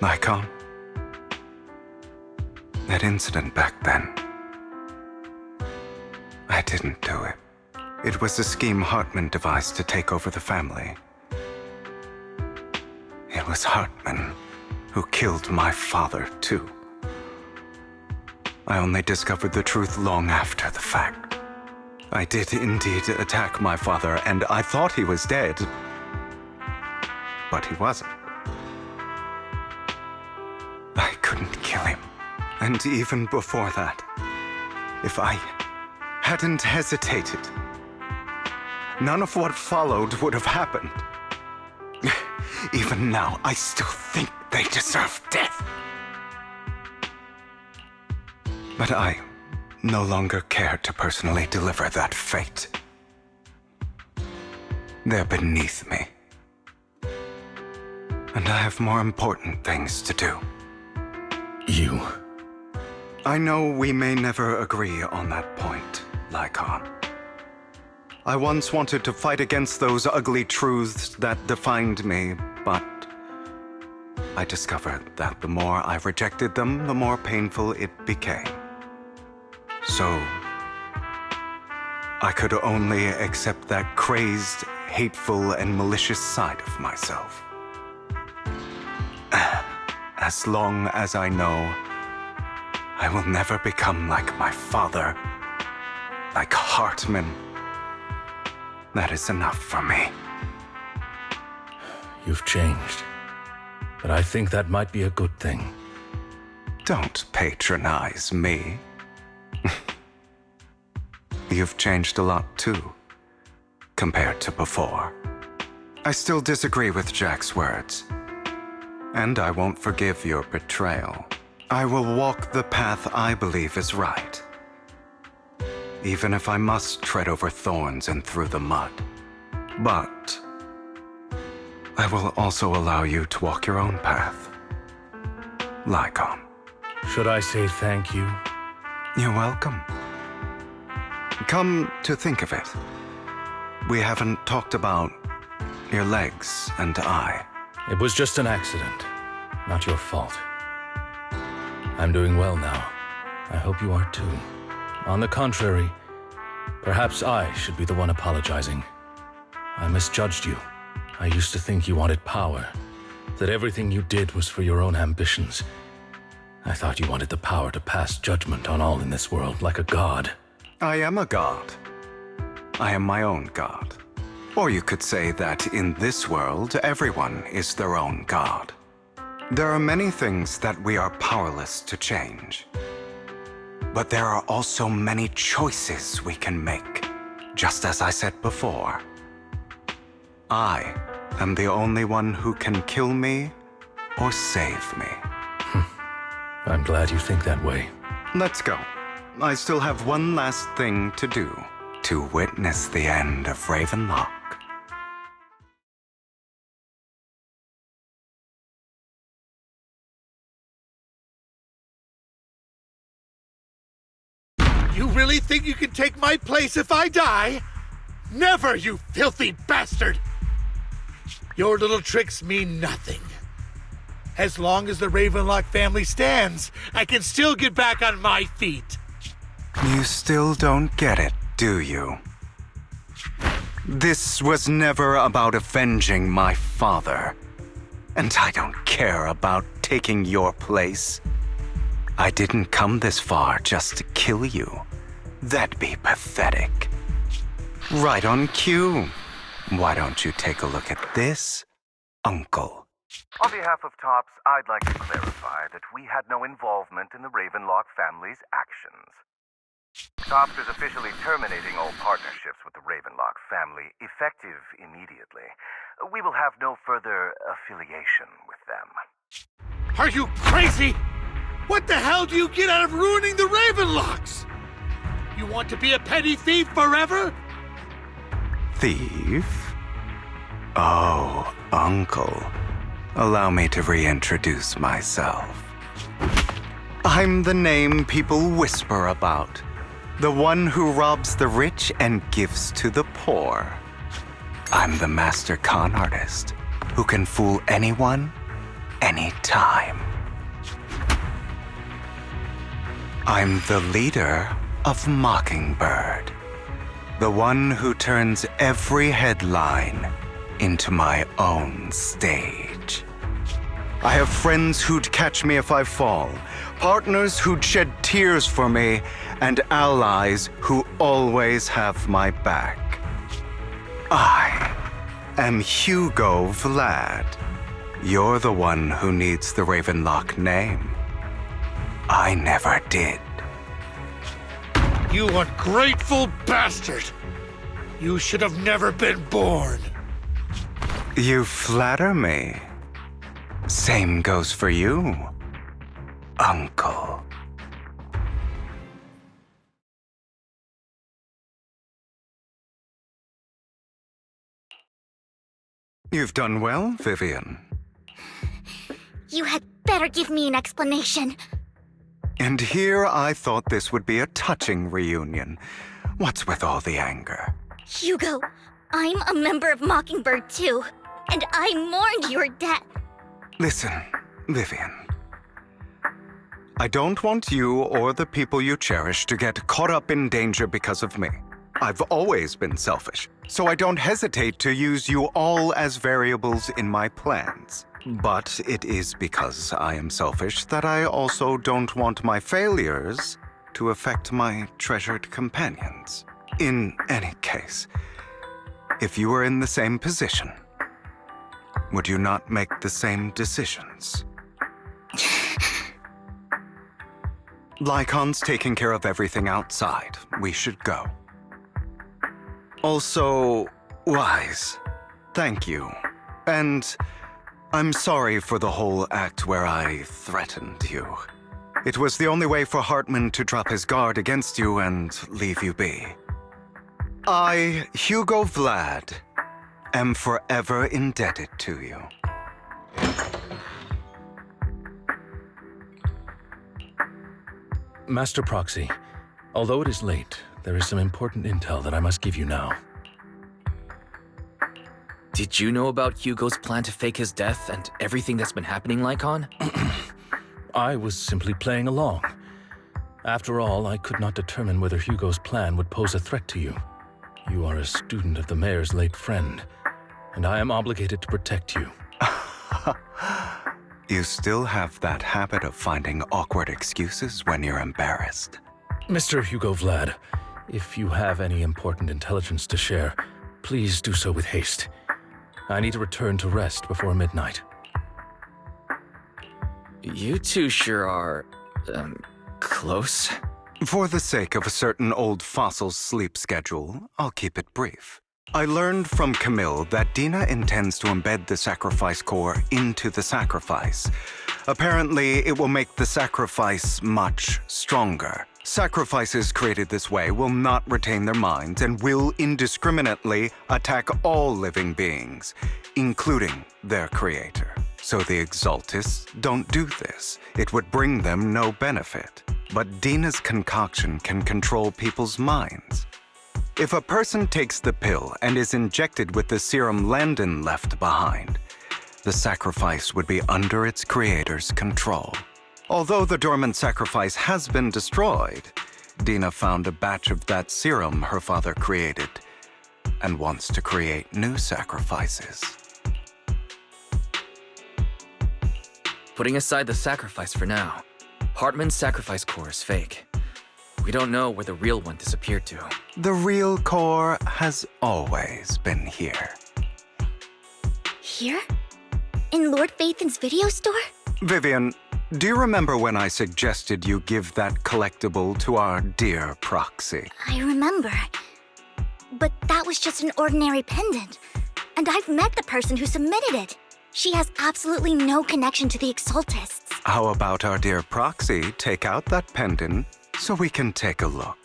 Nikon? That incident back then. I didn't do it. It was a scheme Hartman devised to take over the family. It was Hartman who killed my father, too. I only discovered the truth long after the fact. I did indeed attack my father, and I thought he was dead. But he wasn't. I couldn't kill him. And even before that, if I hadn't hesitated, none of what followed would have happened. Even now, I still think they deserve death. But I no longer care to personally deliver that fate. They're beneath me. And I have more important things to do. You... I know we may never agree on that point, Lycon. I once wanted to fight against those ugly truths that defined me, but I discovered that the more I rejected them, the more painful it became. So, I could only accept that crazed, hateful, and malicious side of myself. As long as I know I will never become like my father, like Hartman, that is enough for me. You've changed, but I think that might be a good thing. Don't patronize me. You've changed a lot too, compared to before. I still disagree with Jack's words, and I won't forgive your betrayal. I will walk the path I believe is right, even if I must tread over thorns and through the mud. But I will also allow you to walk your own path, Lycon. Should I say thank you? You're welcome. Come to think of it, we haven't talked about your legs and eye. It was just an accident, not your fault. I'm doing well now. I hope you are too. On the contrary, perhaps I should be the one apologizing. I misjudged you. I used to think you wanted power, that everything you did was for your own ambitions. I thought you wanted the power to pass judgment on all in this world, like a god. I am a god. I am my own god. Or you could say that in this world, everyone is their own god. There are many things that we are powerless to change. But there are also many choices we can make. Just as I said before, I am the only one who can kill me or save me. I'm glad you think that way. Let's go. I still have one last thing to do. To witness the end of Ravenlock. You really think you can take my place if I die? Never, you filthy bastard! Your little tricks mean nothing. As long as the Ravenlock family stands, I can still get back on my feet. You still don't get it, do you? This was never about avenging my father. And I don't care about taking your place. I didn't come this far just to kill you. That'd be pathetic. Right on cue. Why don't you take a look at this, Uncle? On behalf of TOPS, I'd like to clarify that we had no involvement in the Ravenlock family's actions. TOPS is officially terminating all partnerships with the Ravenlock family, effective immediately. We will have no further affiliation with them. Are you crazy? What the hell do you get out of ruining the Ravenlocks? You want to be a petty thief forever? Thief? Oh, Uncle. Allow me to reintroduce myself. I'm the name people whisper about. The one who robs the rich and gives to the poor. I'm the master con artist who can fool anyone, anytime. I'm the leader of Mockingbird. The one who turns every headline into my own stage. I have friends who'd catch me if I fall, partners who'd shed tears for me, and allies who always have my back. I am Hugo Vlad. You're the one who needs the Ravenlock name. I never did. You ungrateful bastard! You should have never been born. You flatter me. Same goes for you, Uncle. You've done well, Vivian. You had better give me an explanation. And here I thought this would be a touching reunion. What's with all the anger? Hugo, I'm a member of Mockingbird too, and I mourned your death. Listen, Vivian. I don't want you or the people you cherish to get caught up in danger because of me. I've always been selfish, so I don't hesitate to use you all as variables in my plans. But it is because I am selfish that I also don't want my failures to affect my treasured companions. In any case, if you were in the same position, would you not make the same decisions? Lycon's taking care of everything outside. We should go. Also, Wise, thank you. And I'm sorry for the whole act where I threatened you. It was the only way for Hartman to drop his guard against you and leave you be. I, Hugo Vlad, am forever indebted to you. Master Proxy, although it is late, there is some important intel that I must give you now. Did you know about Hugo's plan to fake his death and everything that's been happening, Lycon? I was simply playing along. After all, I could not determine whether Hugo's plan would pose a threat to you. You are a student of the mayor's late friend, and I am obligated to protect you. You still have that habit of finding awkward excuses when you're embarrassed. Mr. Hugo Vlad, if you have any important intelligence to share, please do so with haste. I need to return to rest before midnight. You two sure are, close? For the sake of a certain old fossil's sleep schedule, I'll keep it brief. I learned from Camille that Dina intends to embed the sacrifice core into the sacrifice. Apparently, it will make the sacrifice much stronger. Sacrifices created this way will not retain their minds and will indiscriminately attack all living beings, including their creator. So the Exaltists don't do this. It would bring them no benefit. But Dina's concoction can control people's minds. If a person takes the pill and is injected with the serum Landon left behind, the sacrifice would be under its creator's control. Although the dormant sacrifice has been destroyed, Dina found a batch of that serum her father created and wants to create new sacrifices. Putting aside the sacrifice for now, Hartman's sacrifice core is fake. We don't know where the real one disappeared to. The real core has always been here. Here? In Lord Phaethon's video store? Vivian, do you remember when I suggested you give that collectible to our dear proxy? I remember. But that was just an ordinary pendant. And I've met the person who submitted it. She has absolutely no connection to the Exaltists. How about our dear proxy take out that pendant so we can take a look?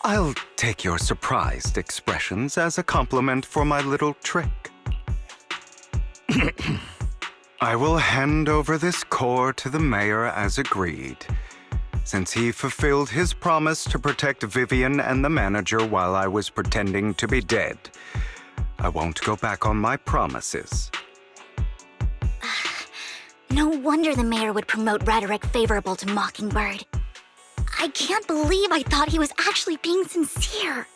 I'll take your surprised expressions as a compliment for my little trick. I will hand over this core to the mayor as agreed, since he fulfilled his promise to protect Vivian and the manager while I was pretending to be dead. I won't go back on my promises. No wonder the mayor would promote rhetoric favorable to Mockingbird. I can't believe I thought he was actually being sincere.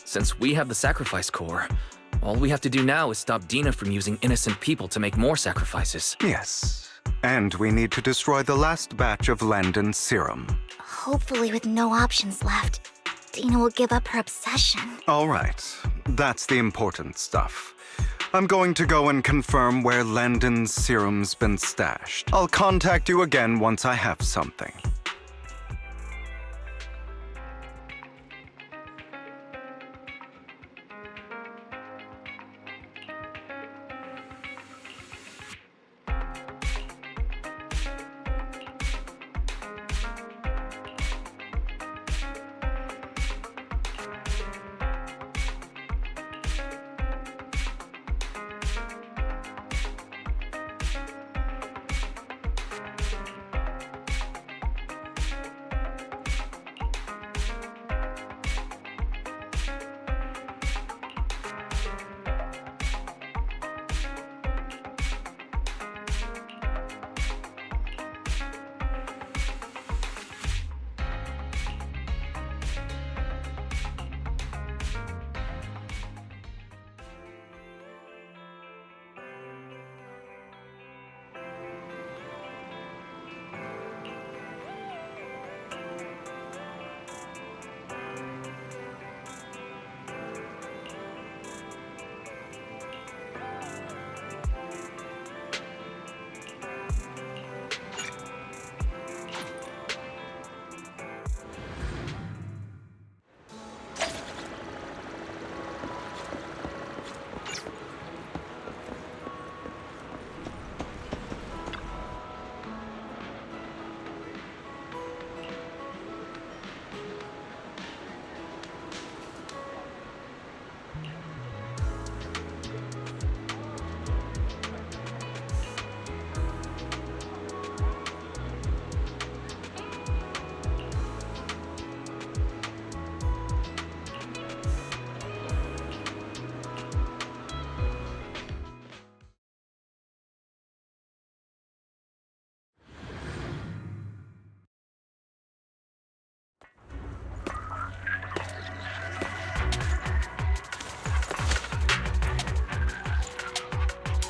Since we have the sacrifice core, all we have to do now is stop Dina from using innocent people to make more sacrifices. Yes, and we need to destroy the last batch of Landon's serum. Hopefully with no options left, Dina will give up her obsession. All right, that's the important stuff. I'm going to go and confirm where Landon's serum's been stashed. I'll contact you again once I have something.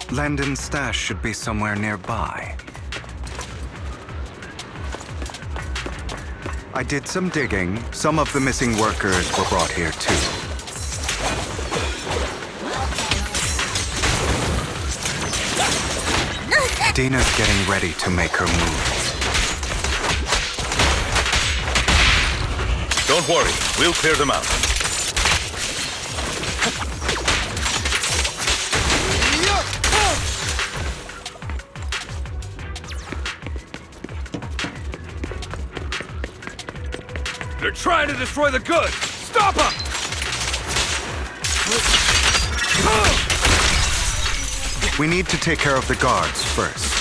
Landon's stash should be somewhere nearby. I did some digging. Some of the missing workers were brought here too. Dina's getting ready to make her move. Don't worry, we'll clear them out. They're trying to destroy the goods! Stop them! We need to take care of the guards first.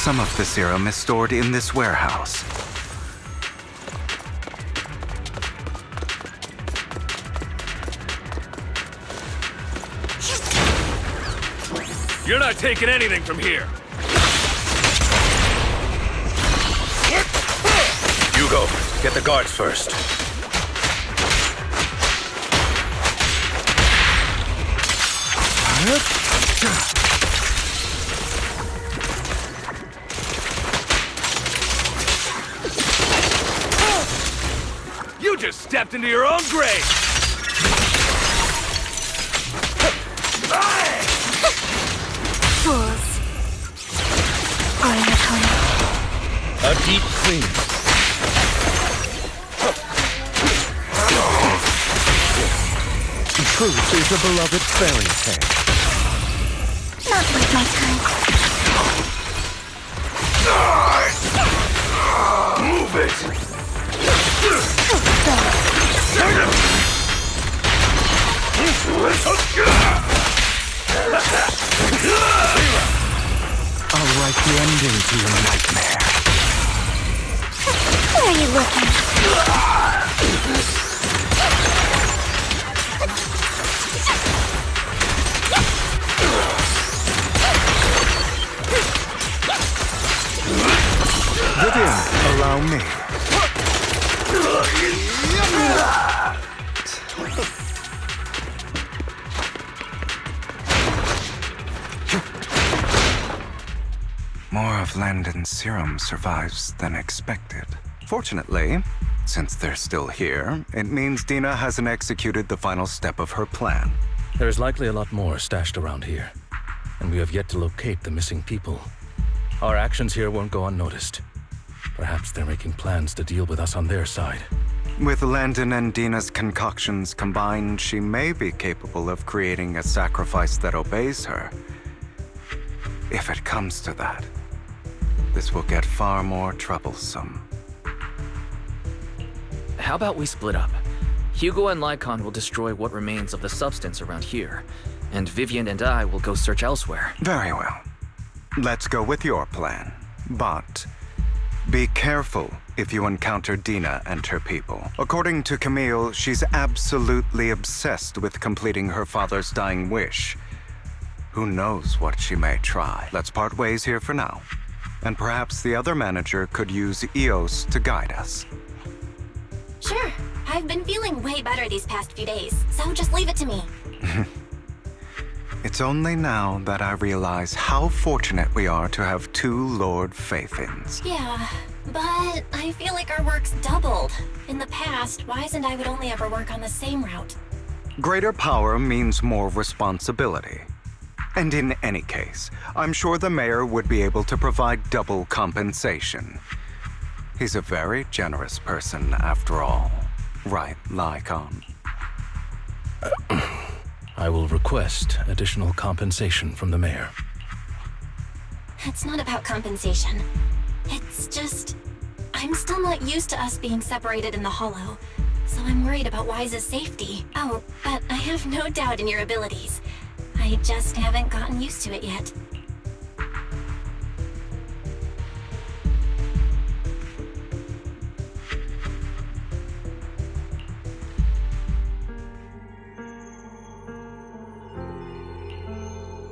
I'm Some of the serum is stored in this warehouse. You're not taking anything from here. Hugo, get the guards first. You just stepped into your own grave! Fools. On your opponent. A deep clean. Truth is a beloved fairy tale. Not worth my time. Move it! I'll write the ending to your nightmare. Where are you looking? Vivian, allow me. More of Landon's serum survives than expected. Fortunately, since they're still here, it means Dina hasn't executed the final step of her plan. There's likely a lot more stashed around here, and we have yet to locate the missing people. Our actions here won't go unnoticed. Perhaps they're making plans to deal with us on their side. With Landon and Dina's concoctions combined, she may be capable of creating a sacrifice that obeys her. If it comes to that, this will get far more troublesome. How about we split up? Hugo and Lycon will destroy what remains of the substance around here, and Vivian and I will go search elsewhere. Very well. Let's go with your plan. But be careful if you encounter Dina and her people. According to Camille, she's absolutely obsessed with completing her father's dying wish. Who knows what she may try? Let's part ways here for now. And perhaps the other manager could use EOS to guide us. Sure. I've been feeling way better these past few days, so just leave it to me. It's only now that I realize how fortunate we are to have two Lord Faithins. Yeah, but I feel like our work's doubled. In the past, Wise and I would only ever work on the same route. Greater power means more responsibility. And in any case, I'm sure the mayor would be able to provide double compensation. He's a very generous person, after all. Right, Lycon? I will request additional compensation from the mayor. It's not about compensation. It's just... I'm still not used to us being separated in the Hollow, so I'm worried about Wise's safety. Oh, but I have no doubt in your abilities. I just haven't gotten used to it yet.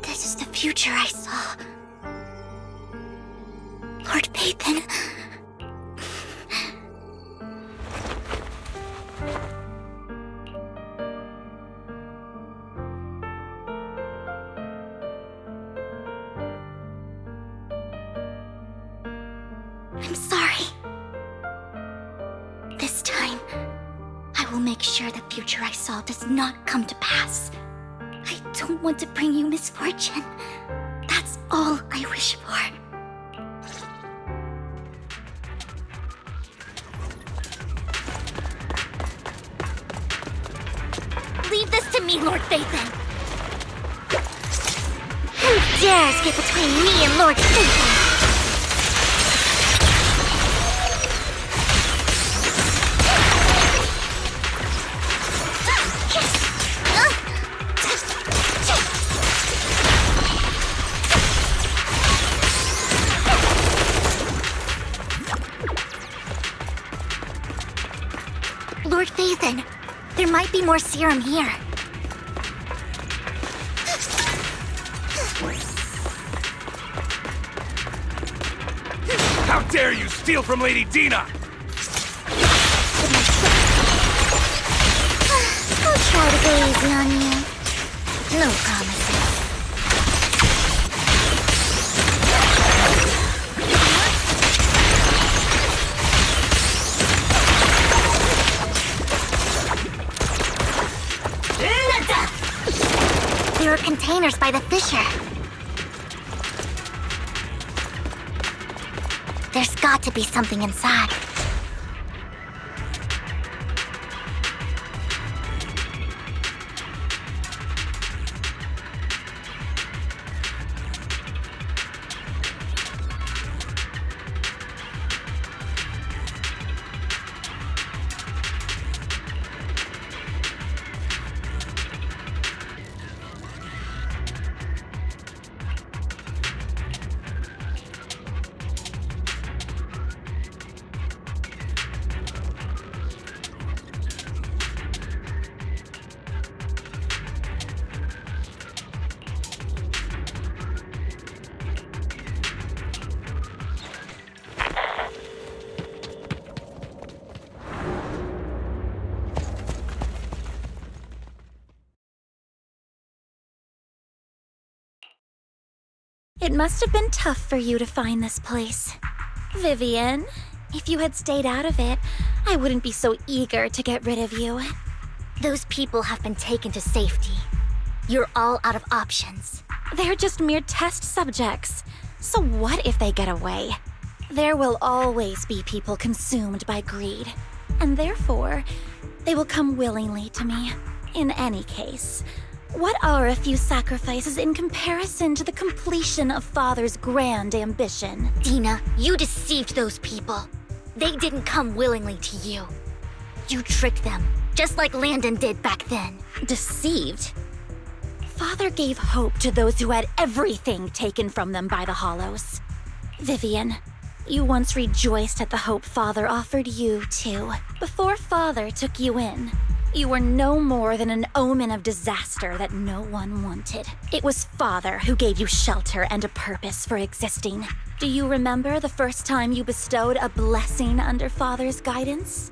This is the future I saw. Lord Pathan. I'm sorry. This time, I will make sure the future I saw does not come to pass. I don't want to bring you misfortune. That's all I wish for. Leave this to me, Lord Phaethon. Who dares get between me and Lord Phaethon? Lord Phaethon, there might be more serum here. How dare you steal from Lady Dina! I'll try to go easy on you. No promises. There are containers by the fissure. There's got to be something inside. It must have been tough for you to find this place. Vivian, if you had stayed out of it, I wouldn't be so eager to get rid of you. Those people have been taken to safety. You're all out of options. They're just mere test subjects. So what if they get away? There will always be people consumed by greed. And therefore, they will come willingly to me. In any case, what are a few sacrifices in comparison to the completion of Father's grand ambition? Dina, you deceived those people. They didn't come willingly to you. You tricked them, just like Landon did back then. Deceived? Father gave hope to those who had everything taken from them by the Hollows. Vivian, you once rejoiced at the hope Father offered you, too. Before Father took you in, you were no more than an omen of disaster that no one wanted. It was Father who gave you shelter and a purpose for existing. Do you remember the first time you bestowed a blessing under Father's guidance?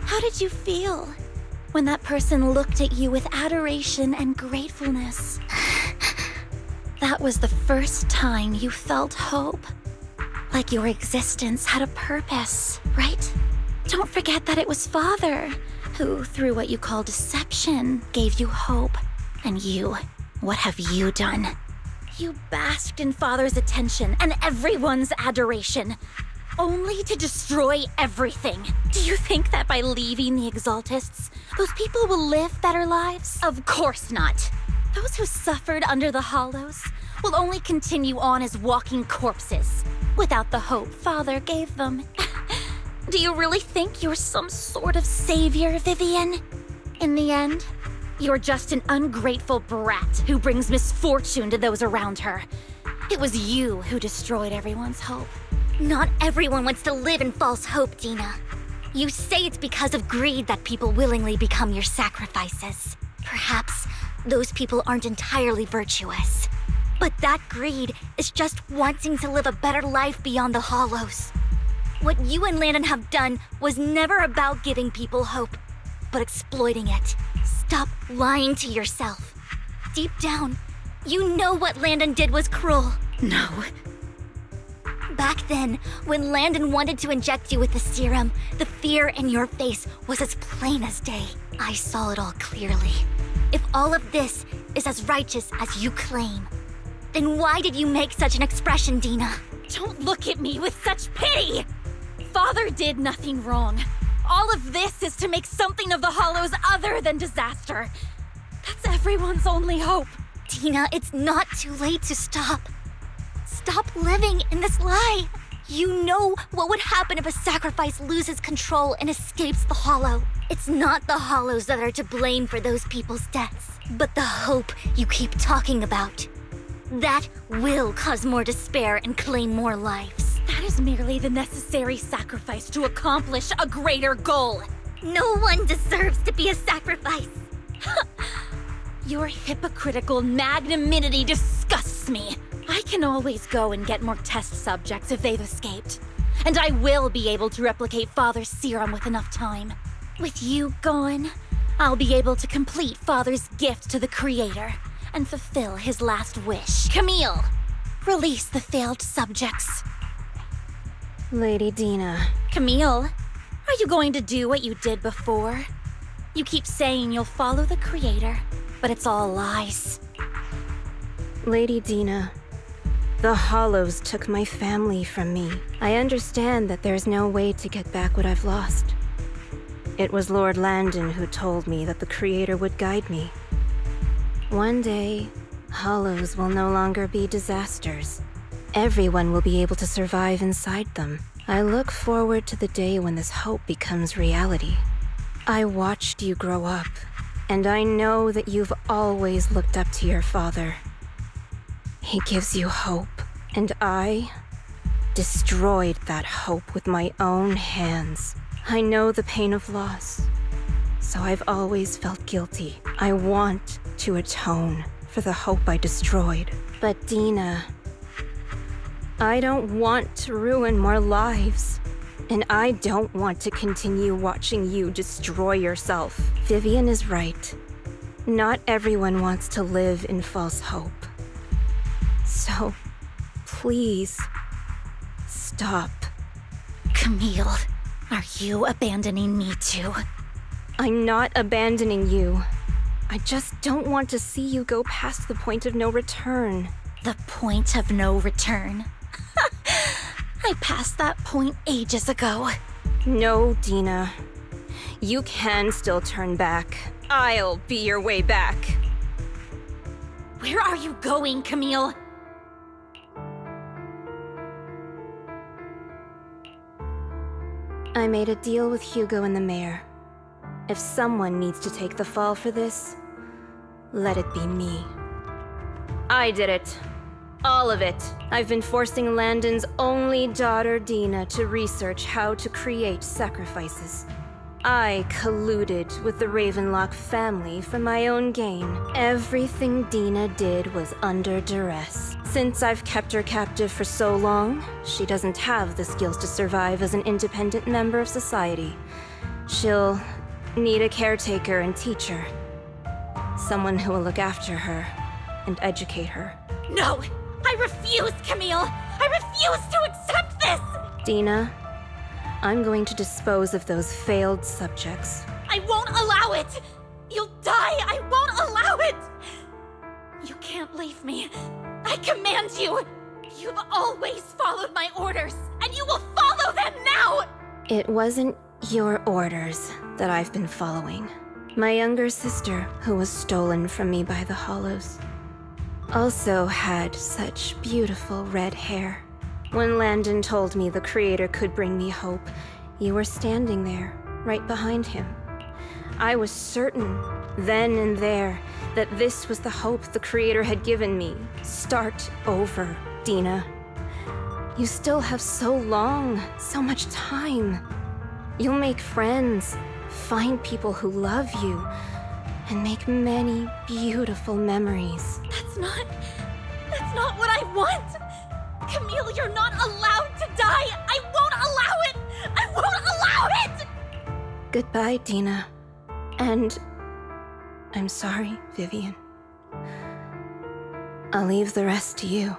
How did you feel when that person looked at you with adoration and gratefulness? That was the first time you felt hope. Like your existence had a purpose, right? Don't forget that it was Father who, through what you call deception, gave you hope. And you, what have you done? You basked in Father's attention and everyone's adoration, only to destroy everything. Do you think that by leaving the Exaltists, those people will live better lives? Of course not. Those who suffered under the Hollows will only continue on as walking corpses, without the hope Father gave them. Do you really think you're some sort of savior, Vivian? In the end, you're just an ungrateful brat who brings misfortune to those around her. It was you who destroyed everyone's hope. Not everyone wants to live in false hope, Dina. You say it's because of greed that people willingly become your sacrifices. Perhaps those people aren't entirely virtuous. But that greed is just wanting to live a better life beyond the Hollows. What you and Landon have done was never about giving people hope, but exploiting it. Stop lying to yourself. Deep down, you know what Landon did was cruel. No. Back then, when Landon wanted to inject you with the serum, the fear in your face was as plain as day. I saw it all clearly. If all of this is as righteous as you claim, then why did you make such an expression, Dina? Don't look at me with such pity! Father did nothing wrong. All of this is to make something of the Hollows other than disaster. That's everyone's only hope. Dina, it's not too late to stop. Stop living in this lie. You know what would happen if a sacrifice loses control and escapes the Hollow. It's not the Hollows that are to blame for those people's deaths, but the hope you keep talking about. That will cause more despair and claim more lives. That is merely the necessary sacrifice to accomplish a greater goal. No one deserves to be a sacrifice. Your hypocritical magnanimity disgusts me. I can always go and get more test subjects if they've escaped. And I will be able to replicate Father's serum with enough time. With you gone, I'll be able to complete Father's gift to the Creator and fulfill his last wish. Camille, release the failed subjects. Lady Dina. Camille, are you going to do what you did before? You keep saying you'll follow the Creator, but it's all lies. Lady Dina, the Hollows took my family from me. I understand that there's no way to get back what I've lost. It was Lord Landon who told me that the Creator would guide me. One day, Hollows will no longer be disasters. Everyone will be able to survive inside them. I look forward to the day when this hope becomes reality. I watched you grow up, and I know that you've always looked up to your father. He gives you hope, and I destroyed that hope with my own hands. I know the pain of loss, so I've always felt guilty. I want to atone for the hope I destroyed. But Dina, I don't want to ruin more lives, and I don't want to continue watching you destroy yourself. Vivian is right. Not everyone wants to live in false hope. So, please, stop. Camille, are you abandoning me too? I'm not abandoning you. I just don't want to see you go past the point of no return. The point of no return? I passed that point ages ago. No, Dina. You can still turn back. I'll be your way back. Where are you going, Camille? I made a deal with Hugo and the mayor. If someone needs to take the fall for this, let it be me. I did it. All of it. I've been forcing Landon's only daughter, Dina, to research how to create sacrifices. I colluded with the Ravenlock family for my own gain. Everything Dina did was under duress. Since I've kept her captive for so long, she doesn't have the skills to survive as an independent member of society. She'll need a caretaker and teacher. Someone who will look after her and educate her. No! I refuse, Camille! I refuse to accept this! Dina, I'm going to dispose of those failed subjects. I won't allow it! You'll die! I won't allow it! You can't leave me. I command you! You've always followed my orders, and you will follow them now! It wasn't your orders that I've been following. My younger sister, who was stolen from me by the Hollows, also had such beautiful red hair. When Landon told me the Creator could bring me hope, you were standing there, right behind him. I was certain, then and there, that this was the hope the Creator had given me. Start over, Dina. You still have so long, so much time. You'll make friends, find people who love you, and make many beautiful memories. That's not what I want! Camille, you're not allowed to die! I won't allow it! I won't allow it! Goodbye, Dina. And I'm sorry, Vivian. I'll leave the rest to you.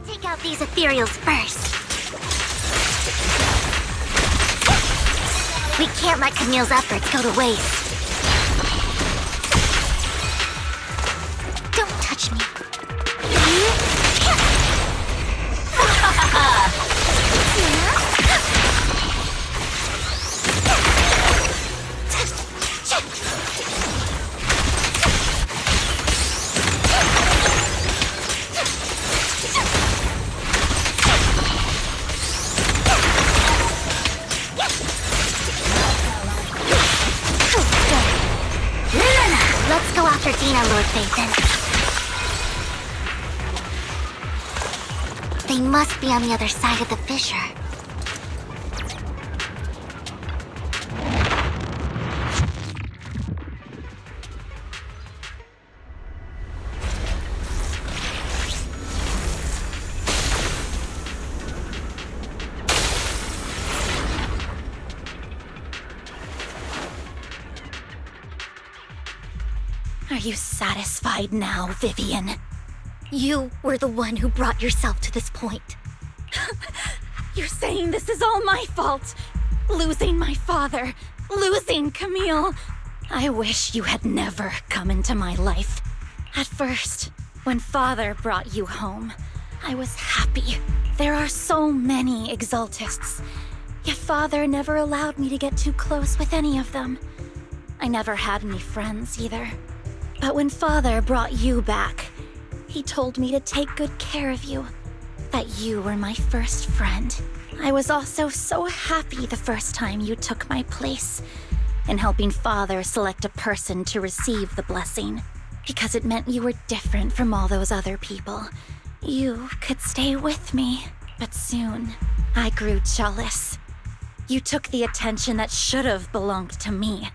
Take out these ethereals first. We can't let Camille's efforts go to waste. Don't touch me. Dr. Dina, Lord Phaethon. They must be on the other side of the fissure. Are you satisfied now, Vivian? You were the one who brought yourself to this point. You're saying this is all my fault. Losing my father, losing Camille. I wish you had never come into my life. At first, when Father brought you home, I was happy. There are so many Exaltists, yet Father never allowed me to get too close with any of them. I never had any friends either. But when Father brought you back, he told me to take good care of you, that you were my first friend. I was also so happy the first time you took my place in helping Father select a person to receive the blessing, because it meant you were different from all those other people. You could stay with me, but soon I grew jealous. You took the attention that should have belonged to me.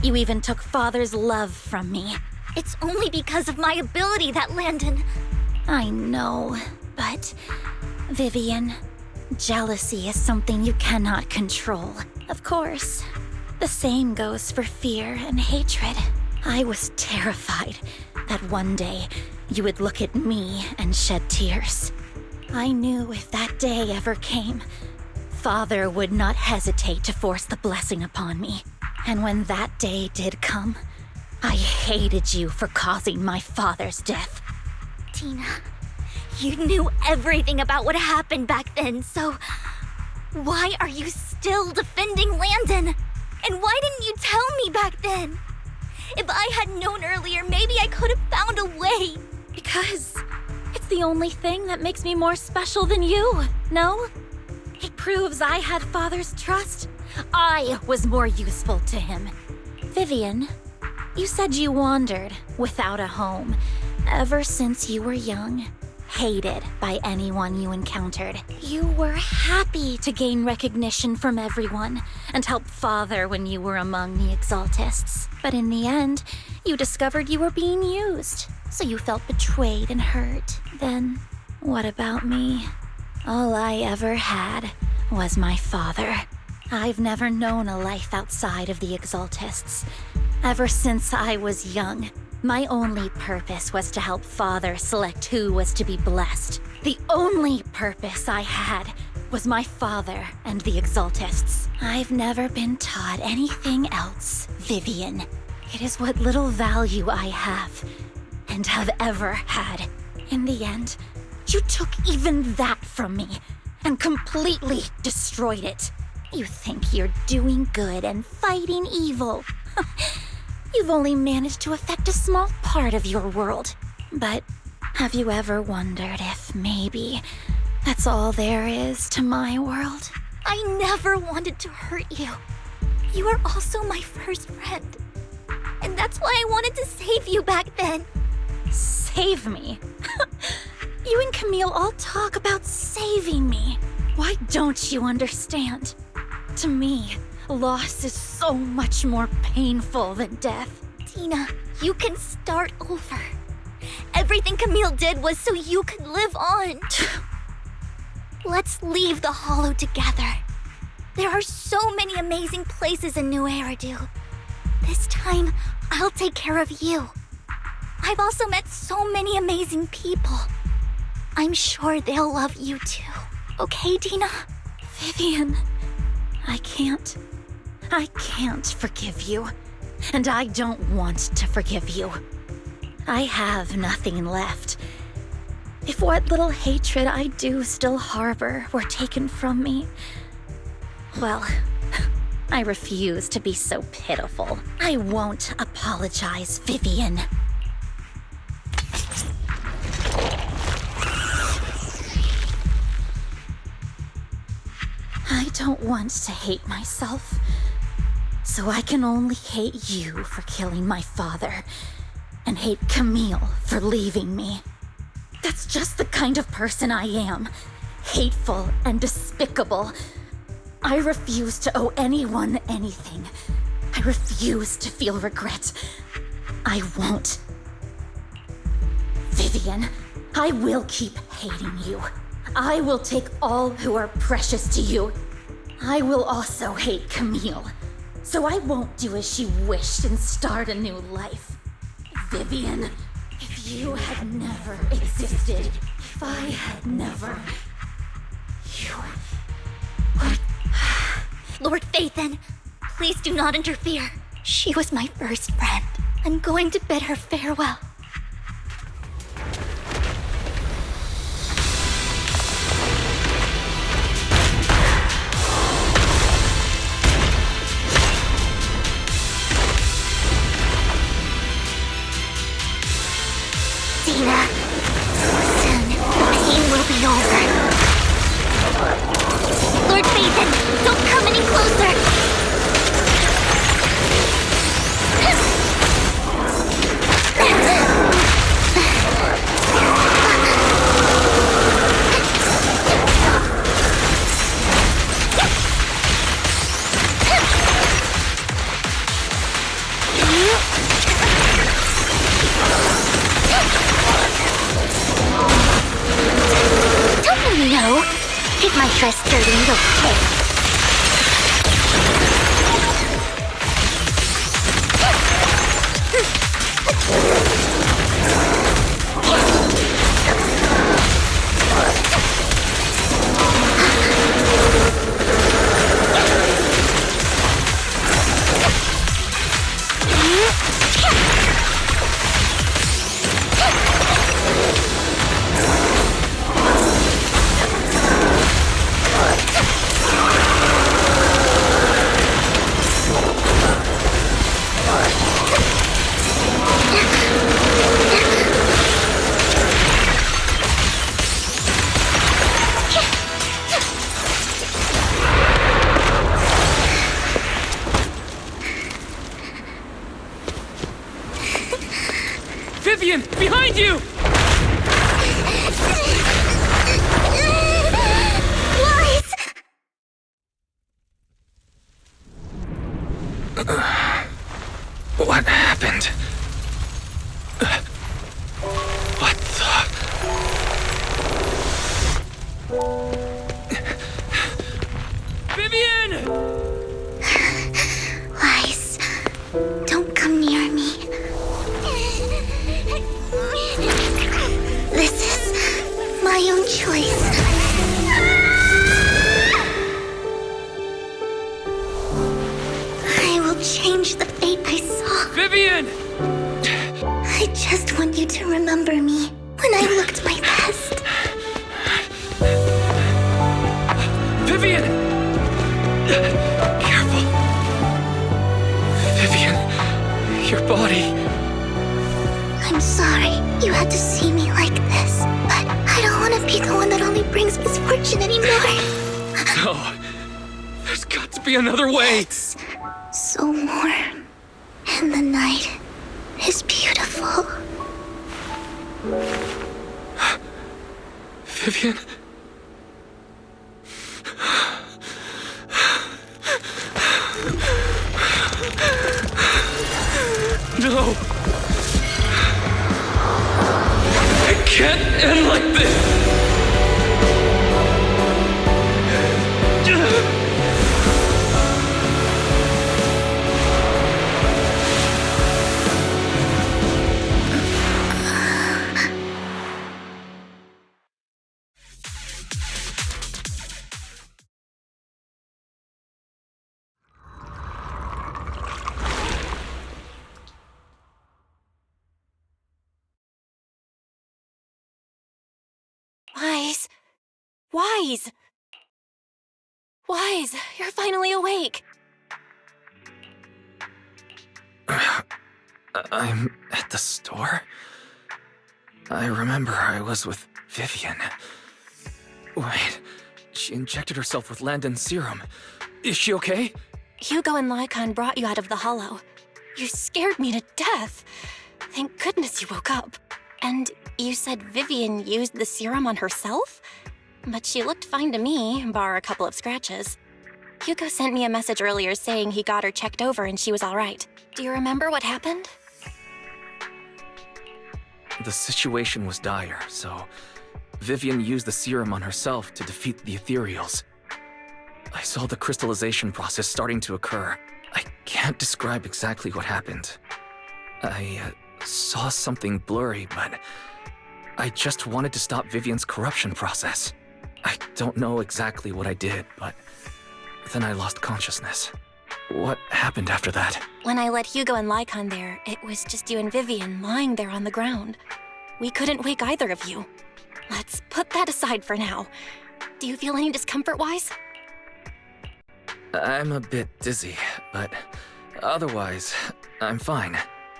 You even took Father's love from me. It's only because of my ability that Landon... I know, but... Vivian, jealousy is something you cannot control. Of course. The same goes for fear and hatred. I was terrified that one day you would look at me and shed tears. I knew if that day ever came, Father would not hesitate to force the blessing upon me. And when that day did come, I hated you for causing my father's death. Tina, you knew everything about what happened back then, so... why are you still defending Landon? And why didn't you tell me back then? If I had known earlier, maybe I could have found a way. Because it's the only thing that makes me more special than you, no? It proves I had Father's trust. I was more useful to him. Vivian, you said you wandered without a home ever since you were young, hated by anyone you encountered. You were happy to gain recognition from everyone and help Father when you were among the Exaltists. But in the end, you discovered you were being used, so you felt betrayed and hurt. Then, what about me? All I ever had was my father. I've never known a life outside of the Exaltists. Ever since I was young, my only purpose was to help Father select who was to be blessed. The only purpose I had was my father and the Exaltists. I've never been taught anything else, Vivian. It is what little value I have, and have ever had. In the end, you took even that from me, and completely destroyed it. You think you're doing good and fighting evil. You've only managed to affect a small part of your world. But have you ever wondered if maybe that's all there is to my world? I never wanted to hurt you. You were also my first friend. And that's why I wanted to save you back then. Save me? You and Camille all talk about saving me. Why don't you understand? To me, loss is so much more painful than death. Tina, you can start over. Everything Camille did was so you could live on. Let's leave the Hollow together. There are so many amazing places in New Eridu. This time, I'll take care of you. I've also met so many amazing people. I'm sure they'll love you too. Okay, Tina? Vivian, I can't forgive you. And I don't want to forgive you. I have nothing left. If what little hatred I do still harbor were taken from me, well, I refuse to be so pitiful. I won't apologize, Vivian. I don't want to hate myself, so I can only hate you for killing my father and hate Camille for leaving me. That's just the kind of person I am. Hateful and despicable. I refuse to owe anyone anything. I refuse to feel regret. I won't. Vivian, I will keep hating you. I will take all who are precious to you. I will also hate Camille. So I won't do as she wished and start a new life. Vivian, if you had never existed, if I had never, you would... Lord Phaethon, please do not interfere. She was my first friend. I'm going to bid her farewell. Dina, soon the pain will be over. Lord Phaethon, don't come any closer! No, keep my dress dirty and okay. Vivian, behind you! Lies! What happened? What the... Vivian! Lies. Don't come near me. This is my own choice. I will change the fate I saw. Vivian! I just want you to remember me when I looked my best. Vivian! Careful. Vivian, your body... I'm sorry you had to see me like this, but I don't want to be the one that only brings misfortune anymore. No. There's got to be another way. It's so warm, and the night is beautiful. Vivian? No. It can't end like this. Wise. Wise! Wise, you're finally awake. I'm at the store? I remember I was with Vivian. Wait, she injected herself with Landon's serum. Is she okay? Hugo and Lycon brought you out of the hollow. You scared me to death. Thank goodness you woke up. And you said Vivian used the serum on herself? But she looked fine to me, bar a couple of scratches. Hugo sent me a message earlier saying he got her checked over and she was all right. Do you remember what happened? The situation was dire, so Vivian used the serum on herself to defeat the ethereals. I saw the crystallization process starting to occur. I can't describe exactly what happened. I saw something blurry, but I just wanted to stop Vivian's corruption process. I don't know exactly what I did, but then I lost consciousness. What happened after that? When I let Hugo and Lycon there, it was just you and Vivian lying there on the ground. We couldn't wake either of you. Let's put that aside for now. Do you feel any discomfort-wise? I'm a bit dizzy, but otherwise, I'm fine.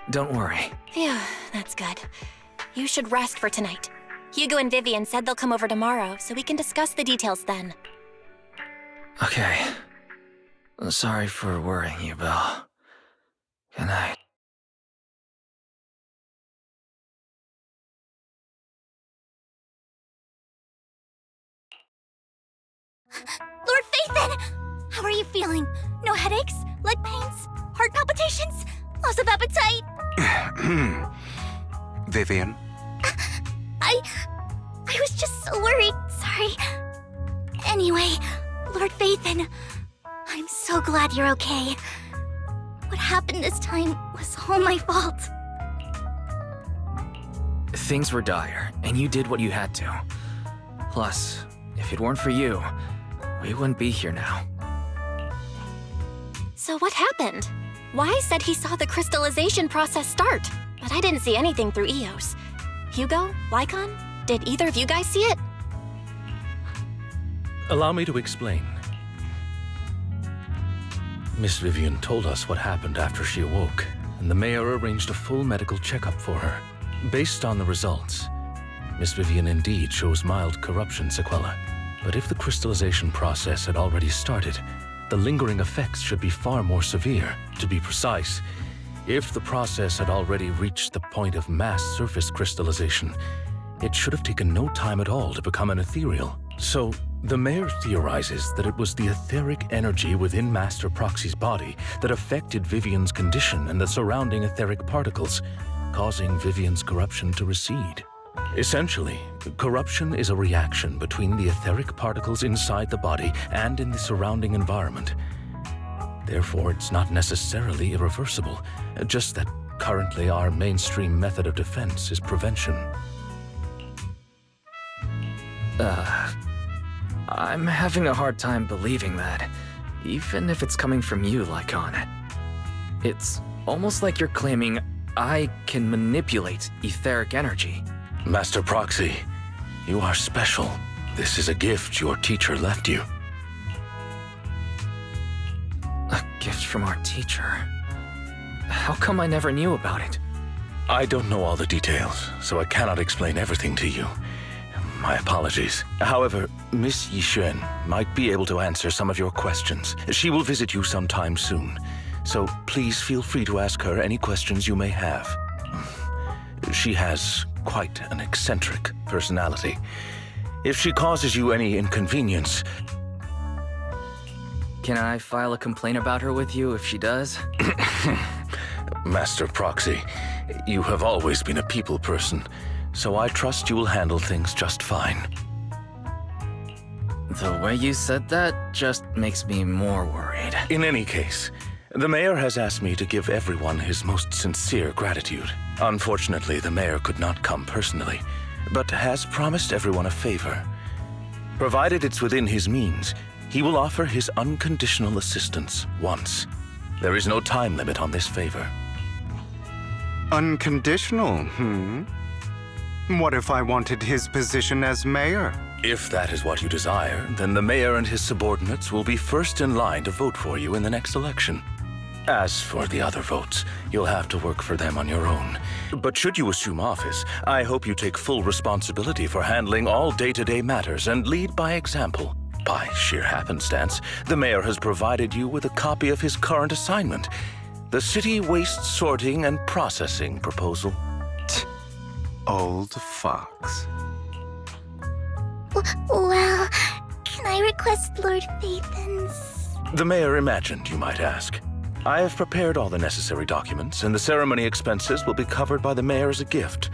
Don't worry. Phew, that's good. You should rest for tonight. Hugo and Vivian said they'll come over tomorrow, so we can discuss the details then. Okay. Sorry for worrying you, Belle. Good night. Lord Phaethon! How are you feeling? No headaches? Leg pains? Heart palpitations? Loss of appetite? Vivian? I was just so worried. Sorry. Anyway, Lord Phaethon, I'm so glad you're okay. What happened this time was all my fault. Things were dire, and you did what you had to. Plus, if it weren't for you, we wouldn't be here now. So what happened? Wai said he saw the crystallization process start, but I didn't see anything through EOS. Hugo? Lycon? Did either of you guys see it? Allow me to explain. Miss Vivian told us what happened after she awoke, and the mayor arranged a full medical checkup for her. Based on the results, Miss Vivian indeed shows mild corruption sequelae. But if the crystallization process had already started, the lingering effects should be far more severe. To be precise, if the process had already reached the point of mass surface crystallization, it should have taken no time at all to become an ethereal. So, the mayor theorizes that it was the etheric energy within Master Proxy's body that affected Vivian's condition and the surrounding etheric particles, causing Vivian's corruption to recede. Essentially, corruption is a reaction between the etheric particles inside the body and in the surrounding environment. Therefore, it's not necessarily irreversible, just that currently our mainstream method of defense is prevention. I'm having a hard time believing that, even if it's coming from you, Lycon. It's almost like you're claiming I can manipulate etheric energy. Master Proxy, you are special. This is a gift your teacher left you. A gift from our teacher? How come I never knew about it? I don't know all the details, so I cannot explain everything to you. My apologies. However, Miss Yixuan might be able to answer some of your questions. She will visit you sometime soon, so please feel free to ask her any questions you may have. She has quite an eccentric personality. If she causes you any inconvenience... Can I file a complaint about her with you if she does? Master Proxy, you have always been a people person, so I trust you will handle things just fine. The way you said that just makes me more worried. In any case, the mayor has asked me to give everyone his most sincere gratitude. Unfortunately, the mayor could not come personally, but has promised everyone a favor. Provided it's within his means, he will offer his unconditional assistance once. There is no time limit on this favor. Unconditional, What if I wanted his position as mayor? If that is what you desire, then the mayor and his subordinates will be first in line to vote for you in the next election. As for the other votes, you'll have to work for them on your own. But should you assume office, I hope you take full responsibility for handling all day-to-day matters and lead by example. By sheer happenstance, the mayor has provided you with a copy of his current assignment. The city waste sorting and processing proposal. Old fox. Well, can I request Lord Phaethon's? The mayor imagined you might ask. I have prepared all the necessary documents, and the ceremony expenses will be covered by the mayor as a gift.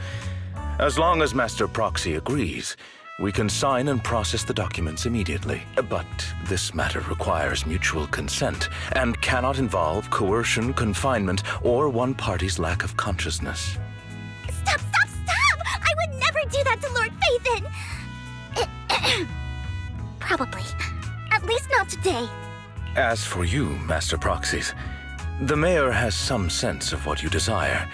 As long as Master Proxy agrees, we can sign and process the documents immediately. But this matter requires mutual consent and cannot involve coercion, confinement, or one party's lack of consciousness. Stop! I would never do that to Lord Phaethon! Probably. At least not today. As for you, Master Proxies, the mayor has some sense of what you desire.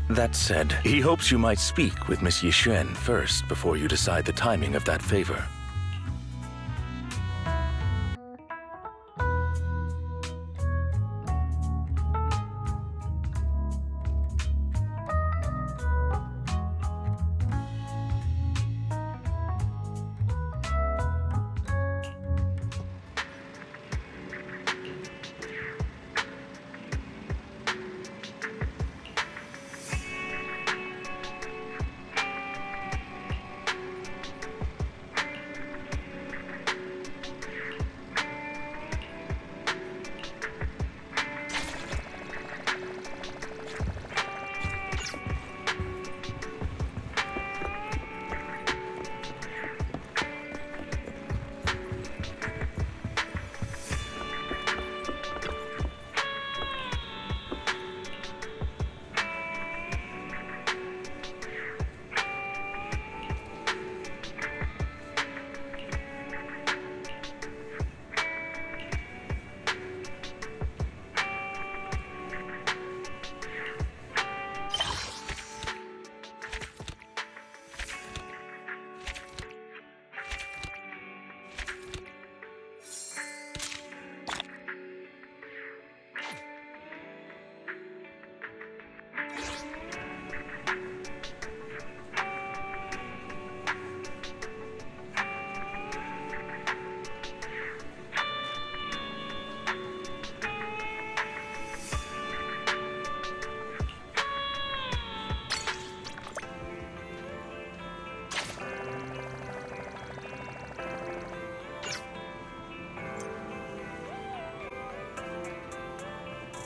That said, he hopes you might speak with Miss Yixuan first before you decide the timing of that favor.